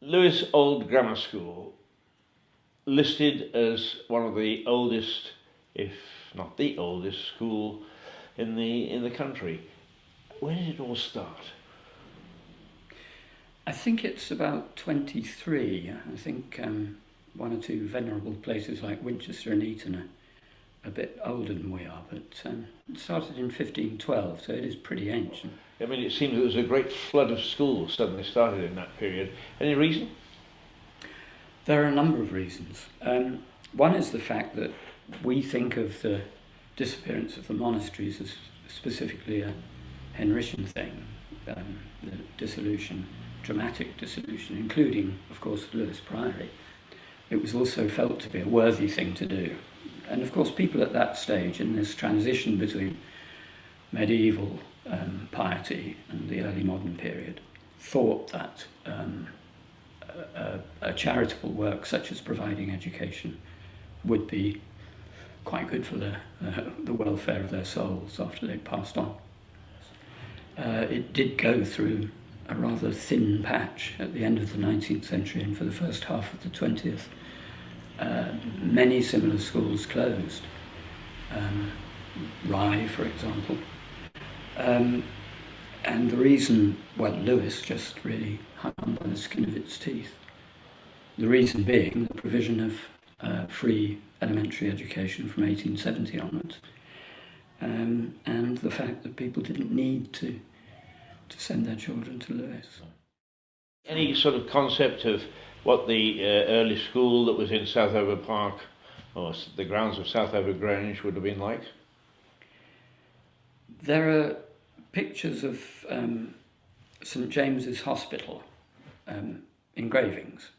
Lewes Old Grammar School, listed as one of the oldest, if not the oldest, school in the country. When did it all start? I think it's about 23. I think one or two venerable places like Winchester and Eton are a bit older than we are, but it started in 1512, so it is pretty ancient. I mean, it seems there was a great flood of schools suddenly started in that period. Any reason? There are a number of reasons. One is the fact that we think of the disappearance of the monasteries as specifically a Henrician thing. the dissolution, dramatic dissolution, including, of course, Lewes Priory. It was also felt to be a worthy thing to do. And of course, people at that stage, in this transition between medieval piety and the early modern period, thought that a charitable work such as providing education would be quite good for the welfare of their souls after they'd passed on. It did go through a rather thin patch at the end of the 19th century and for the first half of the 20th. Many similar schools closed. Rye, for example. And the reason, well, Lewes just really hung on by the skin of its teeth. The reason being the provision of free elementary education from 1870 onwards, and the fact that people didn't need to send their children to Lewes. Any sort of concept of what the early school that was in Southover Park or the grounds of Southover Grange would have been like? There are pictures of St James's Hospital engravings,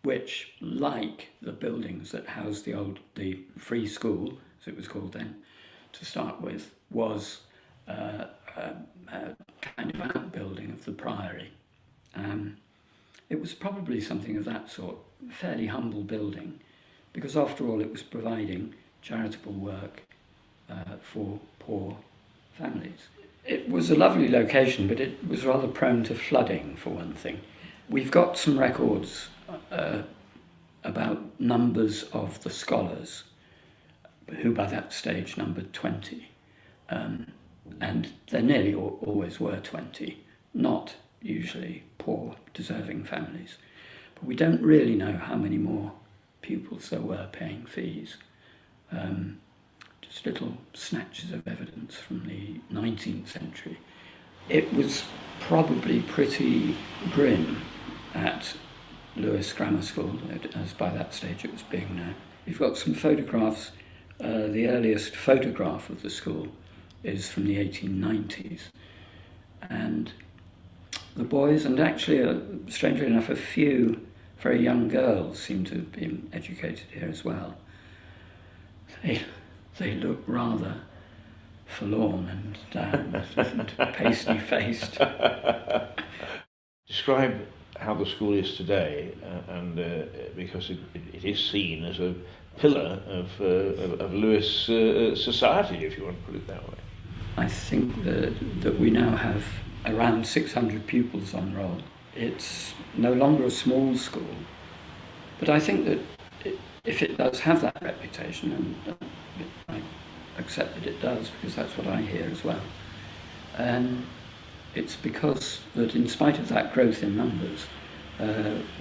which, like the buildings that housed the free school, as it was called then, to start with, was a kind of outbuilding of the priory. It was probably something of that sort, fairly humble building, because after all it was providing charitable work for poor families. It was a lovely location, but it was rather prone to flooding, for one thing. We've got some records about numbers of the scholars, who by that stage numbered 20. And there nearly always were 20, not usually poor, deserving families. But we don't really know how many more pupils there were paying fees. Just little snatches of evidence from the 19th century. It was probably pretty grim at Lewes Grammar School, as by that stage it was being known. We've got some photographs. The earliest photograph of the school is from the 1890s. And the boys, and actually, strangely enough, a few very young girls seem to have been educated here as well. They look rather forlorn and down and pasty-faced. Describe how the school is today, because it is seen as a pillar of Lewes society, if you want to put it that way. I think that we now have around 600 pupils on roll. It's no longer a small school, but I think that if it does have that reputation, and I accept that it does because that's what I hear as well, it's because that in spite of that growth in numbers,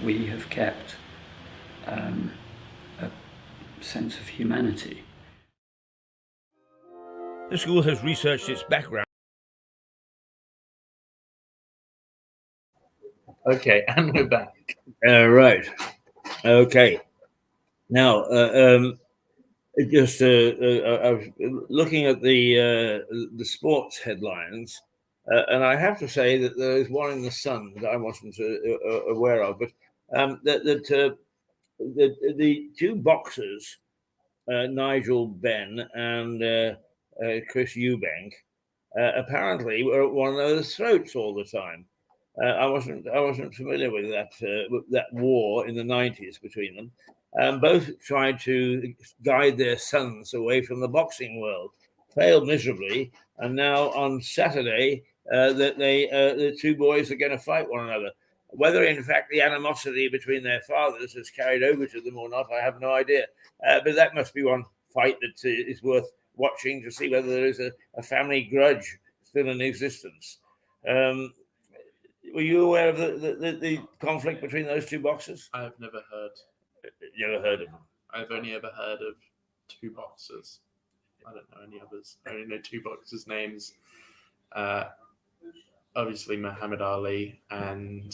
we have kept a sense of humanity. The school has researched its background. Okay, and we're back. Right. Okay. Now, I was looking at the sports headlines, and I have to say that there is one in the Sun that I wasn't aware of, but the two boxers, Nigel Benn and Chris Eubank, apparently were at one another's throats all the time. I wasn't familiar with that war in the 90s between them. Both tried to guide their sons away from the boxing world, failed miserably, and now on Saturday the two boys are going to fight one another. Whether in fact the animosity between their fathers has carried over to them or not, I have no idea. But that must be one fight that is worth watching to see whether there is a family grudge still in existence. Were you aware of the conflict between those two boxers? I have never heard. You ever heard of them? I've only ever heard of two boxers. I don't know any others. I only know two boxers' names. Obviously Muhammad Ali and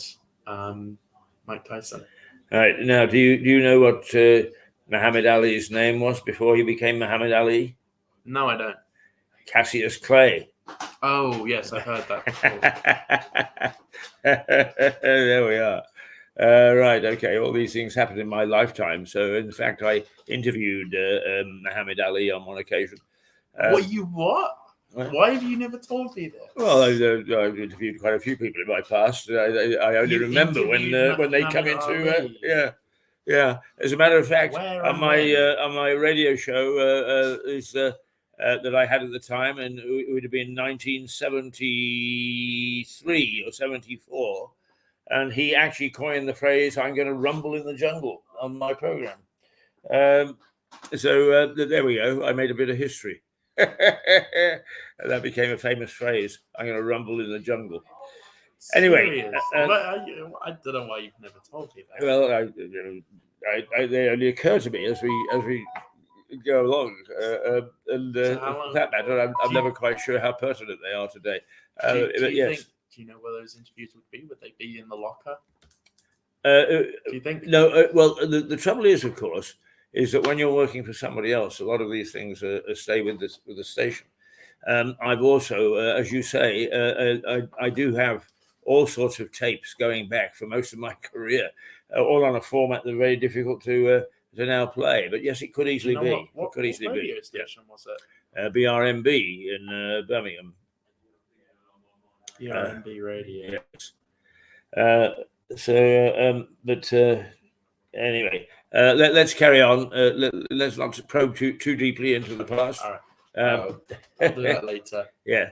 Mike Tyson. All right. Now, do you know what Muhammad Ali's name was before he became Muhammad Ali? No, I don't. Cassius Clay. Oh, yes, I've heard that before. There we are. Right, okay. All these things happened in my lifetime. So, in fact, I interviewed Muhammad Ali on one occasion. What? Why have you never told me this? Well, I've interviewed quite a few people in my past. I only remember when they come into yeah. As a matter of fact, on my radio show that I had at the time, and it would have been 1973 or 74, and he actually coined the phrase "I'm going to rumble in the jungle" on my program. So there we go. I made a bit of history. That became a famous phrase. I'm going to rumble in the jungle. Anyway, I don't know why you've never told me that. Well, they only occur to me as we go along, and for that matter, I'm never quite sure how pertinent they are today. Do you know where those interviews would be? Would they be in the locker? Do you think? No. Well, the trouble is, of course, is that when you're working for somebody else, a lot of these things stay with the station. I've also, as you say, I do have all sorts of tapes going back for most of my career, all on a format that's very difficult to now play. But yes, it could easily be. What radio station was it? BRMB in Birmingham. BRMB radio. Yes. But anyway, let's carry on. Let's not probe too deeply into the past. All right. I'll do that later. Yeah.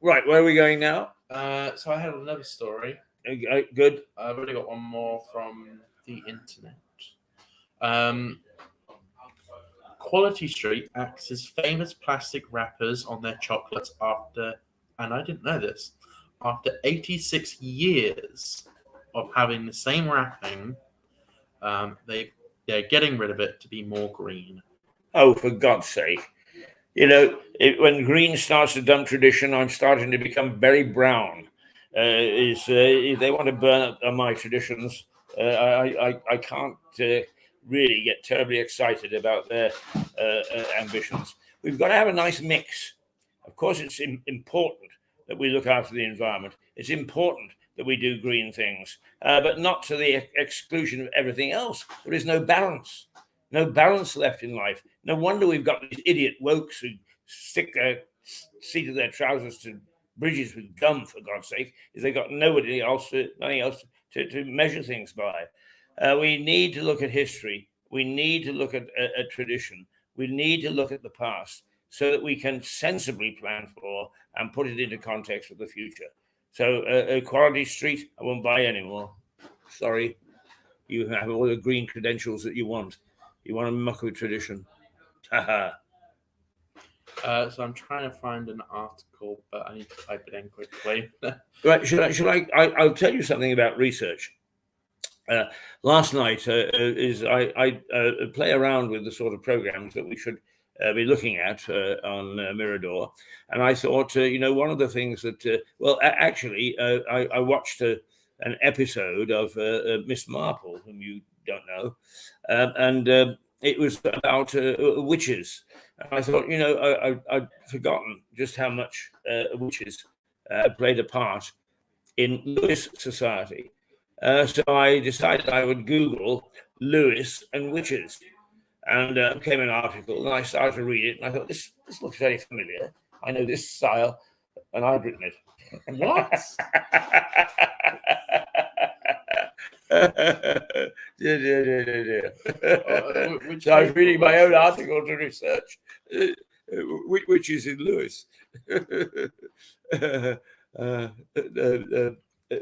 Right, where are we going now? So I had another story. Good. I've already got one more from the internet. Quality Street acts as famous plastic wrappers on their chocolates after, and I didn't know this, after 86 years of having the same wrapping, they're getting rid of it to be more green. Oh, for God's sake. You know, when green starts to dump tradition, I'm starting to become very brown. If they want to burn up my traditions, I can't really get terribly excited about their ambitions. We've got to have a nice mix. Of course, it's important that we look after the environment. It's important that we do green things, but not to the exclusion of everything else. There is no balance. No balance left in life. No wonder we've got these idiot wokes who stick their seat of their trousers to bridges with gum, for God's sake, is they've got nothing else to measure things by. We need to look at history. We need to look at tradition. We need to look at the past so that we can sensibly plan for and put it into context for the future. So Quality Street, I won't buy anymore. Sorry. You have all the green credentials that you want. You want to muck with tradition. So I'm trying to find an article, but I need to type it in quickly. Right, should I? I'll tell you something about research. Last night I play around with the sort of programs that we should be looking at on Mirador, and I thought, one of the things that, I watched an episode of Miss Marple, whom you don't know, and it was about witches. And I thought, I'd forgotten just how much witches played a part in Lewis society. So I decided I would Google Lewis and witches, and came an article, and I started to read it, and I thought, this looks very familiar. I know this style, and I've written it. What? So I was reading my own article to research witches in Lewis.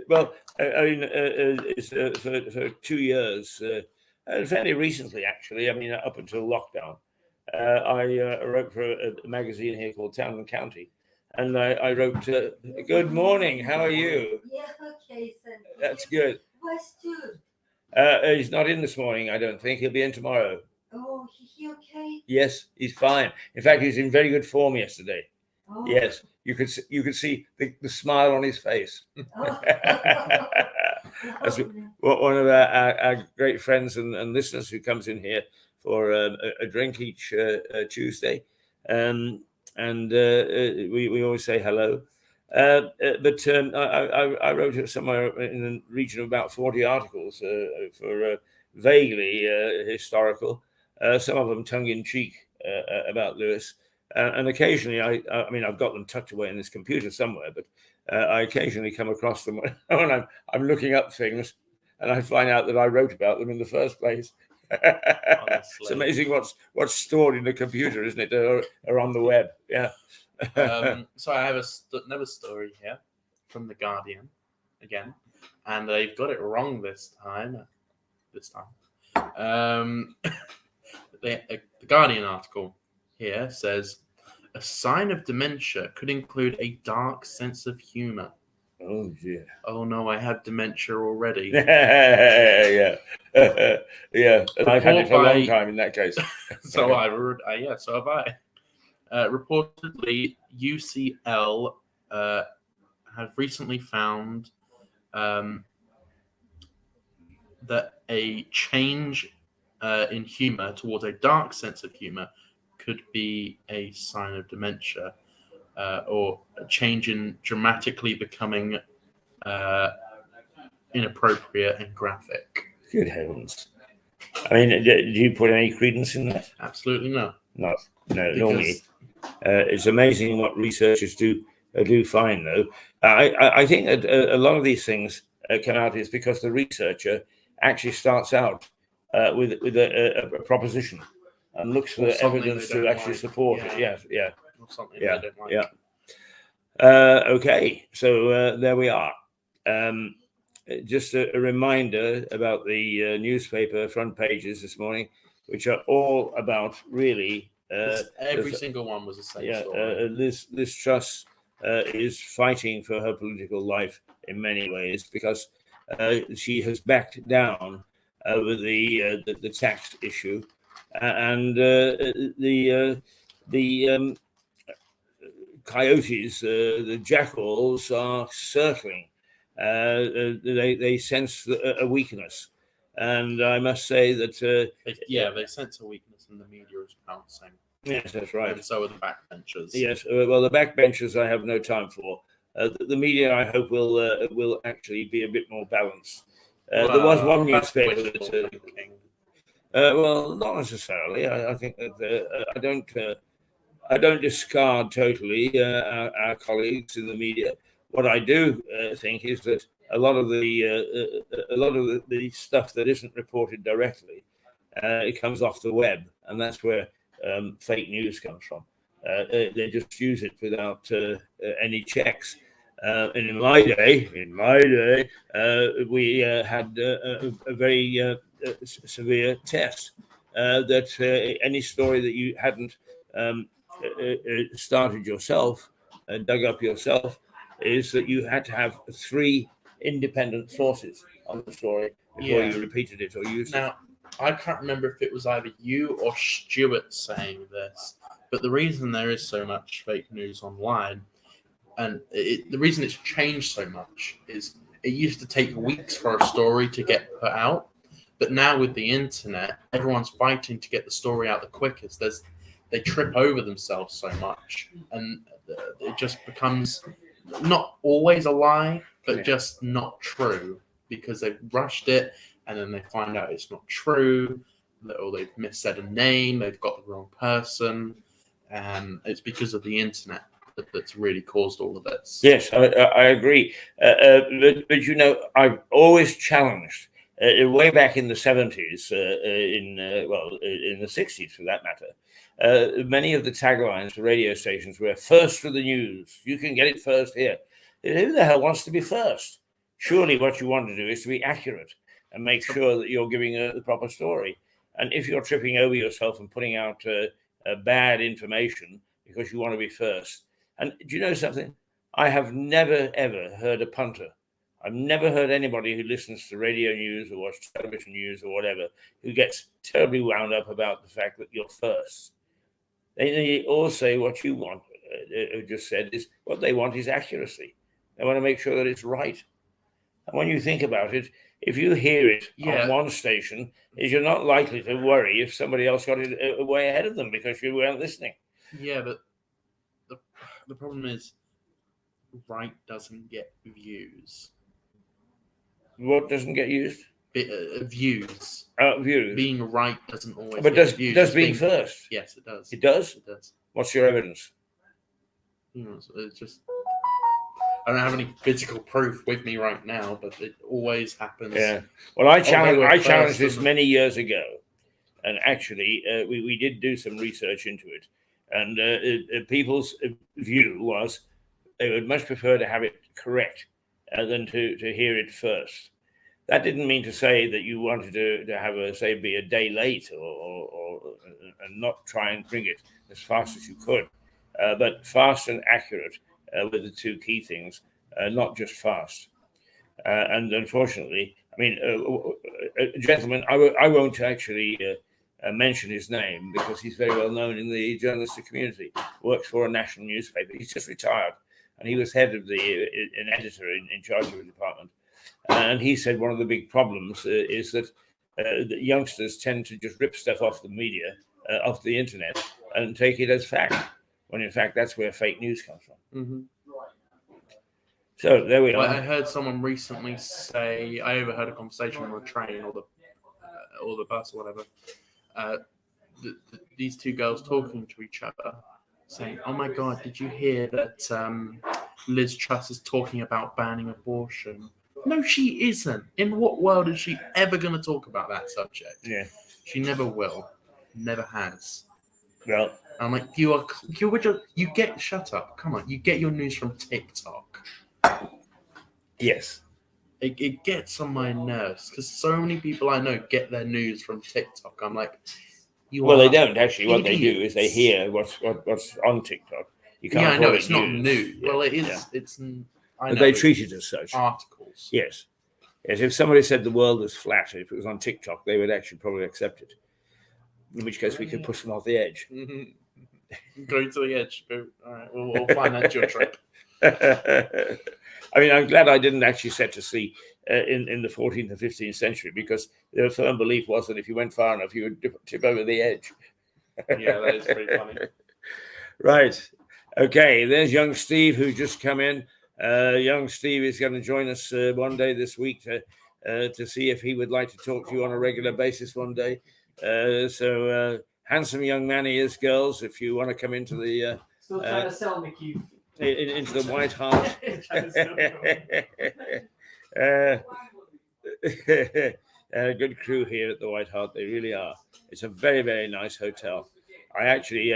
Well, I mean, it's for 2 years, fairly recently, actually. I mean, up until lockdown, I wrote for a magazine here called Town and County, and I wrote, "Good morning, how are you?" Yeah, okay, sir. That's good. Where's Stu? He's not in this morning, I don't think. He'll be in tomorrow. Oh, he okay? Yes, he's fine. In fact, he's in very good form yesterday. Oh. Yes, you could see the smile on his face. Oh. That's one of our great friends and listeners who comes in here for a drink each Tuesday. and we always say hello. But I wrote it somewhere in the region of about 40 articles for vaguely historical, some of them tongue-in-cheek about Lewis. And occasionally, I mean, I've got them tucked away in this computer somewhere, but I occasionally come across them when I'm looking up things, and I find out that I wrote about them in the first place. It's amazing what's stored in the computer, isn't it, or on the web? Yeah. So I have another story here from The Guardian again, and they've got it wrong this time. The Guardian article here says a sign of dementia could include a dark sense of humor. Oh dear. Oh no, I have dementia already. Yeah. Yeah. And I've had it for a long time in that case. So so have I. Reportedly, UCL have recently found that a change in humor towards a dark sense of humor could be a sign of dementia, or a change in dramatically becoming inappropriate and graphic. Good heavens. I mean, do you put any credence in that? Absolutely not. No, normally. It's amazing what researchers do find, though. I think that a lot of these things come out is because the researcher actually starts out with a proposition and looks for the evidence to actually support it. Yes, yeah. Or something Yeah, they don't like. yeah. Okay, so there we are. Just a reminder about the newspaper front pages this morning, which are all about really. Every single one was the same story. Liz Truss is fighting for her political life in many ways because she has backed down over the tax issue, and the coyotes, the jackals, are circling. They sense a weakness, and I must say that they sense a weakness, and the media is pouncing. Yes, that's right. And so are the backbenchers. Yes, well, the backbenchers I have no time for. The media, I hope, will actually be a bit more balanced. There was one newspaper that. Well, not necessarily. I think that I don't discard totally our colleagues in the media. What I do think is that a lot of the stuff that isn't reported directly, it comes off the web, and that's where fake news comes from. They just use it without any checks. And in my day, we had a very severe test that any story that you hadn't started yourself, dug up yourself, is that you had to have 3 independent sources on the story before you repeated it or used it. Now, I can't remember if it was either you or Stuart saying this, but the reason there is so much fake news online, and the reason it's changed so much, is it used to take weeks for a story to get put out, but now with the internet, everyone's fighting to get the story out the quickest. They trip over themselves so much, and it just becomes not always a lie, but just not true, because they've rushed it, and then they find out it's not true, or they've missaid a name, they've got the wrong person, and it's because of the internet that's really caused all of this. Yes, I agree. But you know, I've always challenged, way back in the 70s, in the 60s for that matter, many of the taglines for radio stations were "First for the news. You can get it first here." Who the hell wants to be first? Surely what you want to do is to be accurate and make sure that you're giving the proper story. And if you're tripping over yourself and putting out bad information because you want to be first. And do you know something? I have never, ever heard a punter. I've never heard anybody who listens to radio news or watches television news or whatever who gets terribly wound up about the fact that you're first. They all say what you want, just said, is what they want is accuracy. They want to make sure that it's right. And when you think about it, if you hear it on one station, you're not likely to worry if somebody else got it way ahead of them because you weren't listening. Yeah, but The problem is, right doesn't get views. What doesn't get used? Views. Views. Being right doesn't always. But get views. does being first? Yes, it does. It does. It does. What's your evidence? It's just. I don't have any physical proof with me right now, but it always happens. Yeah. Well, I challenged first this and- many years ago, and actually, we did do some research into it, and people's view was they would much prefer to have it correct than to hear it first. That didn't mean to say that you wanted to have be a day late or and not try and bring it as fast as you could, but fast and accurate were the two key things, not just fast. And unfortunately, I mean, a gentleman, I won't actually mention his name because he's very well known in the journalistic community, works for a national newspaper. He's just retired, and he was head of an editor in charge of the department. And he said one of the big problems is that youngsters tend to just rip stuff off the media, off the internet, and take it as fact, when in fact that's where fake news comes from. Mm-hmm. So there we Well, are. I heard someone recently say, I overheard a conversation on the train or the bus or whatever. These two girls talking to each other, saying, "Oh my God, did you hear that Liz Truss is talking about banning abortion?" No, she isn't. In what world is she ever going to talk about that subject? Yeah. She never will. Never has. Well, I'm like, shut up. Come on, you get your news from TikTok. yes. It gets on my nerves because so many people I know get their news from TikTok. I'm like, They don't actually. What they do idiots. is they hear what's on TikTok. You can't Yeah, I know call it's it not news. new. Yeah, Well, it is. yeah. It's. I But know they treat it as such. articles. Yes. Yes. If somebody said the world was flat, if it was on TikTok, they would actually probably accept it. In which case, we could push them off the edge. Mm-hmm. Go to the edge. Go. All right. We'll finance your trip. I mean, I'm glad I didn't actually set to sea in the 14th and 15th century, because their firm belief was that if you went far enough, you would tip over the edge. Yeah, that is pretty funny. Right. Okay. There's young Steve, who just come in. Young Steve is going to join us one day this week to see if he would like to talk to you on a regular basis one day. So handsome young man he is, girls. If you want to come into the Still trying to sell me, Keith. into the White Hart. A good crew here at the White Hart. They really are. It's a very, very nice hotel. I actually,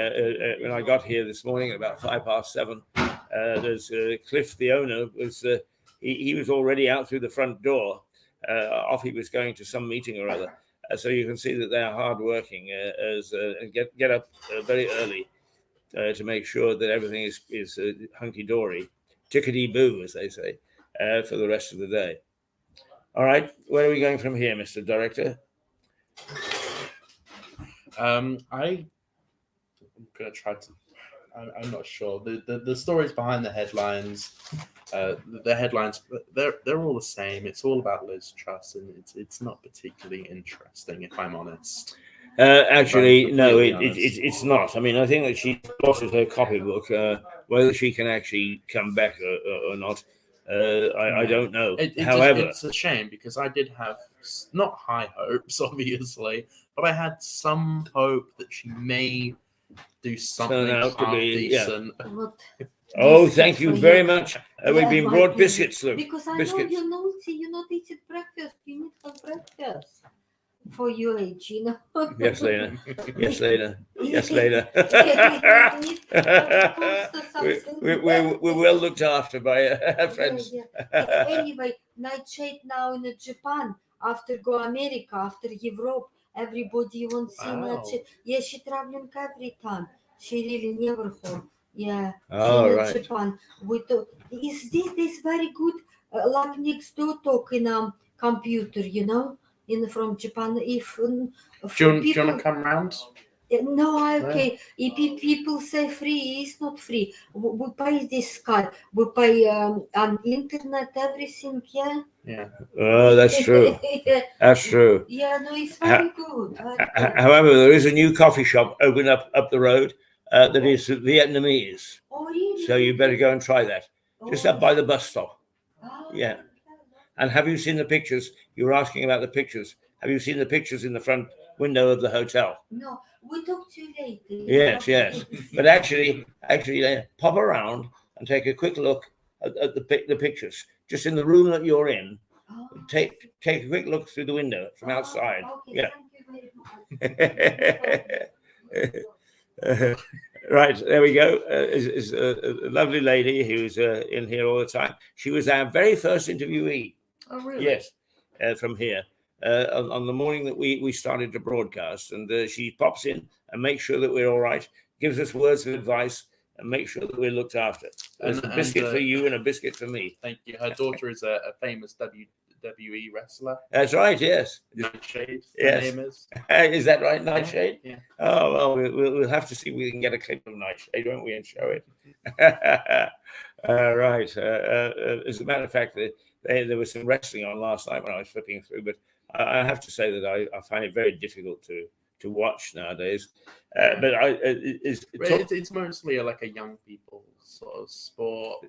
when I got here this morning at about 7:05, there's Cliff, the owner, he was already out through the front door. Off he was going to some meeting or other. So you can see that they are hardworking and get up very early to make sure that everything is hunky-dory, tickety-boo, as they say, for the rest of the day. All right, where are we going from here, Mr. Director? I'm gonna try to. I'm not sure. The stories behind the headlines, they're all the same. It's all about Liz Truss, and it's not particularly interesting, if I'm honest. Actually, no, completely honest. it's not. I mean, I think that she lost her copybook. Whether she can actually come back or not, I don't know. However, it's a shame because I did have not high hopes, obviously, but I had some hope that she may do something Turn out to half be, decent. oh, thank you very much. We've been brought biscuits, Luke. Because I Biscuits. know you're naughty, you're not eating breakfast. You need for breakfast for your age, you know. Yes, Lena. Yes, Lena. Yes, Lena. We're well looked after by our friends. Anyway, nightshade now in Japan, after go America, after Europe, everybody wants to see Wow. nightshade. Yeah, she traveling every time. She really never home. Yeah, Oh, in right. Japan. Is this very good? Like next door talking computer, you know, from Japan. If Do you want to come round? no, okay. If people say free, it's not free. We pay this card. We pay on internet, everything. Yeah. Yeah. Oh, that's true. That's true. Yeah, no, it's very good. Very good. However, there is a new coffee shop open up the road that is Vietnamese. Oh, really? So you better go and try that. Just up by the bus stop. Oh, Yeah. And have you seen the pictures? You were asking about the pictures. Have you seen the pictures in the front window of the hotel? No, we'll talk to you later. Yes, yes. But actually, pop around and take a quick look at the pictures. Just in the room that you're in, Oh, take a quick look through the window from outside. okay, Yeah. thank you very much. Right, there we go. Is a lovely lady who's in here all the time. She was our very first interviewee. Oh, really? Yes, from here. On the morning that we started to broadcast, and she pops in and makes sure that we're all right, gives us words of advice, and makes sure that we're looked after. There's a biscuit for you and a biscuit for me. Thank you. Her daughter is a famous WWE wrestler. That's right, yes. Nightshade, Yes. her name is. Is that right, Nightshade? Yeah. Oh, well, we'll have to see if we can get a clip of Nightshade, won't we, and show it. Right. As a matter of fact, there was some wrestling on last night when I was flipping through, but I have to say that I find it very difficult to watch nowadays. But It's mostly like a young people sort of sport.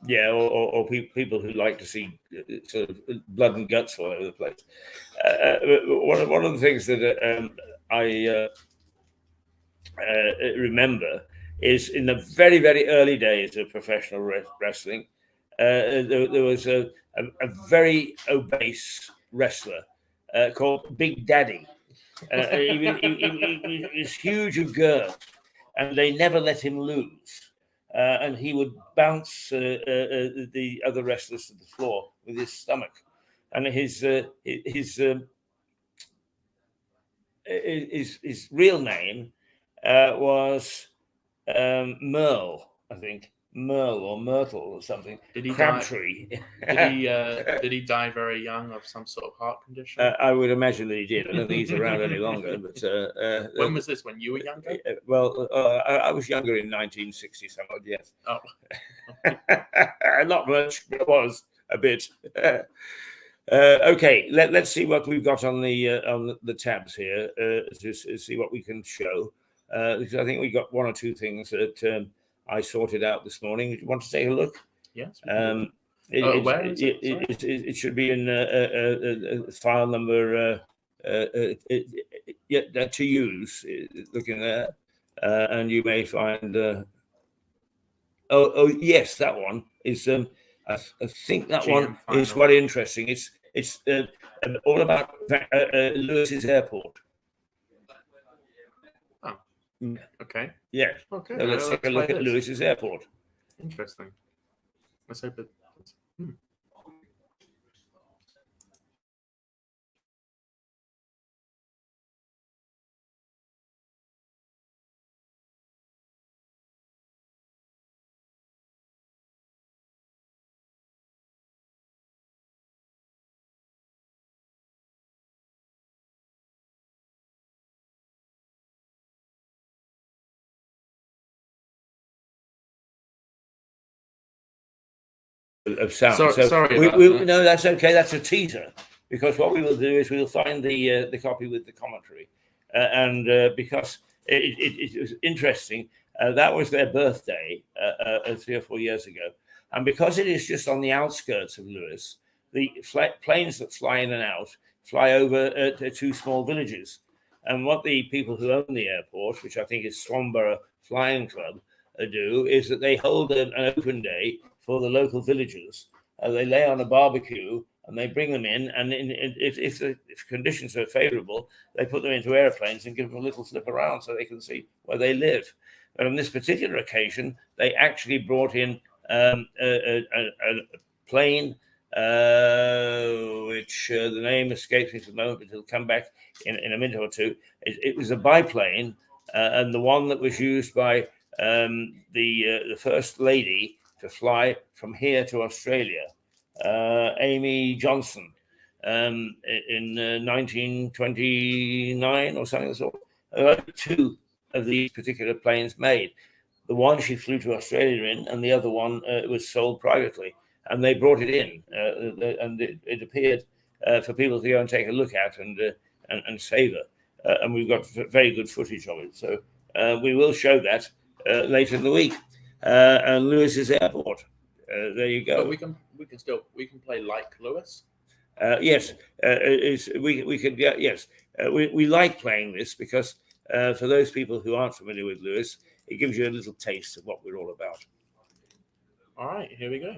Yeah, or people who like to see sort of blood and guts all over the place. One of the things that I remember is in the very, very early days of professional wrestling, there was a very obese wrestler called Big Daddy. He was huge of girth, and they never let him lose. And he would bounce the other wrestlers to the floor with his stomach, and his real name was Merle, I think. Merle or Myrtle or something. Did he Crabtree. Did he die very young of some sort of heart condition? I would imagine that he did. I don't think he's around any longer. But when was this? When you were younger? Well, I was younger in 1960 somewhat. Yes. Oh, not much. But it was a bit. Okay, let's see what we've got on the tabs here to see what we can show. Because I think we got one or two things that I sorted out this morning. You want to take a look? Yes. Where is it? It should be in file number to use. Looking there, and you may find. Oh yes, that one is. I think that one is quite interesting. It's all about Lewis's airport. Oh, okay. Yeah. Okay. So let's take a look at Lewis's airport. Interesting. Let's hope it. Of sound. Sorry no, that's okay. That's a teaser, because what we will do is we'll find the copy with the commentary, and because it was interesting, that was their birthday 3 or 4 years ago, and because it is just on the outskirts of Lewis, the planes that fly in and out fly over two small villages, and what the people who own the airport, which I think is Swanborough Flying Club, do is that they hold an open day for the local villagers. They lay on a barbecue and they bring them in, and if conditions are favorable, they put them into airplanes and give them a little flip around so they can see where they live. But on this particular occasion, they actually brought in a plane, which the name escapes me for the moment, but it'll come back in a minute or two. It was a biplane, and the one that was used by the First Lady to fly from here to Australia, Amy Johnson, in 1929 or something. So two of these particular planes made. The one she flew to Australia in, and the other one was sold privately. And they brought it in, and it appeared for people to go and take a look at and savor. And we've got very good footage of it. So we will show that later in the week. and Lewis's Airport. There you go. But we can play like Lewis. Yes, we could. Yes, we like playing this because for those people who aren't familiar with Lewis, it gives you a little taste of what we're all about. All right, here we go.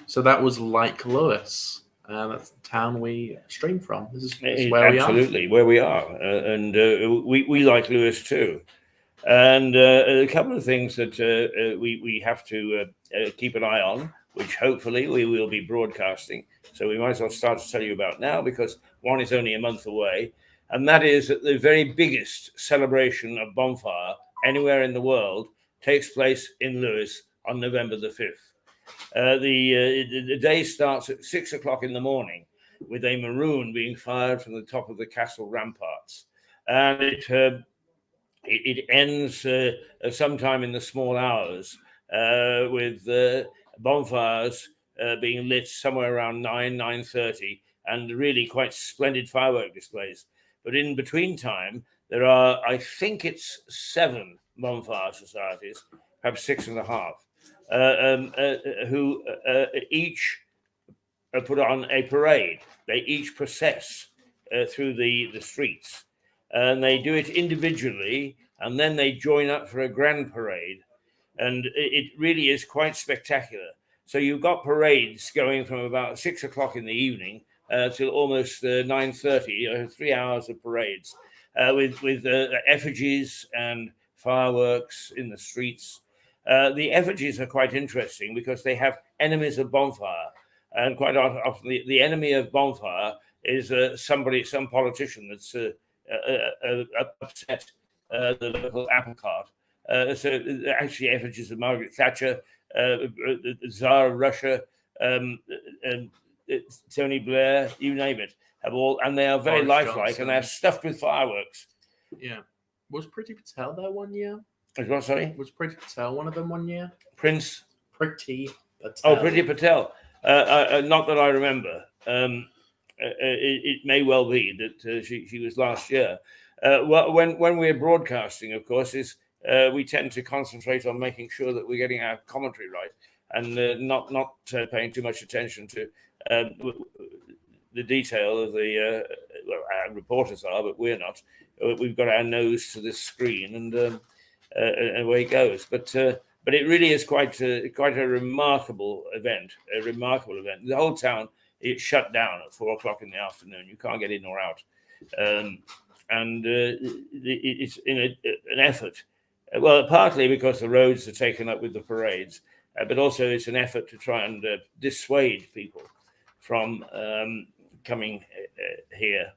So that was Like Lewis. That's the town we stream from. This is where Absolutely, where we are. And we like Lewis too. And a couple of things that we have to keep an eye on, which hopefully we will be broadcasting. So we might as well start to tell you about now, because one is only a month away. And that is that the very biggest celebration of Bonfire anywhere in the world takes place in Lewis on November the 5th. The day starts at 6 o'clock in the morning with a maroon being fired from the top of the castle ramparts. And it ends sometime in the small hours with bonfires being lit somewhere around 9:30, and really quite splendid firework displays. But in between time, there are, I think it's 7 bonfire societies, perhaps 6.5, who each put on a parade. They each process through the streets. And they do it individually, and then they join up for a grand parade. And it really is quite spectacular. So you've got parades going from about 6 o'clock in the evening till almost 9:30, 3 hours of parades with effigies and fireworks in the streets. The effigies are quite interesting because they have enemies of Bonfire. And quite often the enemy of Bonfire is some politician that's upset the local apple cart. So actually effigies of Margaret Thatcher, the Tsar of Russia, Tony Blair, you name it, have all, and they are very Boris lifelike, Johnson. and they're stuffed with fireworks. Yeah. Was Priti Patel there one year? What, sorry? Was Priti Patel one of them one year? Prince? Priti Patel. Oh, Priti Patel. Not that I remember. It may well be that she was last year. When we're broadcasting, of course, we tend to concentrate on making sure that we're getting our commentary right, and not paying too much attention to the detail of the. Well, our reporters are, but we're not. We've got our nose to this screen, and away it goes. But it really is quite a remarkable event. The whole town is shut down at 4 o'clock in the afternoon. You can't get in or out, and it's in an effort. Well, partly because the roads are taken up with the parades, but also it's an effort to try and dissuade people from coming here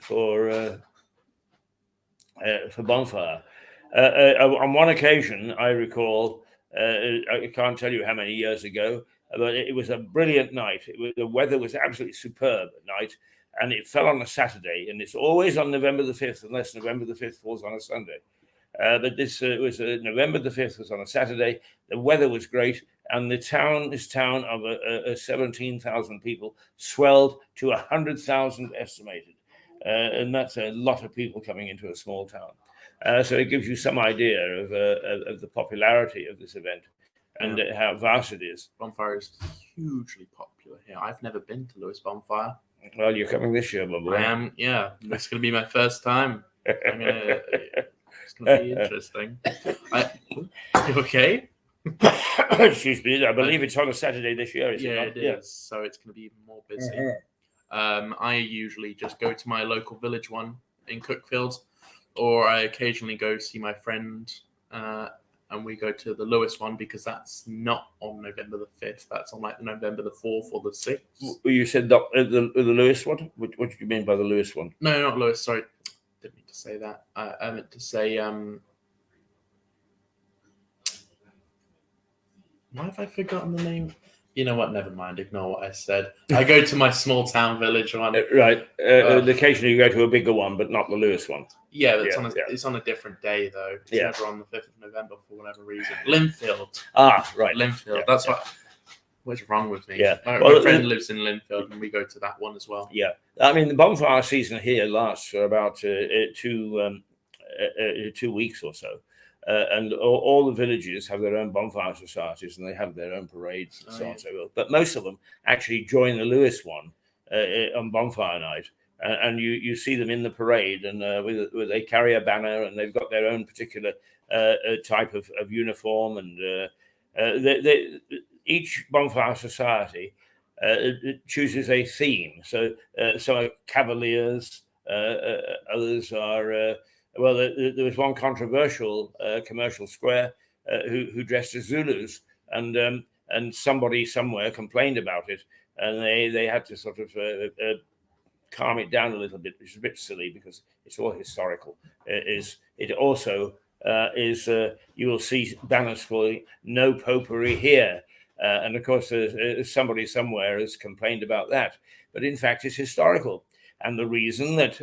for Bonfire. On one occasion, I recall, I can't tell you how many years ago, but it was a brilliant night. The weather was absolutely superb at night, and it fell on a Saturday, and it's always on November the 5th, unless November the 5th falls on a Sunday. But this was November the 5th was on a Saturday. The weather was great, and this town of 17,000 people swelled to 100,000 estimated. And that's a lot of people coming into a small town. So it gives you some idea of the popularity of this event and how vast it is. Bonfire is hugely popular here. I've never been to Lewis Bonfire. Well, you're coming this year, my boy. I am, yeah. It's going to be my first time. It's going to be interesting. You okay? Excuse me. I believe it's on a Saturday this year. It is. So it's going to be even more busy. I usually just go to my local village one in Cookfield, or I occasionally go see my friend, and we go to the Lewis one because that's not on November the 5th. That's on like November the 4th or the 6th. You said the Lewis one? What did you mean by the Lewis one? No, not Lewis. Sorry. Didn't mean to say that. I meant to say, why have I forgotten the name? You know what? Never mind. Ignore what I said. I go to my small town village one. Right. Occasionally you go to a bigger one, but not the Lewis one. Yeah, it's on a different day, though. It's never on the 5th of November for whatever reason. Linfield. Ah, right. Linfield. Yeah, That's what... What's wrong with me? Yeah. My friend lives in Linfield, and we go to that one as well. Yeah. I mean, the bonfire season here lasts for about 2 weeks or so. and all the villages have their own bonfire societies, and they have their own parades and so on and so forth. But most of them actually join the Lewis one on bonfire night, and you see them in the parade, and they carry a banner, and they've got their own particular type of uniform, and each bonfire society chooses a theme. So some are cavaliers, others are well. There was one controversial commercial square who dressed as Zulus, and somebody somewhere complained about it, and they had to sort of calm it down a little bit, which is a bit silly because it's all historical. It also is you will see banners for "No Popery Here," and of course somebody somewhere has complained about that, but in fact it's historical. And the reason that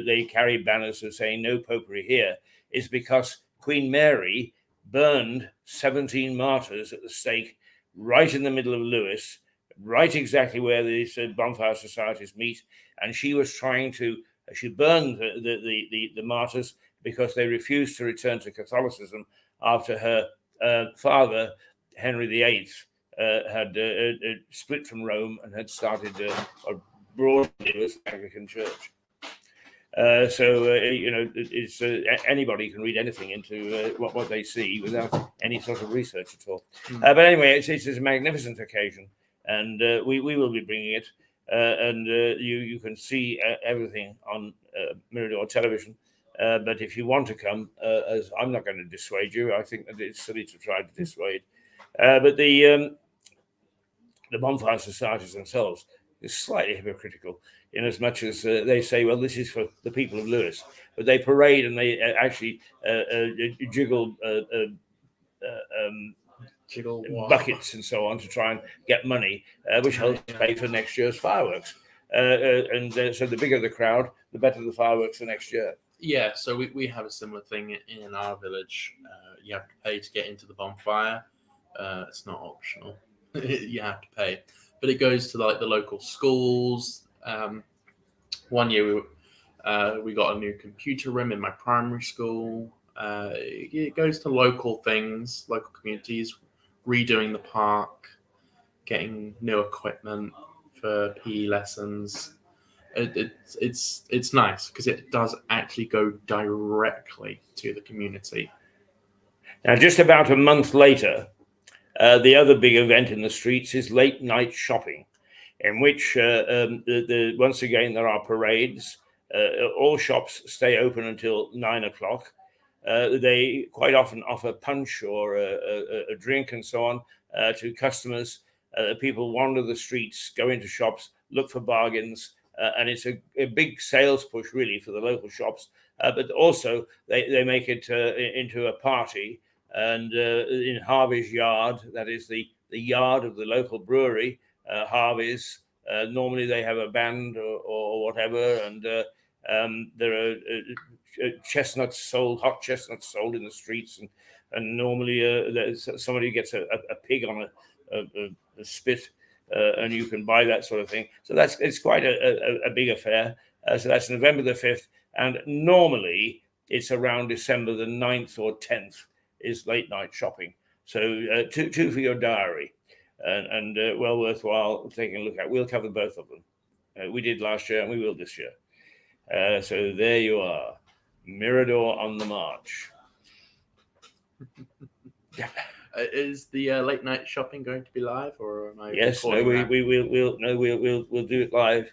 they carry banners of saying "No Popery Here" is because Queen Mary burned 17 martyrs at the stake right in the middle of Lewis, right exactly where these bonfire societies meet, and she was trying to she burned the martyrs because they refused to return to Catholicism after her father Henry VIII had split from Rome and had started broadly with the Anglican Church. It's anybody can read anything into what they see without any sort of research at all. But anyway, it's a magnificent occasion, and we will be bringing it, and you can see everything on Mirador television. But if you want to come, as I'm not going to dissuade you, I think that it's silly to try to dissuade. But the bonfire societies themselves is slightly hypocritical, in as much as they say, well, this is for the people of Lewis, but they parade and they actually jiggle buckets and so on to try and get money, which helps pay for next year's fireworks. So the bigger the crowd, the better the fireworks for next year. Yeah, so we have a similar thing in our village. You have to pay to get into the bonfire. It's not optional. You have to pay. But it goes to like the local schools. One year we got a new computer room in my primary school. It goes to local things, local communities, redoing the park, getting new equipment for PE lessons. It's nice because it does actually go directly to the community. Now, just about a month later, the other big event in the streets is late night shopping, in which once again there are parades. All shops stay open until 9 o'clock. They quite often offer punch or a drink and so on to customers. People wander the streets, go into shops, look for bargains, and it's a big sales push really for the local shops. But also they make it into a party. And in Harvey's yard, that is the yard of the local brewery, Harvey's, normally they have a band or whatever, and there are chestnuts sold, hot chestnuts sold in the streets, and normally somebody gets a pig on a spit, and you can buy that sort of thing. So it's quite a big affair. So that's November the 5th, and normally it's around December the 9th or 10th is late night shopping. So two for your diary, and well worthwhile taking a look at. We'll cover both of them. We did last year and we will this year. So there you are, Mirador on the march. Is the late night shopping going to be live, or am I? Yes, no, we'll do it live.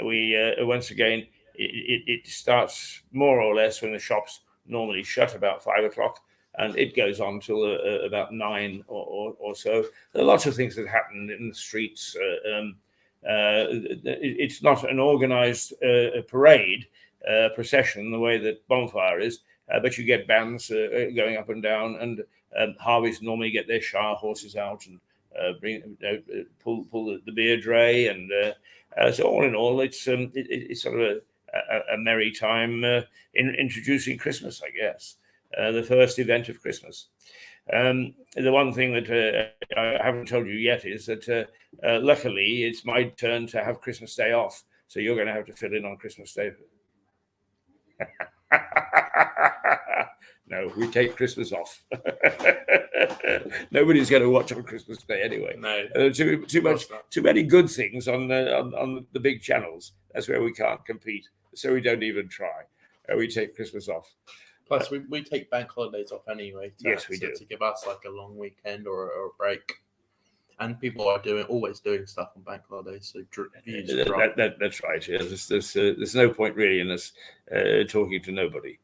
We once again, it starts more or less when the shops normally shut about 5 o'clock, and it goes on till about 9 or so. There are lots of things that happen in the streets. It's not an organized parade procession the way that Bonfire is, but you get bands going up and down, and Harveys normally get their Shire horses out and pull the beer dray, and so all in all, it's sort of a merry time in introducing Christmas, I guess, the first event of Christmas. The one thing that I haven't told you yet is that luckily it's my turn to have Christmas Day off, so you're going to have to fill in on Christmas Day. No, we take Christmas off. Nobody's going to watch on Christmas Day anyway. No, Too many good things on the big channels. That's where we can't compete. So we don't even try. We take Christmas off. Plus, we take bank holidays off anyway. Yes, we do. To give us like a long weekend or a break. And people are always doing stuff on bank holidays. So that's right. Yeah. There's no point really in us talking to nobody.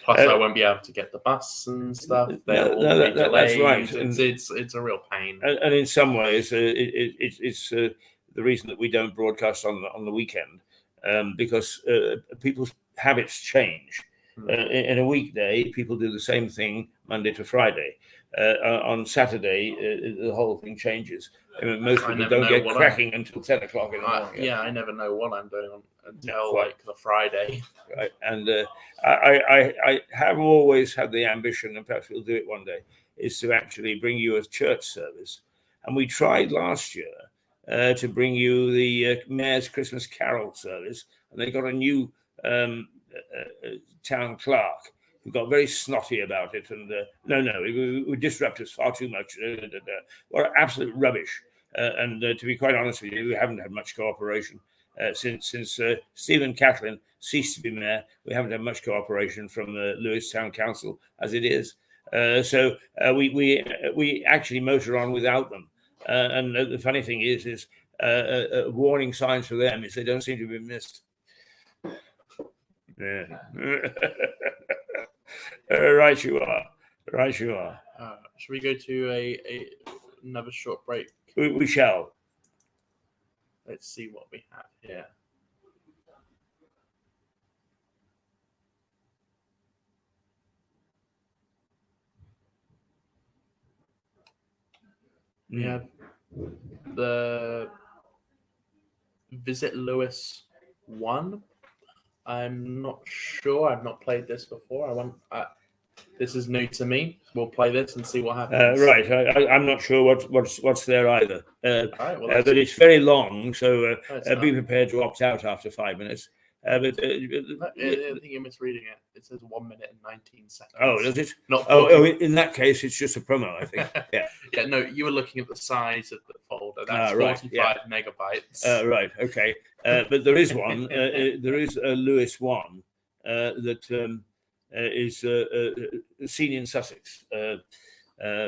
Plus, I won't be able to get the bus and stuff. That's right. It's a real pain. And in some ways, it's the reason that we don't broadcast on the weekend, because people's habits change. In a weekday, people do the same thing Monday to Friday. On Saturday, the whole thing changes. I mean, most people don't get cracking until 10 o'clock in the morning. Yeah, I never know what I'm doing until like the Friday. Right, and I have always had the ambition, and perhaps we'll do it one day, is to actually bring you a church service. And we tried last year to bring you the Mayor's Christmas Carol service, and they got a new town clerk who got very snotty about it, and it would disrupt us far too much. What absolute rubbish! And to be quite honest with you, we haven't had much cooperation since Stephen Catlin ceased to be mayor. We haven't had much cooperation from the Lewes Town Council as it is. So we actually motor on without them. And the funny thing is warning signs for them is they don't seem to be missed. Yeah. Right you are. Should we go to another short break? We shall. Let's see what we have here. We have the Visit Lewis 1. I'm not sure. I've not played this before. This is new to me. We'll play this and see what happens. Right. I'm not sure what's there either. All right, well, but it's very long, so be prepared to opt out after 5 minutes. I think you're misreading it. It says 1 minute and 19 seconds. Oh, does it? Not in that case, it's just a promo, I think. Yeah. Yeah, no, you were looking at the size of the folder. That's 45 megabytes. Right, okay. But there is one. There is a Lewis 1 that is seen in Sussex,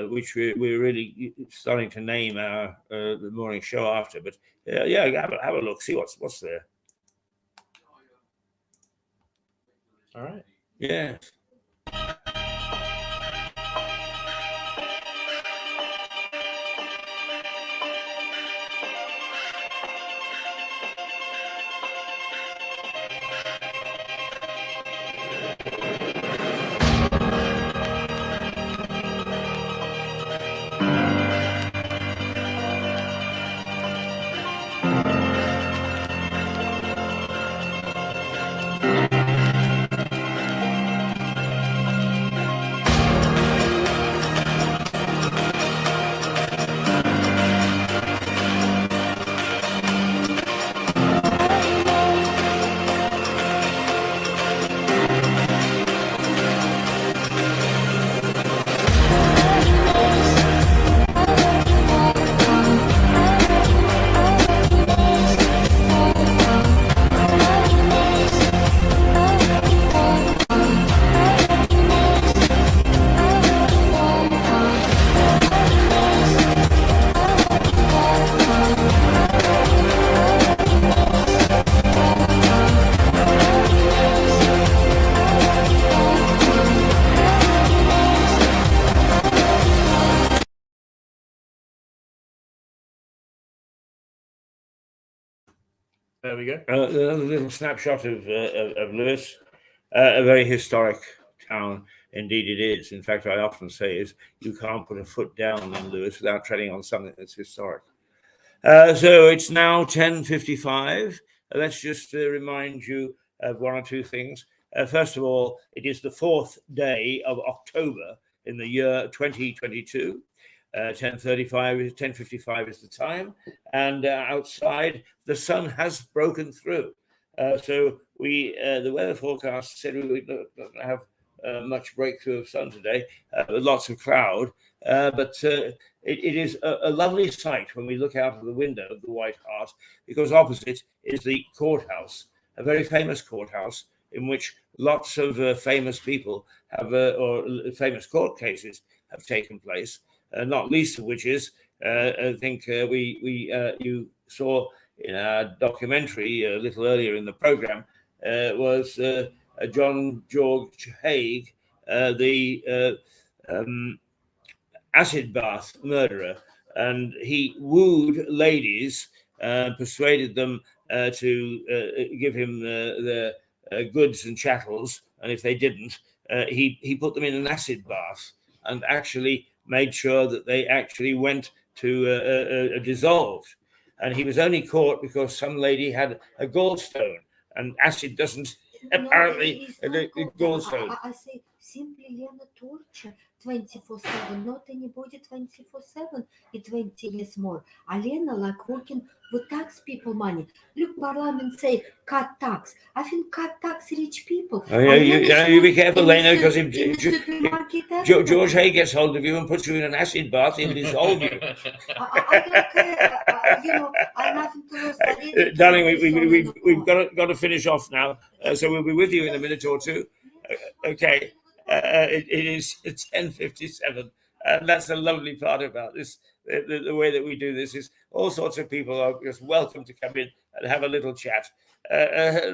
which we're really starting to name our the morning show after. But have a look, see what's there. All right. Yes. There we go. Another little snapshot of Lewes, a very historic town. Indeed, it is. In fact, I often say is you can't put a foot down in Lewes without treading on something that's historic. So it's now 10:55. Let's just remind you of one or two things. First of all, it is the 4th day of October in the year 2022. 10:55 is the time, and outside the sun has broken through. So the weather forecast said we would have much breakthrough of sun today, with lots of cloud. But it is a lovely sight when we look out of the window of the White Hart, because opposite is the courthouse, a very famous courthouse in which lots of famous people have, or famous court cases have taken place, not least of which is, I think you saw in our documentary a little earlier in the program, was John George Haigh, the acid bath murderer, and he wooed ladies, persuaded them to give him the goods and chattels, and if they didn't, he put them in an acid bath and actually made sure that they actually went to dissolved. And he was only caught because some lady had a gallstone, and acid doesn't apparently the gallstone. I say simply Lena torture 24/7, not anybody 24/7. It 20 years more. Alena like working with tax people money. Look, Parliament say cut tax. I think cut tax rich people. Oh, yeah, you be careful, Lena, because if George Haigh gets hold of you and puts you in an acid bath, he'll dissolve you. I don't care. I nothing to lose. Darling, we've got to finish off now, so we'll be with you in a minute or two. Okay, it is 10:57, and that's the lovely part about this. The way that we do this is all sorts of people are just welcome to come in and have a little chat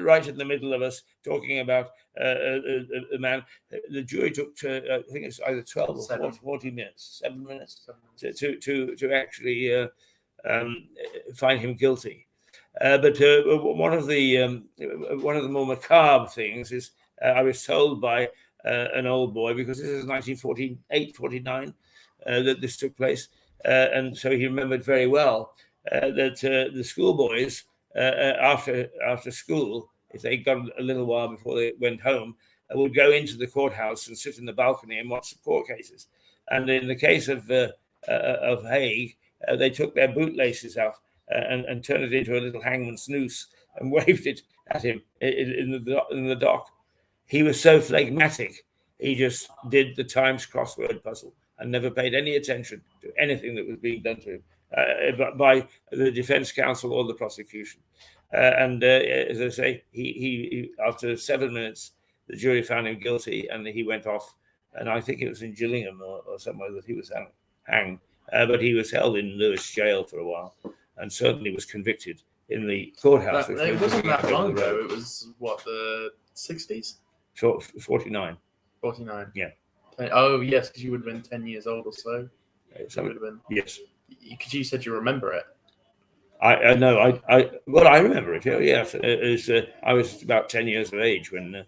right in the middle of us talking about a man. The jury took, I think it's either 12 or 40 minutes, 7 minutes to actually find him guilty. But one of the more macabre things is I was told by an old boy, because this is 1948, 49 that this took place, and so he remembered very well that the schoolboys after school, if they got a little while before they went home, would go into the courthouse and sit in the balcony and watch the court cases. And in the case of Haigh, they took their bootlaces off and turned it into a little hangman's noose and waved it at him in the dock. He was so phlegmatic, he just did the Times crossword puzzle and never paid any attention to anything that was being done to him by the defense counsel or the prosecution. And as I say, he after 7 minutes, the jury found him guilty, and he went off. And I think it was in Gillingham or somewhere that he was hanged. But he was held in Lewes jail for a while, and certainly was convicted in the courthouse. It wasn't that long ago. It was what, the 60s? 49. 49. Yeah. Oh yes, because you would have been 10 years old or so. So would have been. Yes. Because you said you remember it. I know. I remember it. Yes, I was about 10 years of age when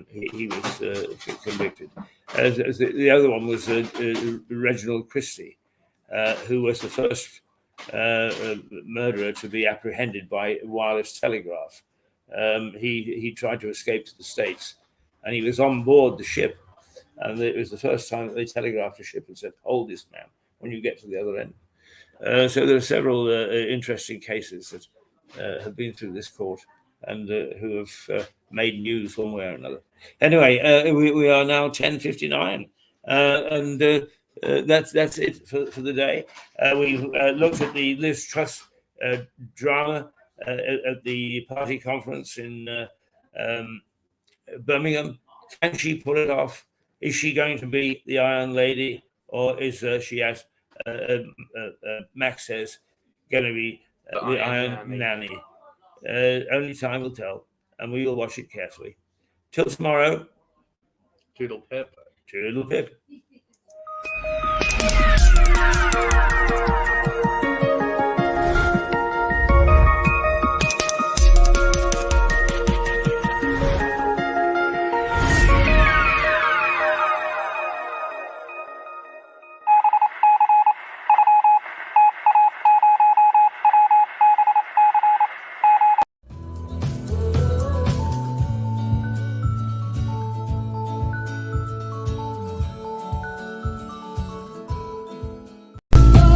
he was convicted. The other one was Reginald Christie, who was the first murderer to be apprehended by wireless telegraph. He tried to escape to the States, and he was on board the ship, and it was the first time that they telegraphed a ship and said, "Hold this man when you get to the other end." So there are several interesting cases that have been through this court and who have made news one way or another. Anyway, we are now 10:59, and that's it for the day. We've looked at the Liz Truss drama at the party conference in Birmingham. Can she pull it off? Is she going to be the Iron Lady, or is she, as Max says, going to be the Iron Nanny? Only time will tell, and we will watch it carefully. Till tomorrow. Toodle pip. Toodle pip.